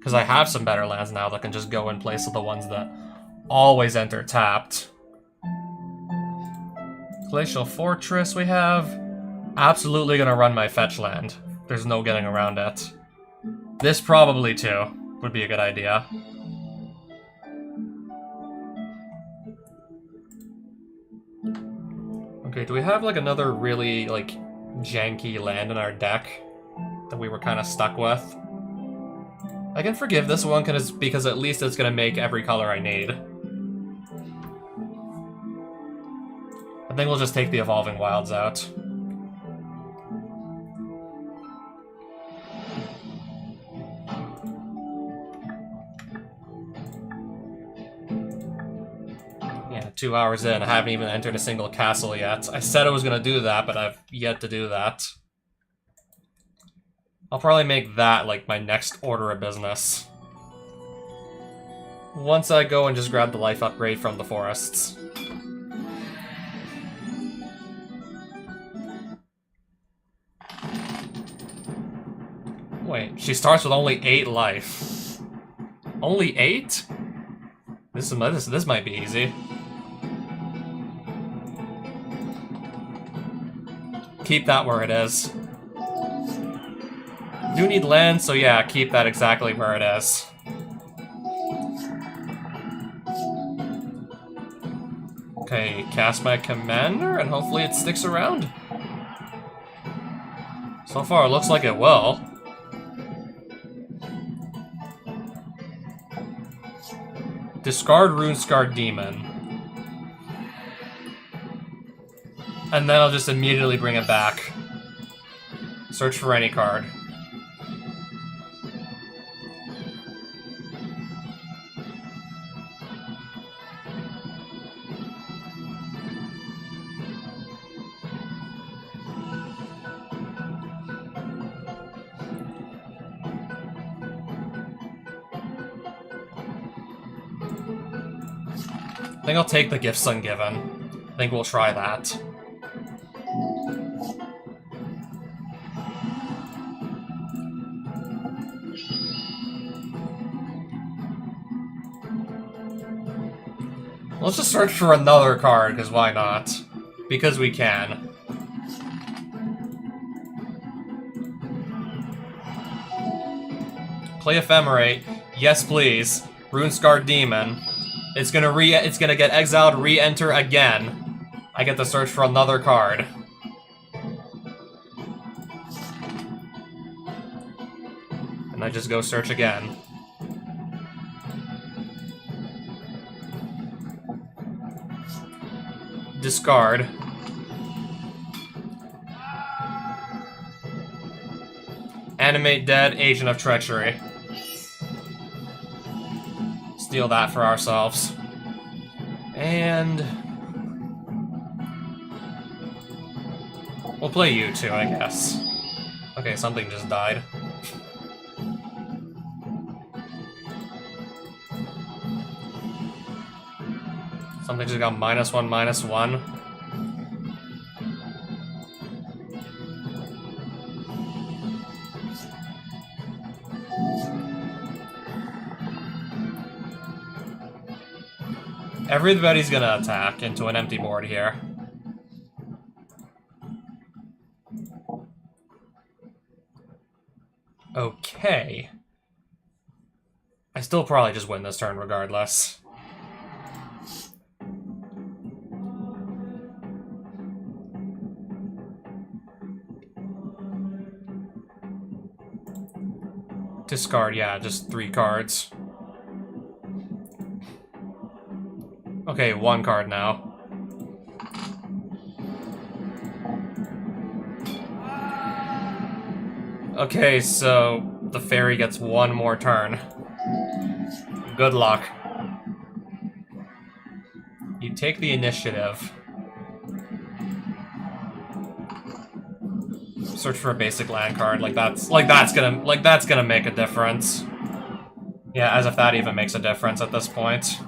Because I have some better lands now that can just go in place of the ones that always enter tapped. Glacial Fortress we have. Absolutely gonna run my fetch land. There's no getting around it. This probably too would be a good idea. Okay, do we have like another really like janky land in our deck that we were kind of stuck with? I can forgive this one because at least it's gonna make every color I need. I think we'll just take the Evolving Wilds out. Yeah, 2 hours in, I haven't even entered a single castle yet. I said I was gonna do that, but I've yet to do that. I'll probably make that like my next order of business. Once I go and just grab the life upgrade from the forests. Wait, she starts with only 8 life. Only 8? This might be easy. Keep that where it is. Do need land, so yeah, keep that exactly where it is. Okay, cast my commander, and hopefully it sticks around. So far, it looks like it will. Discard Runescarred Demon. And then I'll just immediately bring it back. Search for any card. I think I'll take the Gifts Ungiven. I think we'll try that. Let's just search for another card, because why not? Because we can. Play Ephemerate. Yes, please. Runescarred Demon. It's gonna get exiled, re-enter again. I get to search for another card. And I just go search again. Discard. Animate Dead, Agent of Treachery. Steal that for ourselves. And we'll play you two, I guess. Okay, something just died. Something just got -1/-1. Everybody's gonna attack into an empty board here. Okay. I still probably just win this turn regardless. Discard, yeah, just 3 cards. Okay, 1 card now. Okay, so the fairy gets 1 more turn. Good luck. You take the initiative. Search for a basic land card, that's gonna make a difference. Yeah, as if that even makes a difference at this point.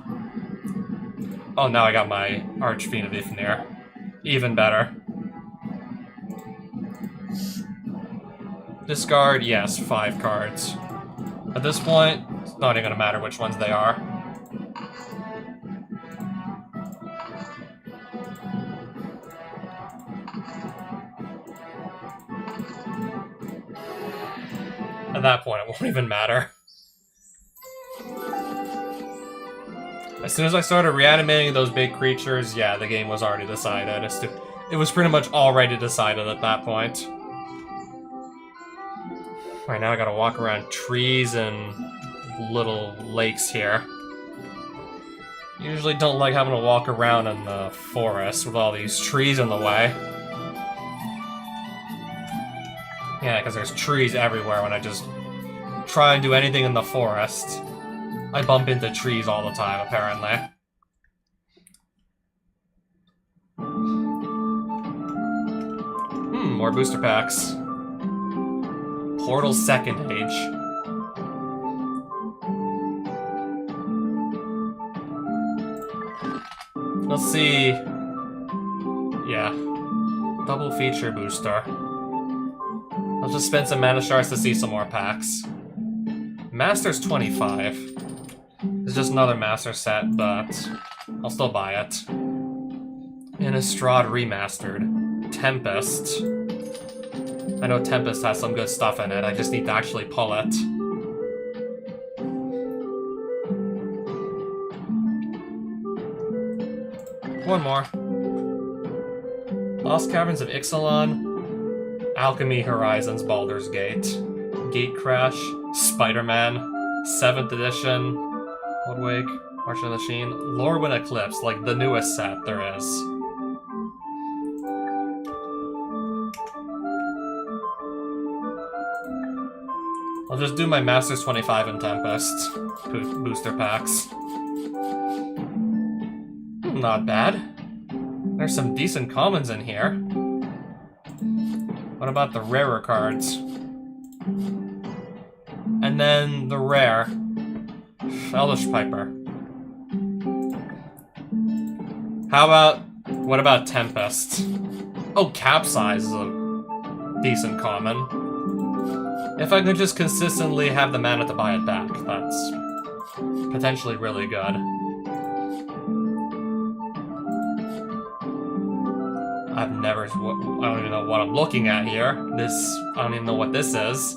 Oh, now I got my Archfiend of Ifnir. Even better. Discard, yes, 5 cards. At this point, it's not even gonna matter which ones they are. At that point, it won't even matter. As soon as I started reanimating those big creatures, yeah, the game was already decided. It was pretty much already decided at that point. Right now I gotta walk around trees and little lakes here. Usually don't like having to walk around in the forest with all these trees in the way. Yeah, because there's trees everywhere when I just try and do anything in the forest. I bump into trees all the time, apparently. More booster packs. Portal Second Age. Let's see. Yeah. Double feature booster. I'll just spend some mana shards to see some more packs. Master's 25. It's just another master set, but I'll still buy it. Innistrad Remastered. Tempest. I know Tempest has some good stuff in it, I just need to actually pull it. One more. Lost Caverns of Ixalan, Alchemy Horizons Baldur's Gate, Gatecrash, Spider-Man, 7th Edition, Woodwake, March of the Machine, Lorwyn Eclipse, like the newest set there is. I'll just do my Masters 25 and Tempest booster packs. Not bad. There's some decent commons in here. What about the rarer cards? And then the rare. Elvish Piper. What about Tempest? Oh, Capsize is a decent common. If I could just consistently have the mana to buy it back, that's potentially really good. I don't even know what I'm looking at here. I don't even know what this is.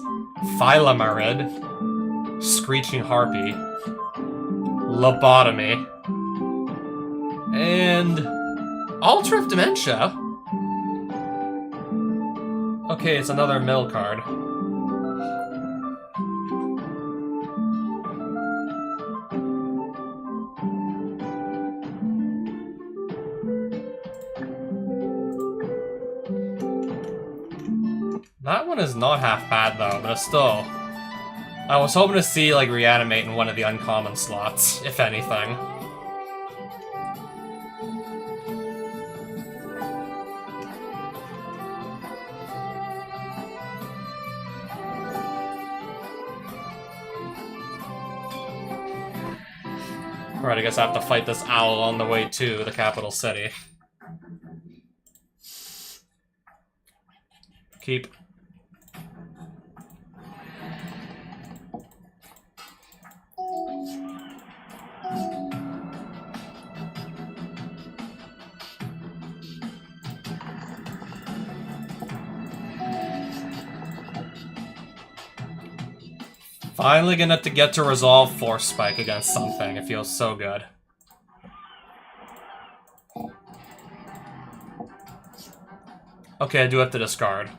Phylomarid, Screeching Harpy, Lobotomy, and Altar of Dementia. Okay, it's another mill card. That one is not half bad though, but it's still... I was hoping to see, like, Reanimate in one of the uncommon slots, if anything. Alright, I guess I have to fight this owl on the way to the capital city. Keep. Finally gonna get to resolve Force Spike against something. It feels so good. Okay, I do have to discard.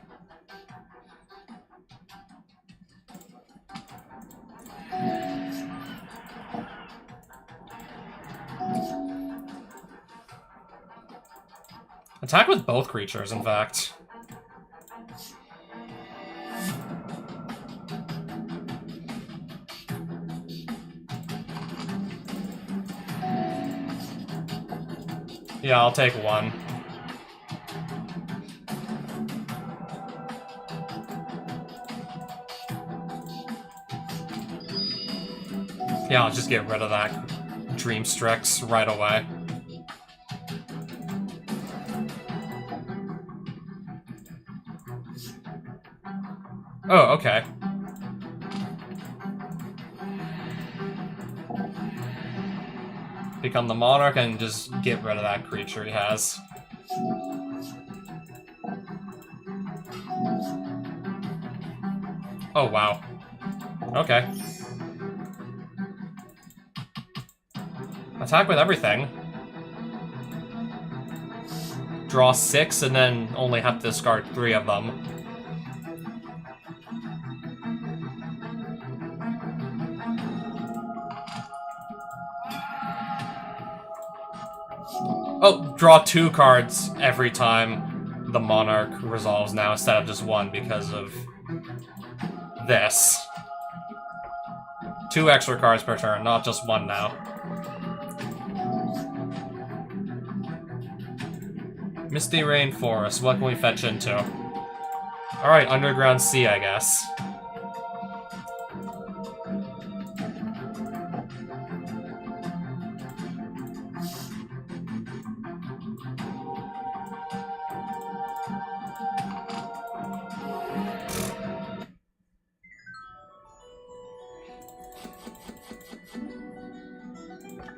Attack with both creatures, in fact. Yeah, I'll take one. Yeah, I'll just get rid of that Dreamstrix right away. Oh, okay. become the Monarch and just get rid of that creature he has. Oh, wow. Okay. Attack with everything. Draw 6 and then only have to discard 3 of them. Oh, draw 2 cards every time the Monarch resolves now instead of just 1 because of this. 2 extra cards per turn, not just 1 now. Misty Rainforest, what can we fetch into? Alright, Underground Sea, I guess.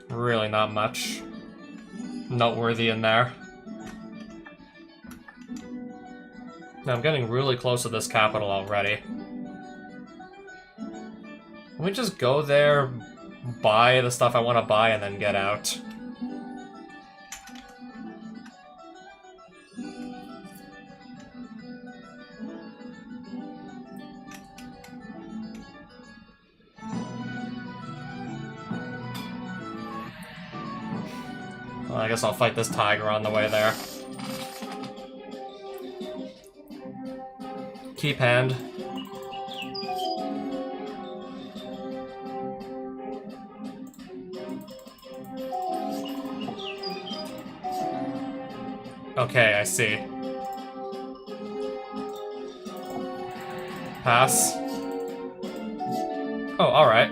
Really not much noteworthy in there. Now I'm getting really close to this capital already. Can we just go there, buy the stuff I want to buy, and then get out? Well, I guess I'll fight this tiger on the way there. Keep hand. Okay, I see. Pass. Oh, alright.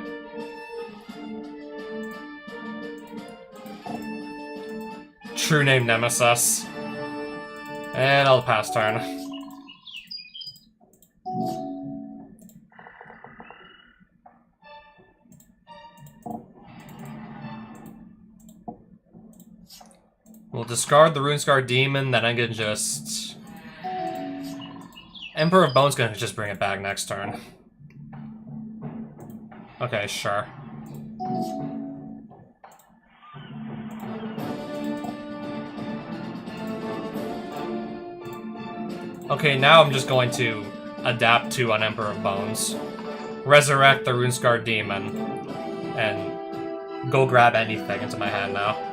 True name Nemesis. And I'll pass turn. We'll discard the Runescar Demon, then I can just... Emperor of Bone's gonna just bring it back next turn. Okay, sure. Okay, now I'm just going to adapt to an Emperor of Bones. Resurrect the Runescar Demon. And go grab anything into my hand now.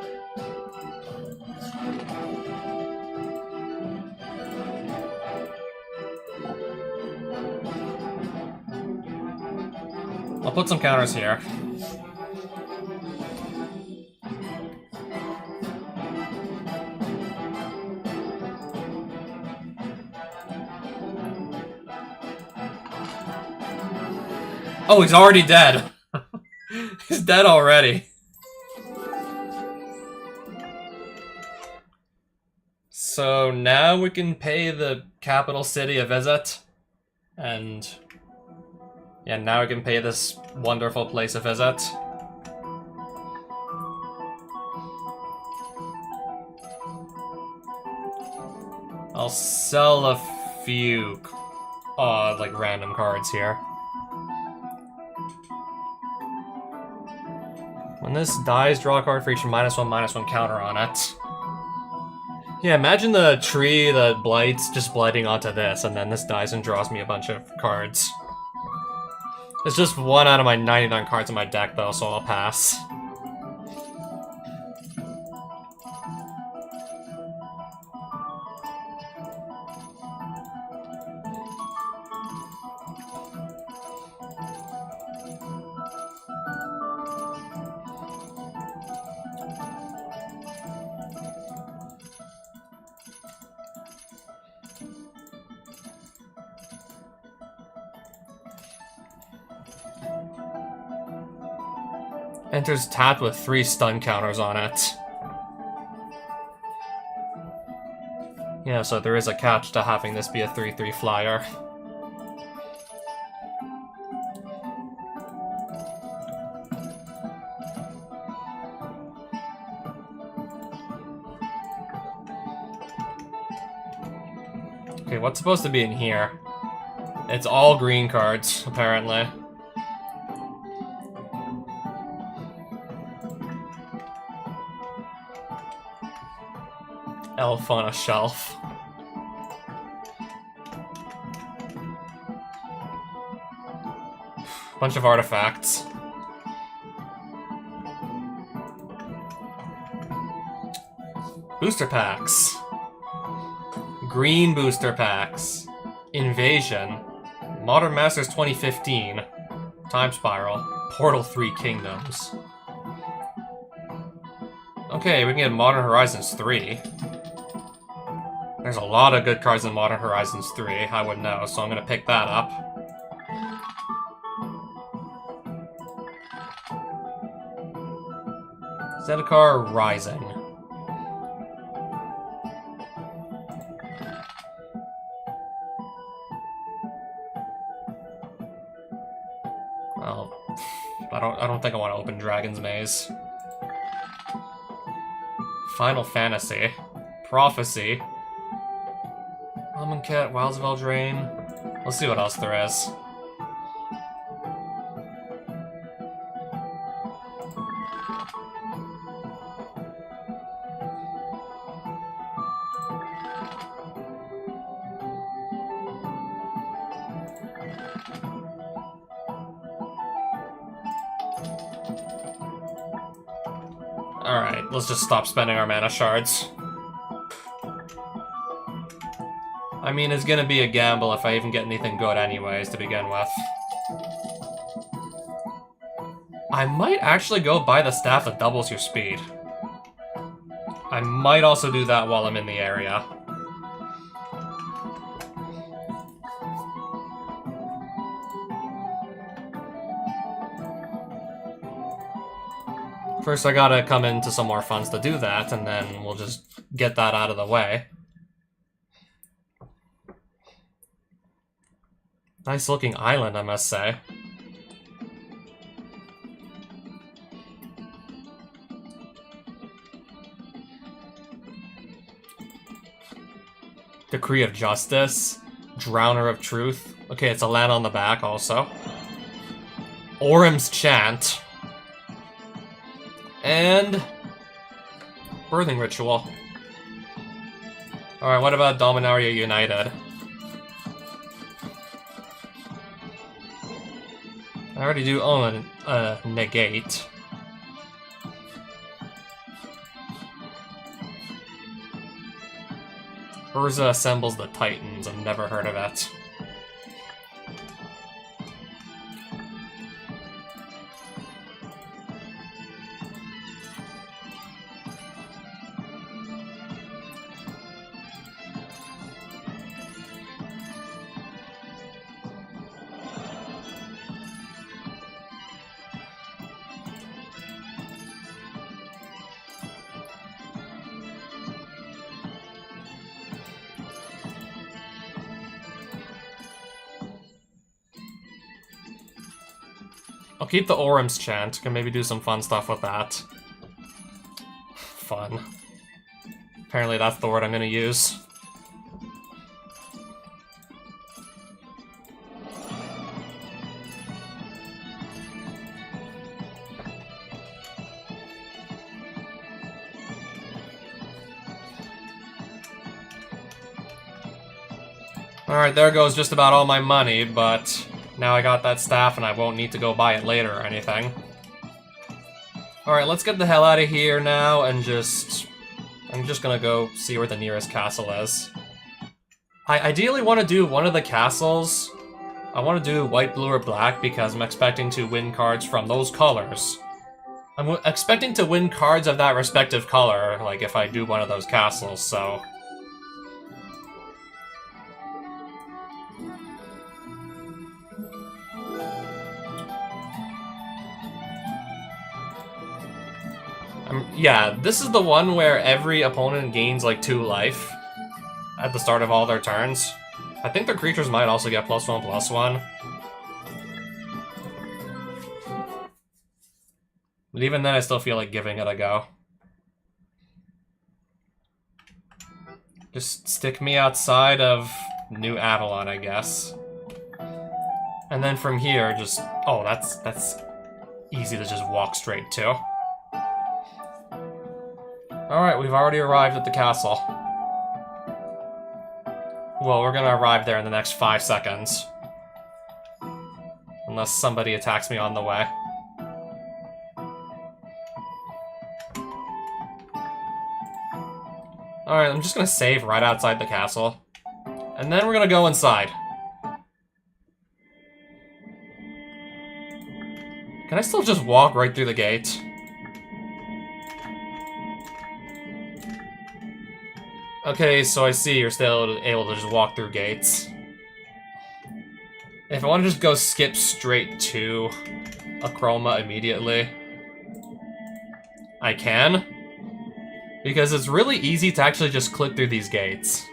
I'll put some counters here. Oh, he's already dead. He's dead already. So now we can pay the capital city a visit. And... yeah, now we can pay this wonderful place a visit. I'll sell a few, like, random cards here. When this dies, draw a card for each -1/-1 counter on it. Yeah, imagine the tree that blights just blighting onto this, and then this dies and draws me a bunch of cards. It's just 1 out of my 99 cards in my deck, though, so I'll pass. Enters tapped with 3 stun counters on it. Yeah, so there is a catch to having this be a 3/3 flyer. Okay, what's supposed to be in here? It's all green cards, apparently. Elf on a shelf. Bunch of artifacts. Booster packs. Green booster packs. Invasion. Modern Masters 2015. Time Spiral. Portal 3 Kingdoms. Okay, we can get Modern Horizons 3. There's a lot of good cards in Modern Horizons 3, I would know, so I'm gonna pick that up. Zendikar Rising. Well, I don't think I want to open Dragon's Maze. Final Fantasy. Prophecy. Amonkhet, Wilds of Eldraine. Let's see what else there is. Alright, let's just stop spending our mana shards. I mean, it's gonna be a gamble if I even get anything good anyways to begin with. I might actually go buy the staff that doubles your speed. I might also do that while I'm in the area. First I gotta come into some more funds to do that, and then we'll just get that out of the way. Nice looking island, I must say. Decree of Justice. Drowner of Truth. Okay, it's a land on the back also. Orem's Chant. And Birthing Ritual. Alright, what about Dominaria United? I already do own a negate. Urza Assembles the Titans. I've never heard of it. I'll keep the Orem's Chant. Can maybe do some fun stuff with that. Fun. Apparently that's the word I'm gonna use. Alright, there goes just about all my money, but now I got that staff and I won't need to go buy it later or anything. Alright, let's get the hell out of here now and I'm just gonna go see where the nearest castle is. I ideally want to do one of the castles. I want to do white, blue, or black because I'm expecting to win cards from those colors. I'm expecting to win cards of that respective color, like if I do one of those castles, so... yeah, this is the one where every opponent gains like 2 life at the start of all their turns. I think their creatures might also get +1/+1. But even then, I still feel like giving it a go. Just stick me outside of New Avalon, I guess. And then from here, just... Oh, that's easy to just walk straight to. Alright, we've already arrived at the castle. Well, we're gonna arrive there in the next 5 seconds. Unless somebody attacks me on the way. Alright, I'm just gonna save right outside the castle. And then we're gonna go inside. Can I still just walk right through the gate? Okay, so I see you're still able to just walk through gates. If I want to just go skip straight to a chroma immediately, I can. Because it's really easy to actually just click through these gates.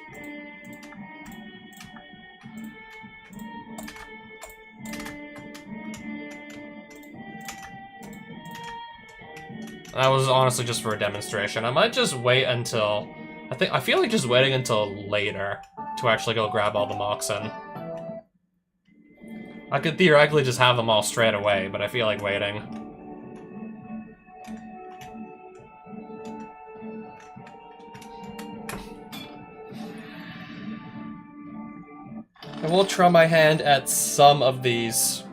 That was honestly just for a demonstration. I might just wait until... I feel like just waiting until later to actually go grab all the Moxen. I could theoretically just have them all straight away, but I feel like waiting. I will try my hand at some of these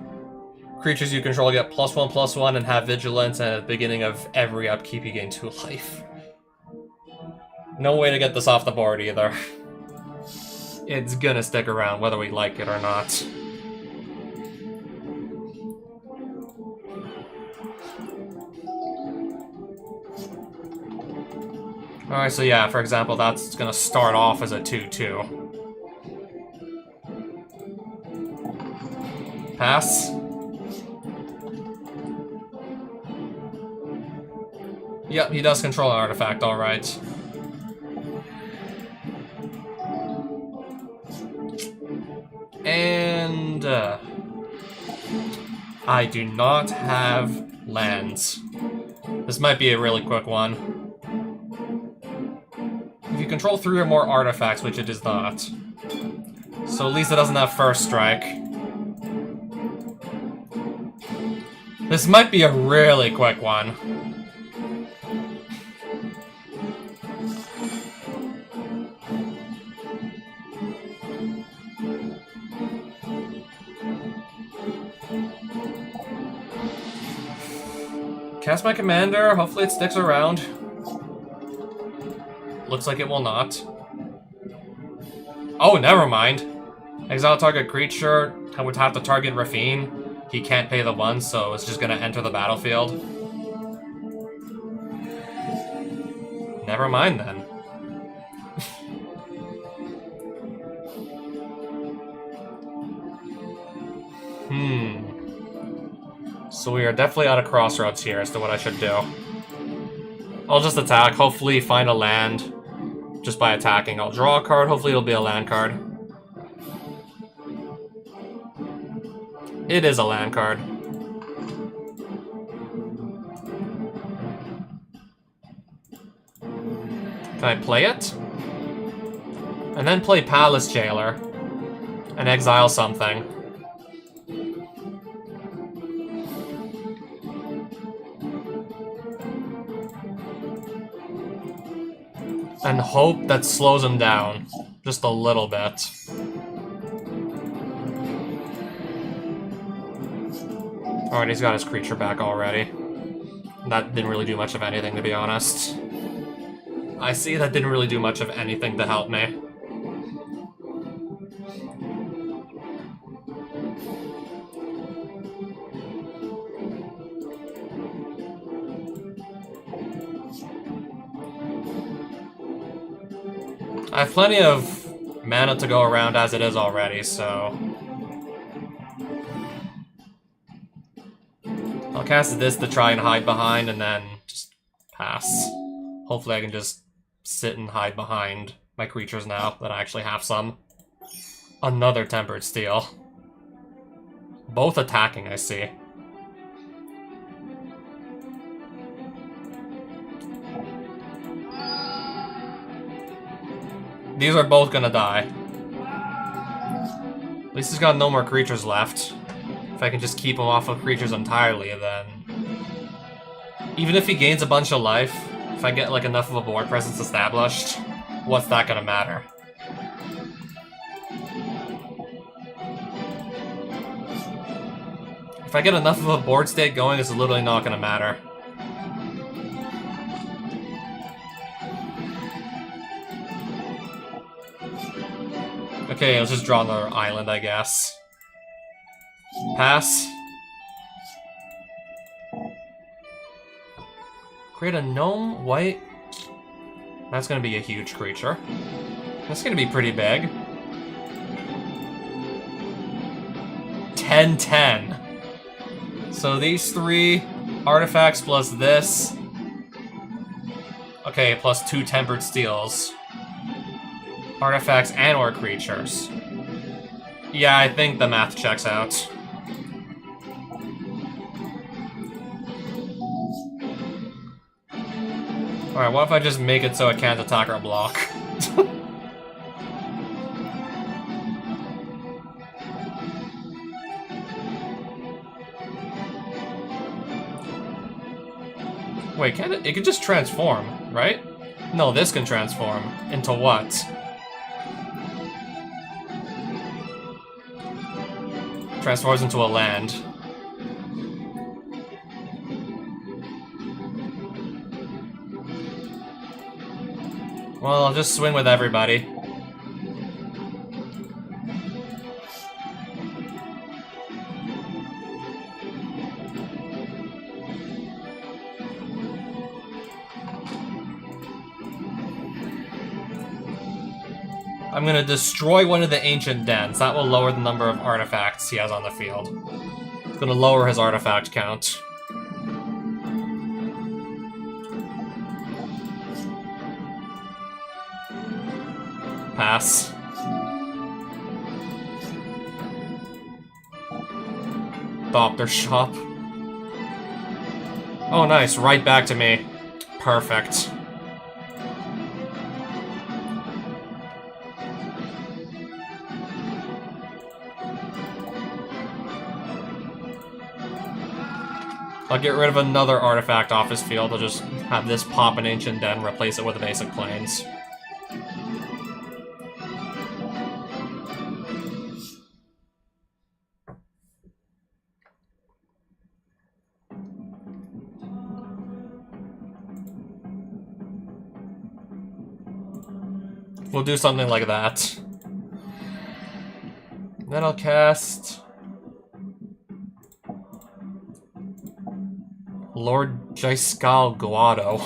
creatures you control. Get +1/+1 and have vigilance, and at the beginning of every upkeep you gain 2 life. No way to get this off the board either. It's gonna stick around whether we like it or not. Alright, so yeah, for example, that's gonna start off as a 2/2. Pass. Yep, he does control an artifact, alright. And... I do not have lands. This might be a really quick one. If you control 3 or more artifacts, which it is not. So at least it doesn't have first strike. This might be a really quick one. Cast my commander, hopefully it sticks around. Looks like it will not. Oh, never mind. Exile target creature, I would have to target Rafine. He can't pay the 1, so it's just gonna enter the battlefield. Never mind then. So we are definitely at a crossroads here as to what I should do. I'll just attack, hopefully find a land just by attacking. I'll draw a card, hopefully it'll be a land card. It is a land card. Can I play it? And then play Palace Jailer and exile something. And hope that slows him down just a little bit. Alright, he's got his creature back already. That didn't really do much of anything, to be honest. I see that didn't really do much of anything to help me. I have plenty of mana to go around as it is already, so... I'll cast this to try and hide behind, and then just pass. Hopefully I can just sit and hide behind my creatures now that I actually have some. Another Tempered Steel. Both attacking, I see. These are both gonna die. least he's got no more creatures left. If I can just keep him off of creatures entirely, then... Even if he gains a bunch of life, if I get like enough of a board presence established, what's that gonna matter? If I get enough of a board state going, it's literally not gonna matter. Okay, let's just draw another island, I guess. Pass. Create a gnome, white. That's gonna be a huge creature. That's gonna be pretty big. 10-10. So these 3 artifacts plus this. Okay, plus 2 tempered steels. Artifacts and or creatures. Yeah, I think the math checks out. Alright, what if I just make it so it can't attack or block? Wait, can it? It can just transform, right? No, this can transform. Into what? Transforms into a land. Well, I'll just swing with everybody. I'm gonna destroy one of the ancient dens. That will lower the number of artifacts he has on the field. It's gonna lower his artifact count. Pass. Doctor shop. Oh, nice. Right back to me. Perfect. I'll get rid of another artifact off his field. I'll just have this pop an ancient den, replace it with the basic plains. We'll do something like that. Then I'll cast... Lord Jaiskal Guado.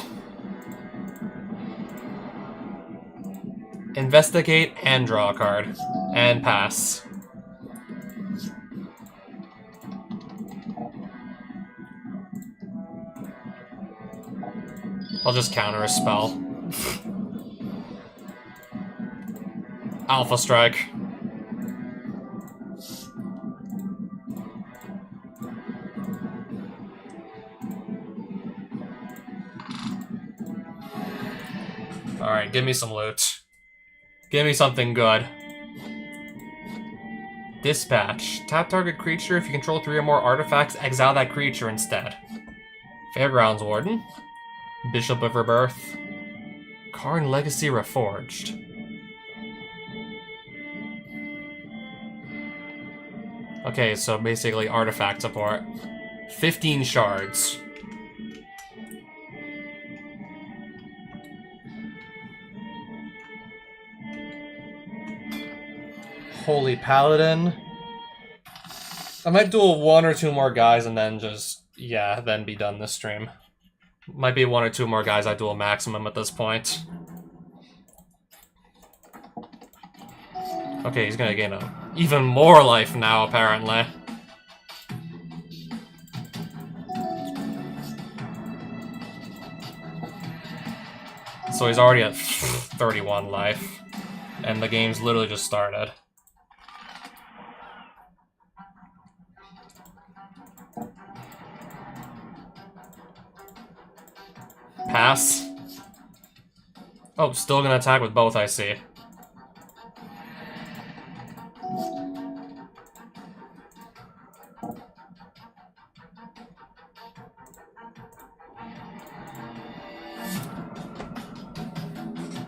Investigate and draw a card. And pass. I'll just counter a spell. Alpha Strike. Alright, give me some loot. Give me something good. Dispatch. Tap target creature. If you control 3 or more artifacts, exile that creature instead. Fairgrounds Warden. Bishop of Rebirth. Karn Legacy Reforged. Okay, so basically artifact support. 15 shards. Holy Paladin. I might duel 1 or 2 more guys and then just, yeah, then be done this stream. Might be 1 or 2 more guys I duel maximum at this point. Okay, he's gonna gain even more life now, apparently. So he's already at 31 life. And the game's literally just started. Pass. Oh, still gonna attack with both, I see.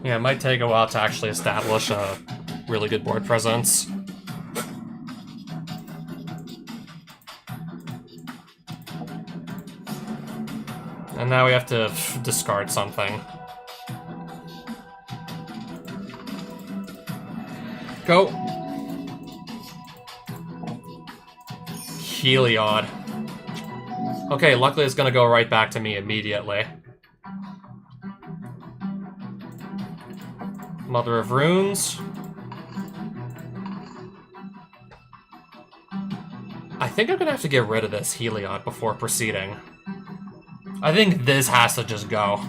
Yeah, it might take a while to actually establish a really good board presence. And now we have to discard something. Go! Heliod. Okay, luckily it's gonna go right back to me immediately. Mother of Runes. I think I'm gonna have to get rid of this Heliod before proceeding. I think this has to just go.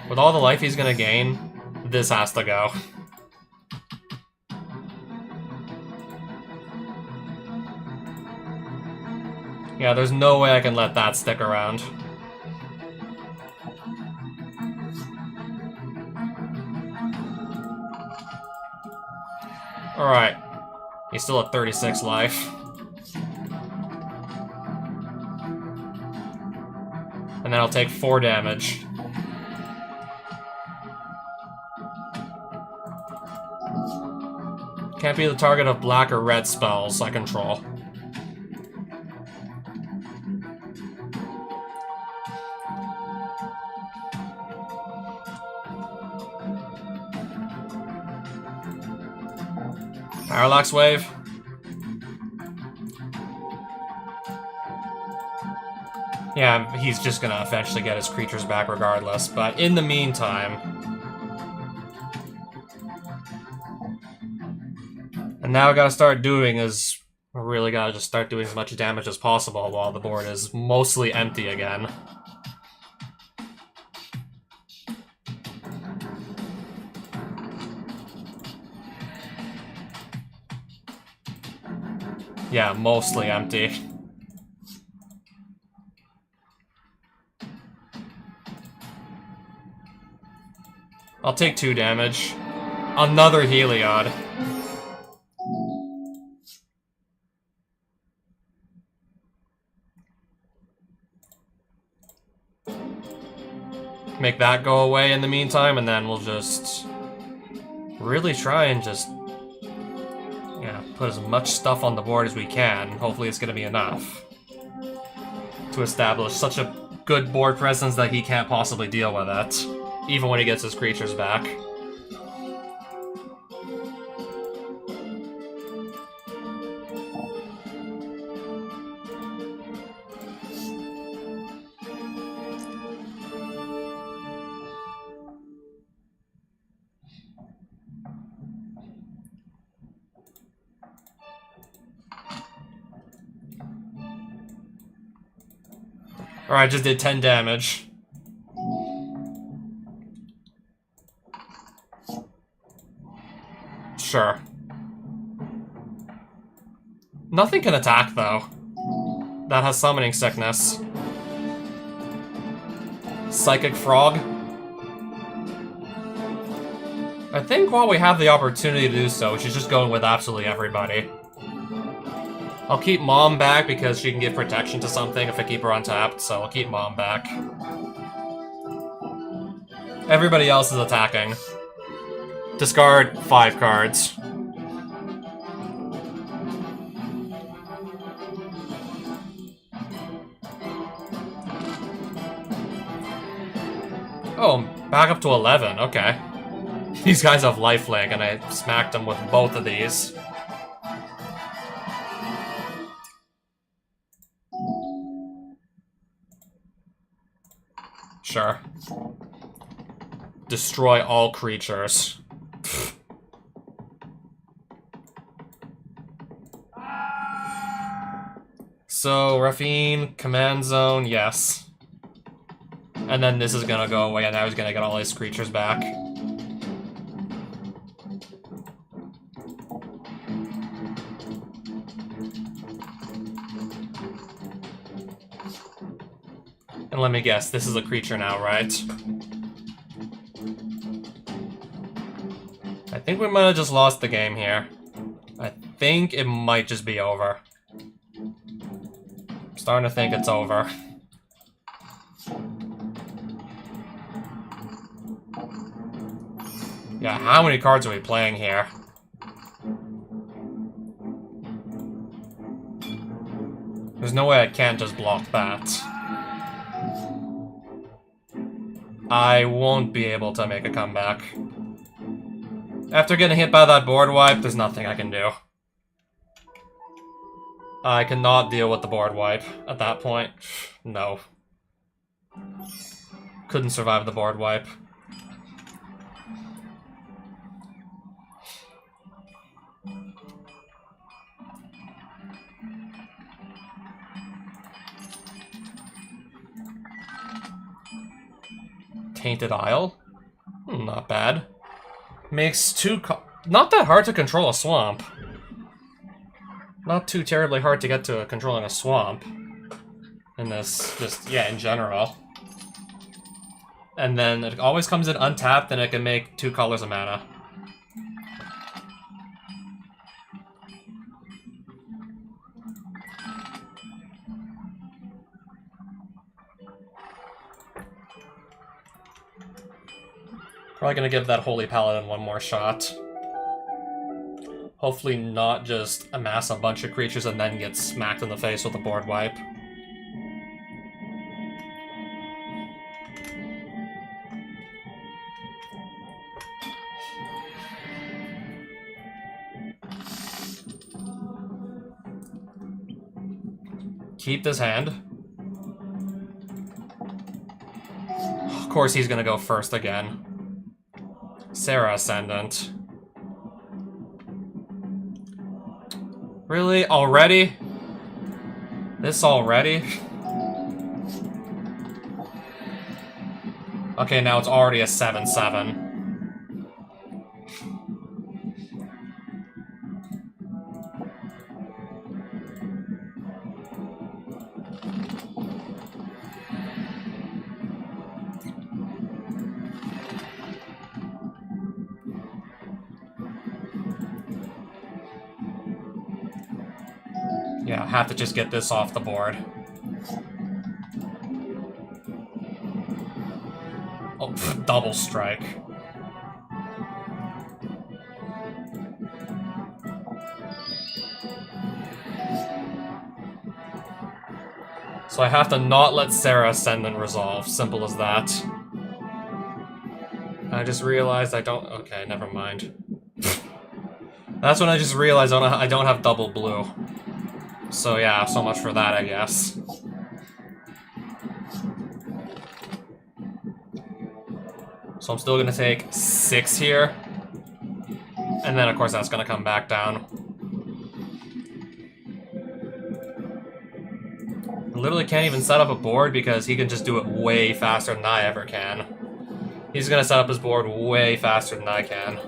With all the life he's gonna gain, this has to go. Yeah, there's no way I can let that stick around. Alright. He's still at 36 life. And then I'll take 4 damage. Can't be the target of black or red spells I control. Parallax Wave. Yeah, he's just gonna eventually get his creatures back regardless, but in the meantime... And now I gotta start doing is... I really gotta just start doing as much damage as possible while the board is mostly empty again. Yeah, mostly empty. I'll take 2 damage. Another Heliod. Make that go away in the meantime, and then we'll just really try and just put as much stuff on the board as we can. Hopefully it's gonna be enough to establish such a good board presence that he can't possibly deal with it, even when he gets his creatures back. Alright, I just did 10 damage. Sure. Nothing can attack, though. That has summoning sickness. Psychic Frog. I think while we have the opportunity to do so, she's just going with absolutely everybody. I'll keep Mom back because she can give protection to something if I keep her untapped, so I'll keep Mom back. Everybody else is attacking. Discard 5 cards. Oh, back up to 11, okay. These guys have lifelink, and I smacked them with both of these. Sure. Destroy all creatures. So, Raffine, Command Zone, yes. And then this is gonna go away, and now he's gonna get all his creatures back. And let me guess, this is a creature now, right? I think we might have just lost the game here. I think it might just be over. I'm starting to think it's over. Yeah, how many cards are we playing here? There's no way I can't just block that. I won't be able to make a comeback. After getting hit by that board wipe, there's nothing I can do. I cannot deal with the board wipe at that point. No. Couldn't survive the board wipe. Tainted Isle? Not bad. Makes not that hard to control a swamp. Not too terribly hard to get to controlling a swamp. In this, in general. And then it always comes in untapped and it can make 2 colors of mana. Probably gonna give that Holy Paladin one more shot. Hopefully not just amass a bunch of creatures and then get smacked in the face with a board wipe. Keep this hand. Of course he's gonna go first again. Serra Ascendant. Really? Already? This already? Okay, now it's already a 7/7. Yeah, I have to just get this off the board. Oh, double strike. So I have to not let Serra Ascendant resolve. Simple as that. I just realized I don't... Okay, never mind. That's when I just realized I don't have double blue. So yeah, so much for that, I guess. So I'm still gonna take 6 here. And then, of course, that's gonna come back down. I literally can't even set up a board because he can just do it way faster than I ever can. He's gonna set up his board way faster than I can.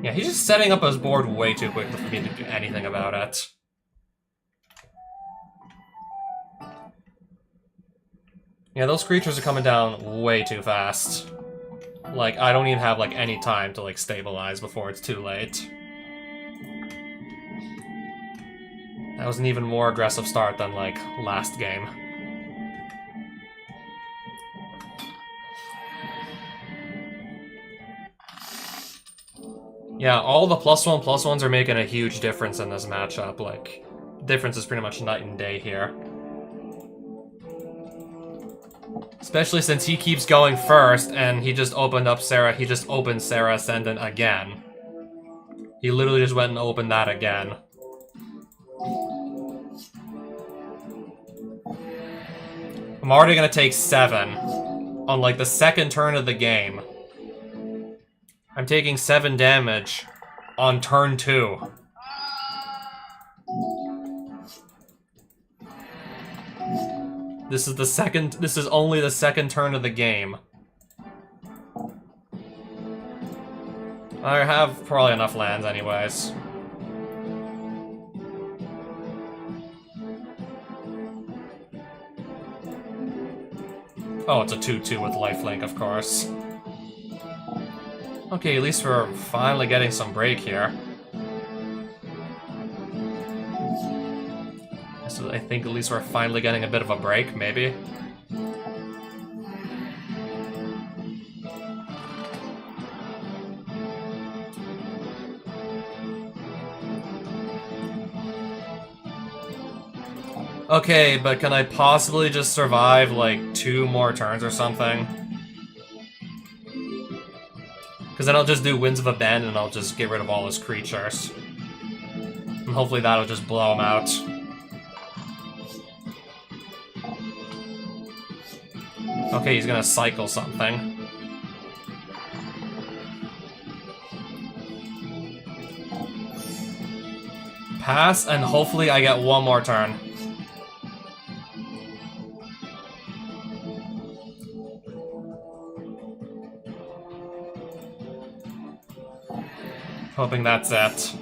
Yeah, he's just setting up his board way too quickly for me to do anything about it. Yeah, those creatures are coming down way too fast. Like, I don't even have, like, any time to, like, stabilize before it's too late. That was an even more aggressive start than, like, last game. Yeah, all the +1/+1s are making a huge difference in this matchup. Like, difference is pretty much night and day here. Especially since he keeps going first, and he just opened Serra Ascendant again. He literally just went and opened that again. I'm already gonna take 7 on, like, the second turn of the game. I'm taking 7 damage on turn 2. This is only the second turn of the game. I have probably enough lands anyways. Oh, it's a 2/2 with lifelink, of course. Okay, at least we're finally getting some break here. So I think at least we're finally getting a bit of a break, maybe. Okay, but can I possibly just survive, like, 2 more turns or something? Because then I'll just do Winds of Abandon and I'll just get rid of all his creatures. And hopefully that'll just blow him out. Okay, he's gonna cycle something. Pass, and hopefully I get 1 more turn. Hoping that's it.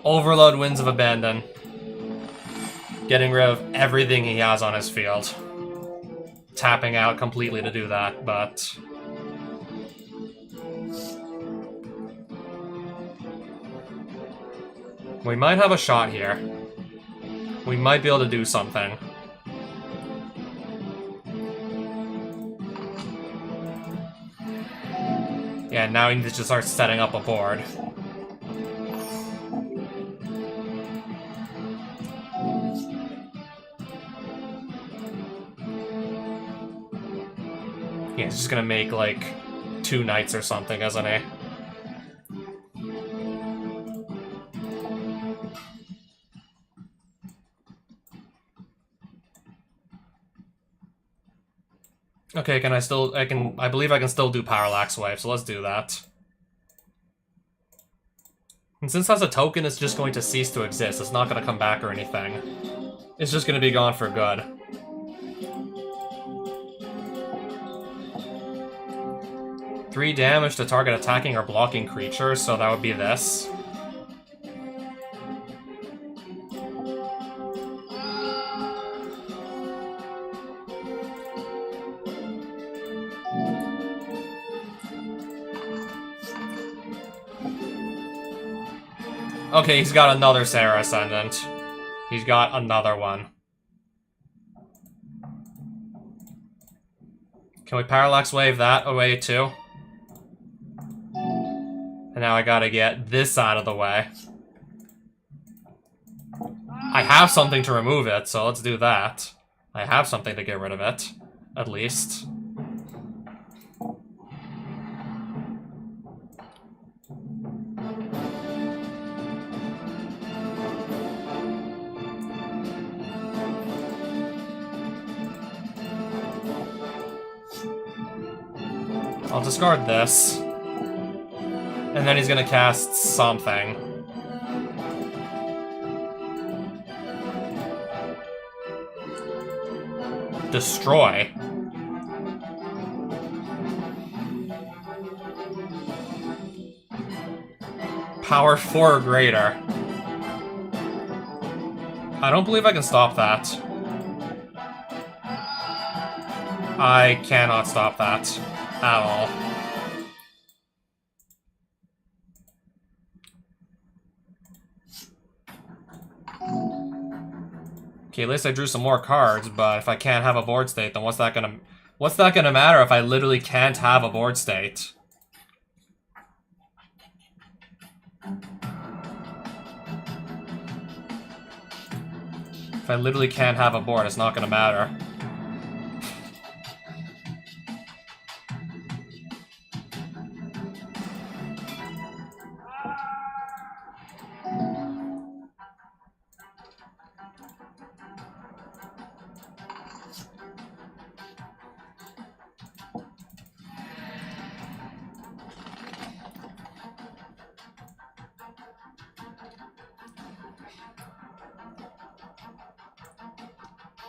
Overload Winds of Abandon. Getting rid of everything he has on his field. Tapping out completely to do that, but... we might have a shot here. We might be able to do something. Yeah, now we need to just start setting up a board. Yeah, he's just gonna make, like, 2 knights or something, isn't he? Okay, I believe I can still do Parallax Wave, so let's do that. And since that's a token, it's just going to cease to exist. It's not going to come back or anything. It's just going to be gone for good. Three damage to target attacking or blocking creature, so that would be this. Okay, he's got another Sarah Ascendant. He's got another one. Can we Parallax Wave that away too? And now I gotta get this out of the way. I have something to remove it, so let's do that. I have something to get rid of it, at least. I'll discard this. And then he's gonna cast something. Destroy. Power 4 or greater. I don't believe I can stop that. I cannot stop that. At all. Okay, at least I drew some more cards, but if I can't have a board state, then what's that gonna matter if I literally can't have a board state? If I literally can't have a board, it's not gonna matter.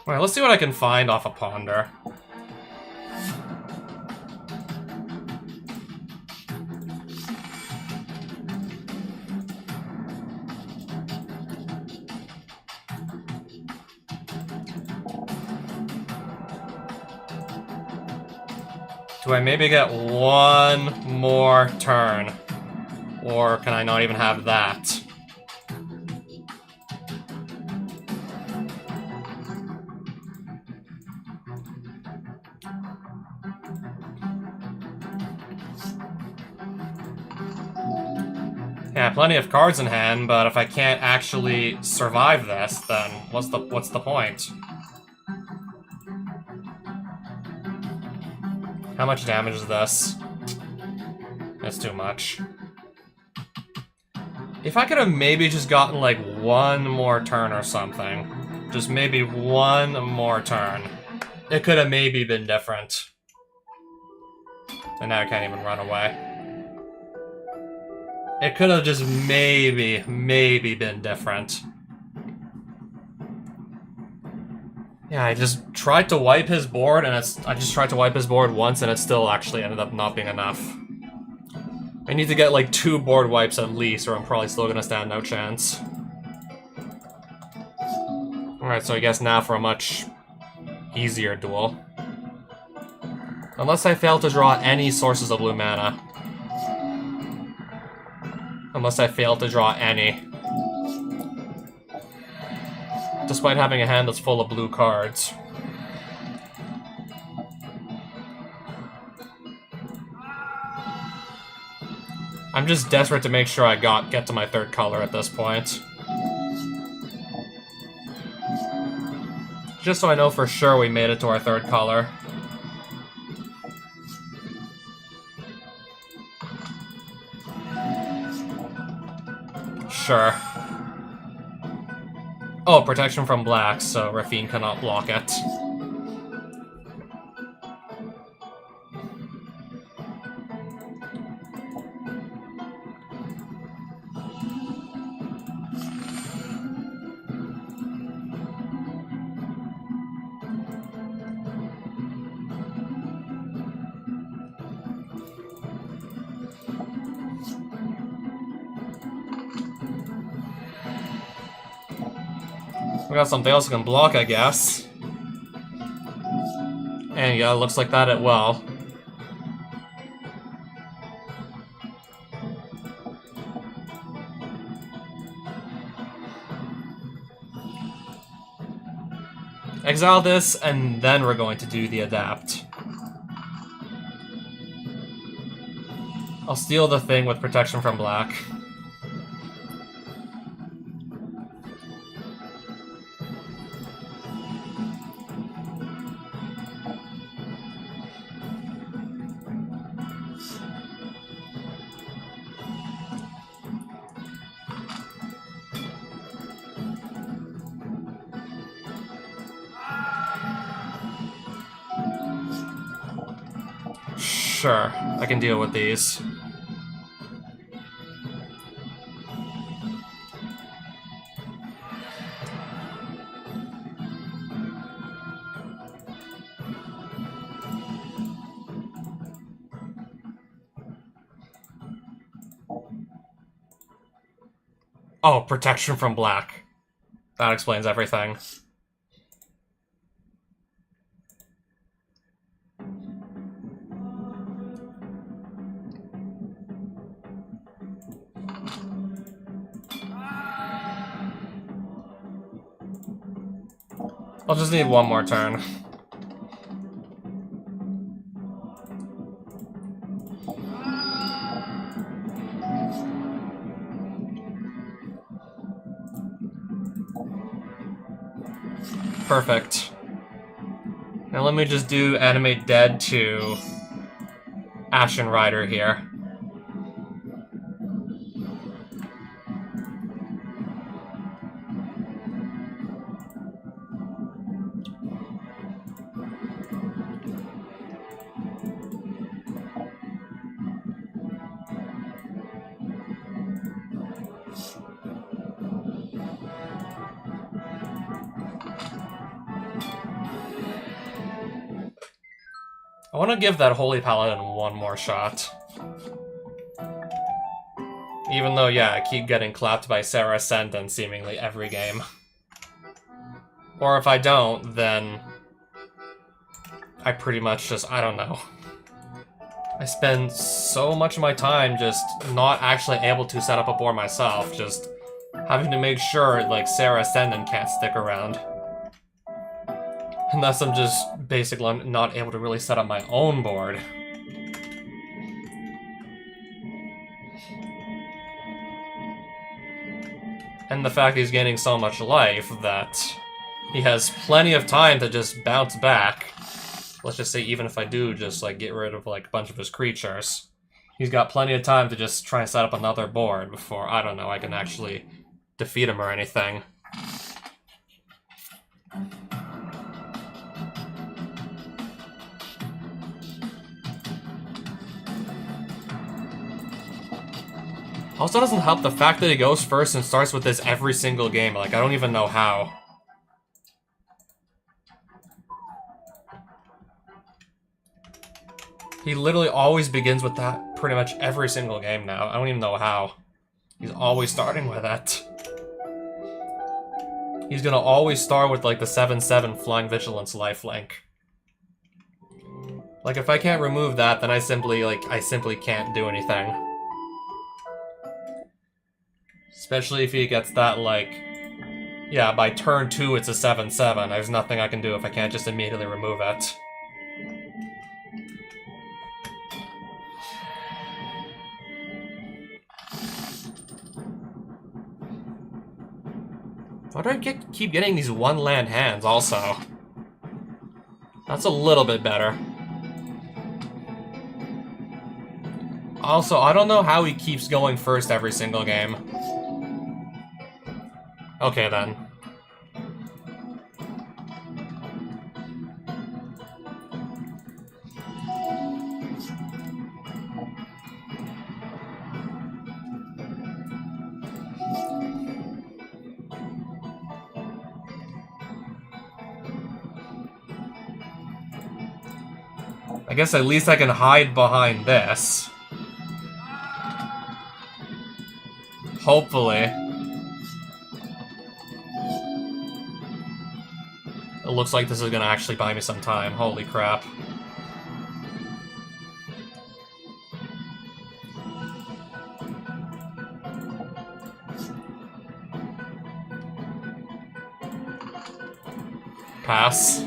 Alright, let's see what I can find off a Ponder. Do I maybe get 1 more turn? Or can I not even have that? Yeah, plenty of cards in hand, but if I can't actually survive this, then what's the point? How much damage is this? That's too much. If I could have maybe just gotten, like, one more turn or something. Just maybe one more turn. It could have maybe been different. And now I can't even run away. It could have just maybe been different. Yeah, I just tried to wipe his board, and I just tried to wipe his board once, and it still actually ended up not being enough. I need to get like 2 board wipes at least, or I'm probably still gonna stand no chance. Alright, so I guess now for a much easier duel. Unless I fail to draw any sources of blue mana. Unless I fail to draw any. Despite having a hand that's full of blue cards. I'm just desperate to make sure I get to my 3rd color at this point. Just so I know for sure we made it to our 3rd color. Sure. Oh, protection from black, so Raffine cannot block it. We got something else we can block, I guess. And yeah, looks like that it will. Exile this, and then we're going to do the adapt. I'll steal the thing with protection from black. Sure, I can deal with these. Oh, protection from black. That explains everything. I'll just need one more turn. Perfect. Now let me just do Animate Dead to Ashen Rider here. I want to give that Holy Paladin one more shot. Even though, yeah, I keep getting clapped by Serra Ascendant seemingly every game. Or if I don't, then I pretty much just, I don't know. I spend so much of my time just not actually able to set up a board myself, just having to make sure, like, Serra Ascendant can't stick around. And thus I'm just basically not able to really set up my own board. And the fact he's gaining so much life that he has plenty of time to just bounce back. Let's just say even if I do just like get rid of like a bunch of his creatures, he's got plenty of time to just try and set up another board before, I don't know, I can actually defeat him or anything. Also doesn't help the fact that he goes first and starts with this every single game. Like, I don't even know how. He literally always begins with that pretty much every single game now. I don't even know how. He's always starting with that. He's gonna always start with, like, the 7/7 Flying Vigilance lifelink. Like, if I can't remove that, then I simply can't do anything. Especially if he gets that, like... Yeah, by turn 2 it's a 7/7. There's nothing I can do if I can't just immediately remove it. Why do I keep getting these one-land hands, also? That's a little bit better. Also, I don't know how he keeps going first every single game. Okay, then. I guess at least I can hide behind this. Hopefully. It looks like this is gonna actually buy me some time. Holy crap. Pass.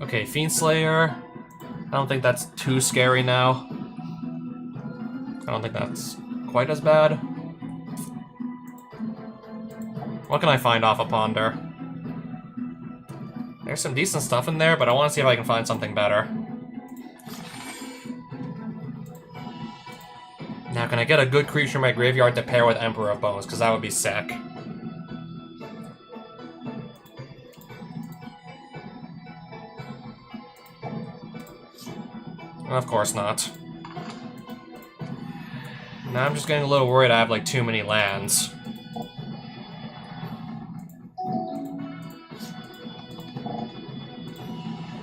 Okay, Fiend Slayer. I don't think that's too scary now. I don't think that's quite as bad. What can I find off a Ponder? There's some decent stuff in there, but I want to see if I can find something better. Now, can I get a good creature in my graveyard to pair with Emperor of Bones? Because that would be sick. Of course not. Now I'm just getting a little worried I have, like, too many lands.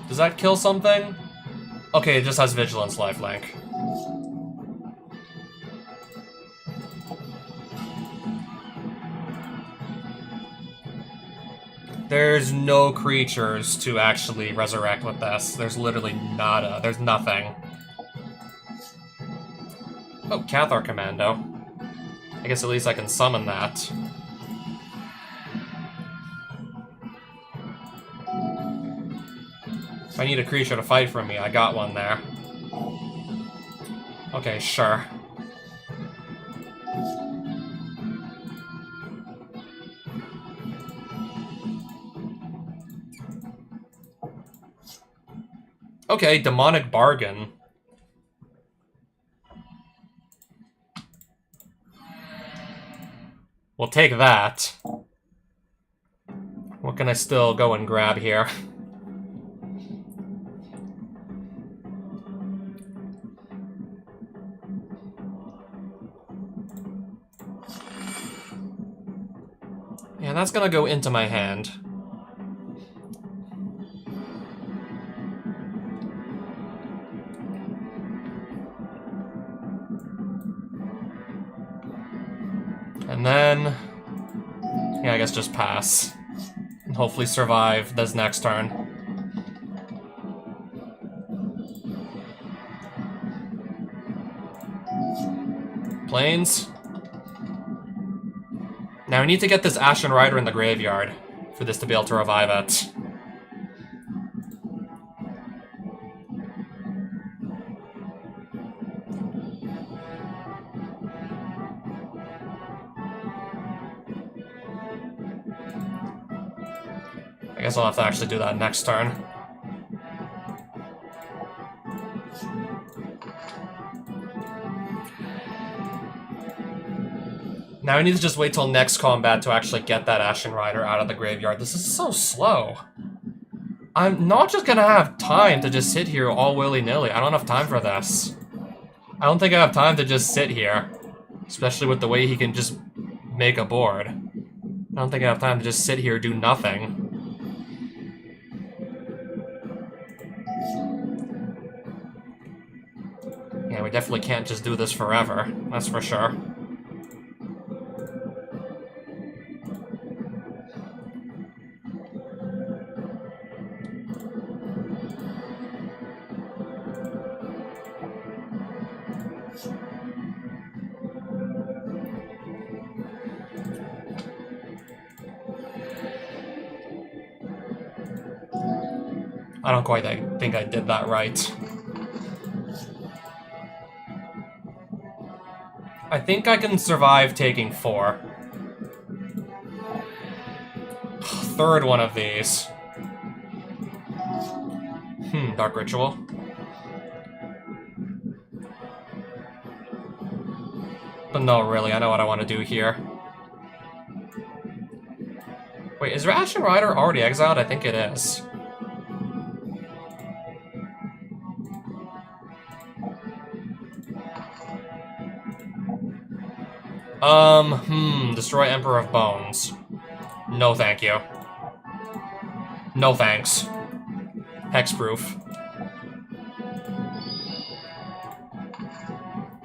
Does that kill something? Okay, it just has Vigilance lifelink. There's no creatures to actually resurrect with this. There's literally nada. There's nothing. Oh, Cathar Commando. I guess at least I can summon that. If I need a creature to fight for me, I got one there. Okay, sure. Okay, Demonic Bargain. We'll take that. What can I still go and grab here? Yeah, that's gonna go into my hand. And then... yeah, I guess just pass. And hopefully survive this next turn. Plains. Now I need to get this Ashen Rider in the graveyard for this to be able to revive it. guess I'll have to actually do that next turn. Now I need to just wait till next combat to actually get that Ashen Rider out of the graveyard. This is so slow. I'm not just gonna have time to just sit here all willy-nilly. I don't have time for this. I don't think I have time to just sit here. Especially with the way he can just make a board. I don't think I have time to just sit here do nothing. Yeah, we definitely can't just do this forever. That's for sure. I don't quite think I did that right. I think I can survive taking 4. Third one of these. Dark Ritual. But no, really, I know what I want to do here. Wait, is Ashen Rider already exiled? I think it is. Destroy Emperor of Bones. No thank you. No thanks. Hexproof.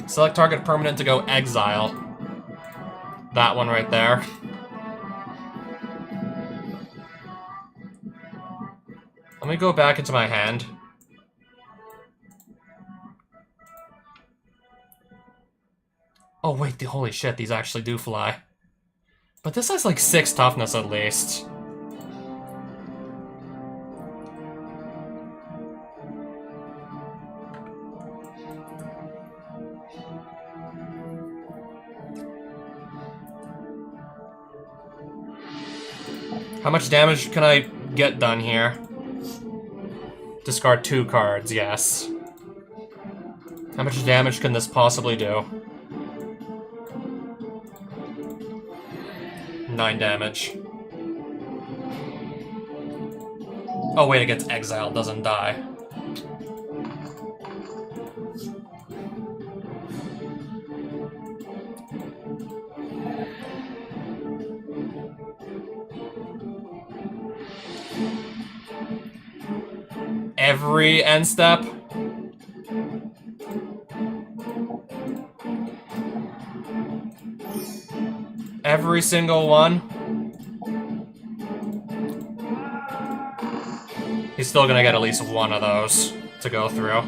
Select target permanent to go exile. That one right there. Let me go back into my hand. Oh wait, holy shit, these actually do fly. But this has like 6 toughness at least. How much damage can I get done here? Discard 2 cards, yes. How much damage can this possibly do? 9 damage. Oh wait, it gets exiled, doesn't die. Every end step? Every single one? He's still gonna get at least one of those to go through.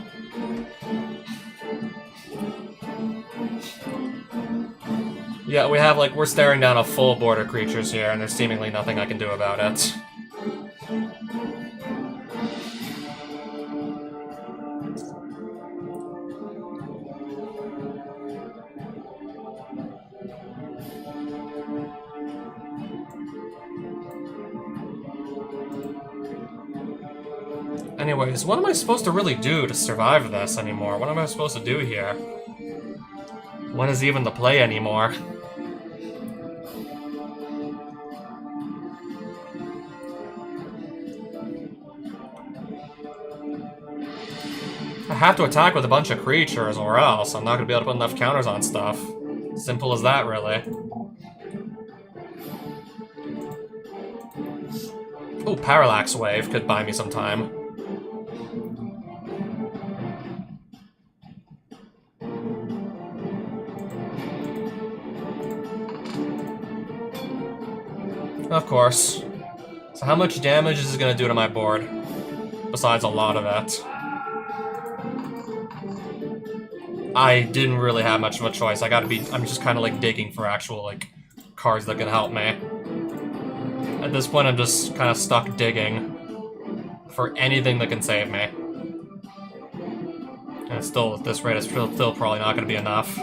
Yeah, we have, like, we're staring down a full board of creatures here, and there's seemingly nothing I can do about it. Anyways, what am I supposed to really do to survive this anymore? What am I supposed to do here? When is even the play anymore? I have to attack with a bunch of creatures, or else I'm not going to be able to put enough counters on stuff. Simple as that, really. Ooh, Parallax Wave could buy me some time. Of course. So how much damage is this going to do to my board? Besides a lot of it. I didn't really have much of a choice. I'm just kind of like digging for actual like cards that can help me. At this point, I'm just kind of stuck digging for anything that can save me. And still, at this rate, it's still probably not going to be enough.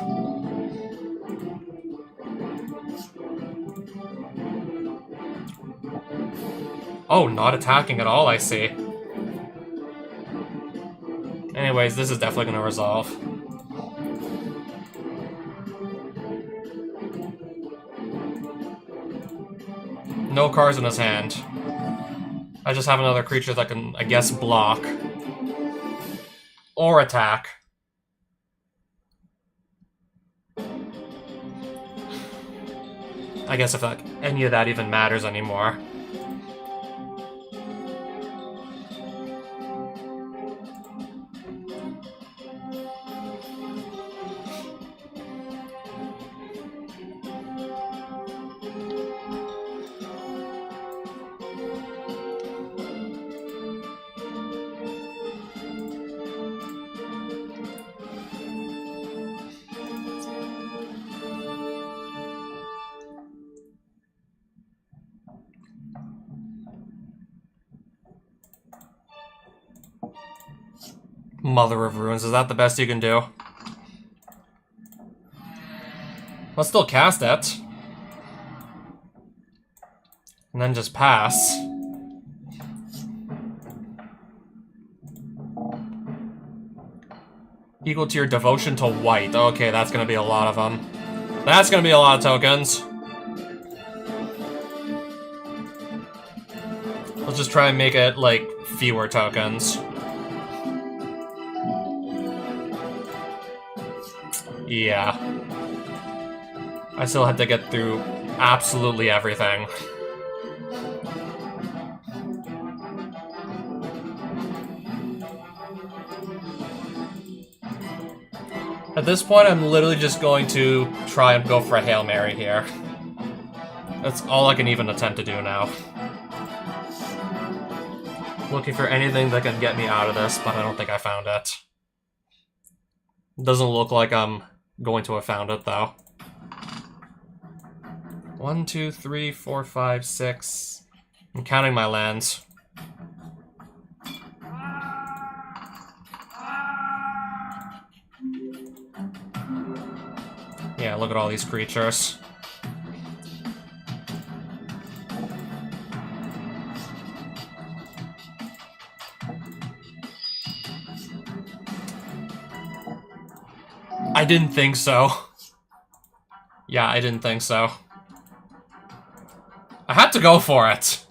Oh, not attacking at all, I see. Anyways, this is definitely gonna resolve. No cards in his hand. I just have another creature that can, I guess, block. Or attack. I guess if any of that even matters anymore. Mother of Runes, is that the best you can do? Let's still cast it. And then just pass. Equal to your devotion to white. Okay, that's gonna be a lot of them. That's gonna be a lot of tokens. Let's just try and make it, like, fewer tokens. Yeah. I still had to get through absolutely everything. At this point, I'm literally just going to try and go for a Hail Mary here. That's all I can even attempt to do now. Looking for anything that can get me out of this, but I don't think I found it. Doesn't look like I'm going to have found it, though. 1, 2, 3, 4, 5, 6. I'm counting my lands. Yeah, look at all these creatures. I didn't think so. Yeah, I didn't think so. I had to go for it.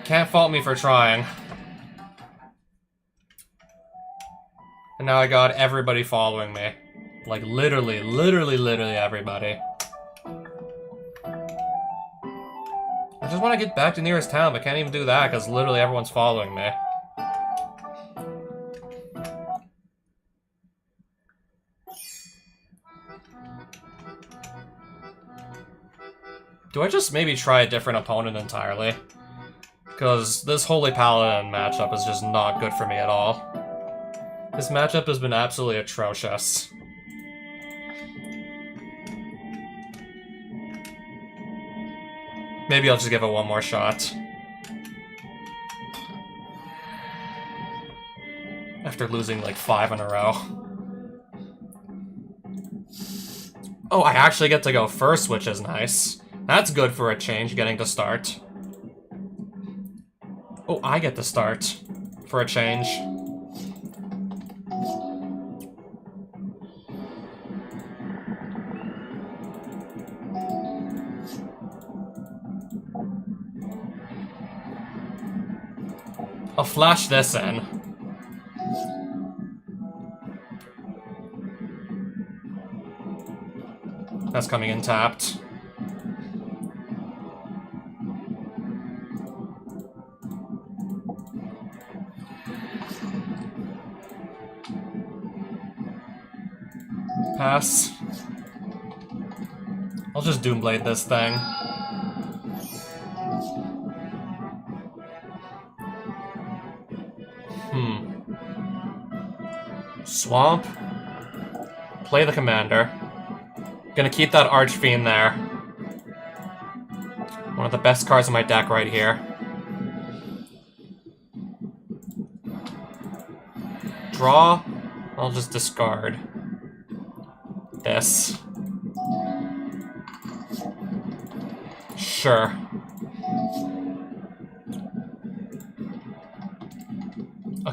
Can't fault me for trying. And now I got everybody following me. Like, literally everybody. I just want to get back to nearest town, but can't even do that because literally everyone's following me. Do I just maybe try a different opponent entirely? Because this Holy Paladin matchup is just not good for me at all. This matchup has been absolutely atrocious. Maybe I'll just give it one more shot. After losing like 5 in a row. Oh, I actually get to go first, which is nice. That's good for a change, getting to start. Oh, I get to start for a change. I'll flash this in. That's coming in tapped. Pass. I'll just Doomblade this thing. Swamp. Play the commander. Gonna keep that Archfiend there. One of the best cards in my deck right here. Draw. I'll just discard this. Sure.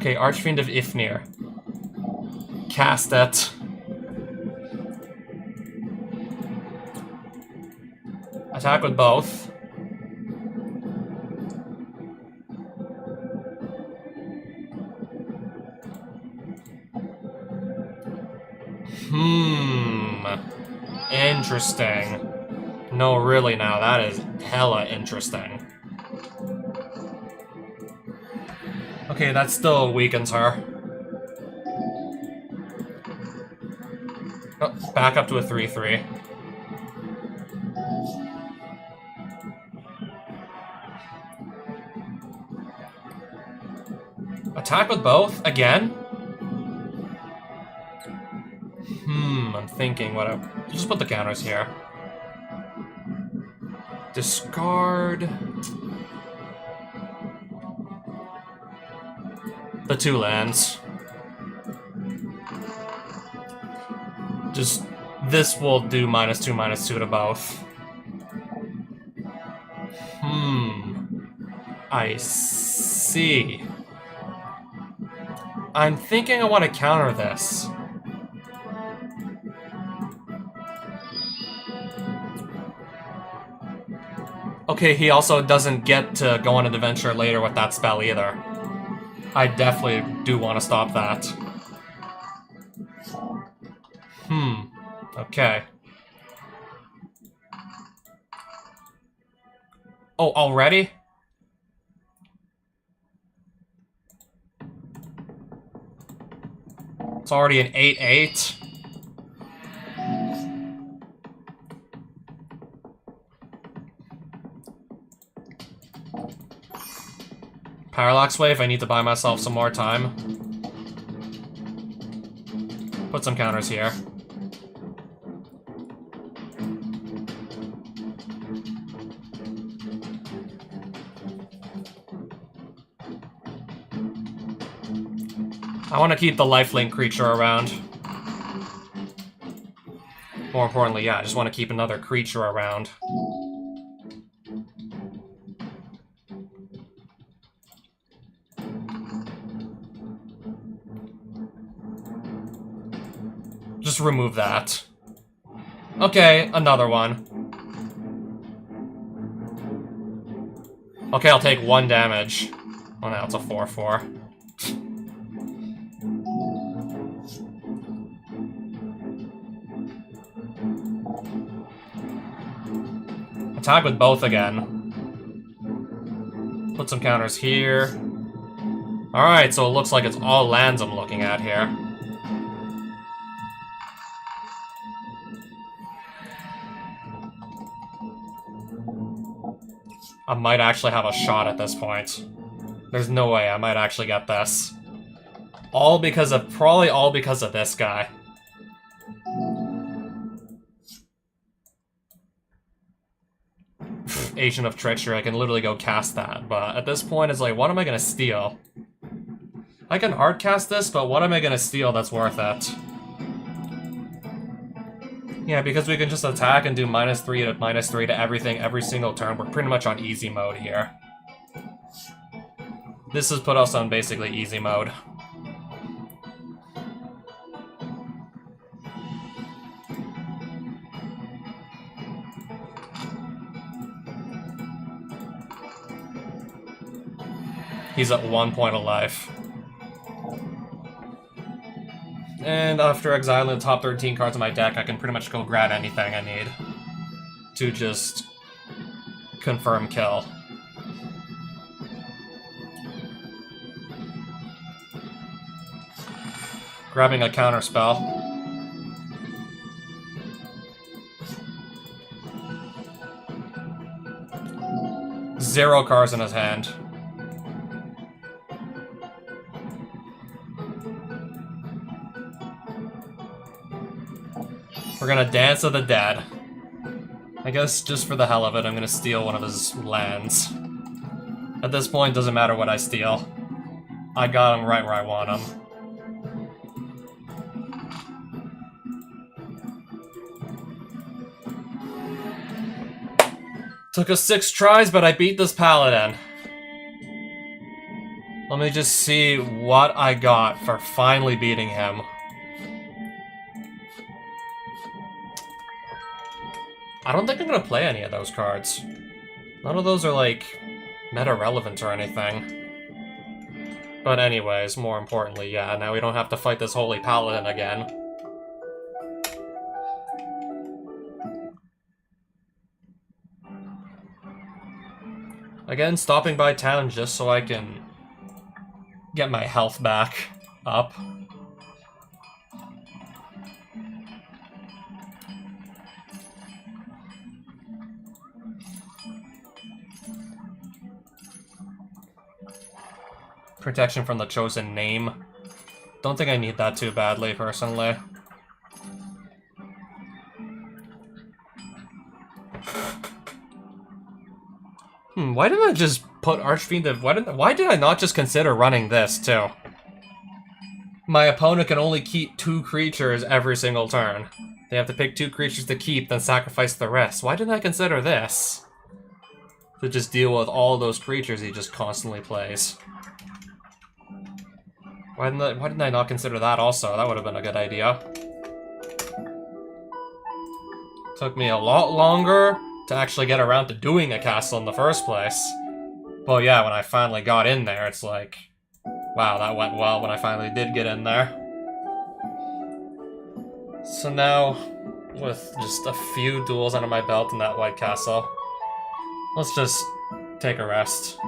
Okay, Archfiend of Ifnir. Cast it. Attack with both. Interesting. No, really now, that is hella interesting. Okay, that still weakens her. Oh, back up to a 3-3. Attack with both? Again? I'm thinking what I... Just put the counters here. Discard... the 2 lands. Just... this will do -2/-2 to both. I see. I'm thinking I want to counter this. Okay, he also doesn't get to go on an adventure later with that spell either. I definitely do want to stop that. Okay. Oh, already? It's already an 8-8. Parallax Wave, I need to buy myself some more time. Put some counters here. I want to keep the lifelink creature around. More importantly, yeah, I just want to keep another creature around. Just remove that. Okay, another one. Okay, I'll take 1 damage. Oh, now it's a 4-4. Attack with both again. Put some counters here. Alright, so it looks like it's all lands I'm looking at here. I might actually have a shot at this point. There's no way I might actually get this. Probably all because of this guy. Agent of Treachery, I can literally go cast that, but at this point it's like, what am I gonna steal? I can hard cast this, but what am I gonna steal that's worth it? Yeah, because we can just attack and do -3 to -3 to everything every single turn. We're pretty much on easy mode here. This has put us on basically easy mode. He's at 1 point of life. And after exiling the top 13 cards of my deck, I can pretty much go grab anything I need to just confirm kill. Grabbing a counter spell. Zero cards in his hand. We're gonna Dance of the Dead. I guess just for the hell of it, I'm gonna steal one of his lands. At this point, doesn't matter what I steal. I got him right where I want him. Took us 6 tries, but I beat this paladin. Let Let me just see what I got for finally beating him. I don't think I'm gonna play any of those cards. None of those are, like, meta-relevant or anything. But anyways, more importantly, yeah, now we don't have to fight this Holy Paladin again. Again, stopping by town just so I can get my health back up. Protection from the chosen name. Don't think I need that too badly, personally. Why didn't I just put Archfiend of... Why did I not just consider running this, too? My opponent can only keep 2 creatures every single turn. They have to pick 2 creatures to keep, then sacrifice the rest. Why didn't I consider this? To just deal with all those creatures he just constantly plays. Why didn't I not consider that also? That would have been a good idea. Took me a lot longer to actually get around to doing a castle in the first place. But yeah, when I finally got in there, it's like, wow, that went well when I finally did get in there. So now, with just a few duels under my belt in that White Castle, let's just take a rest.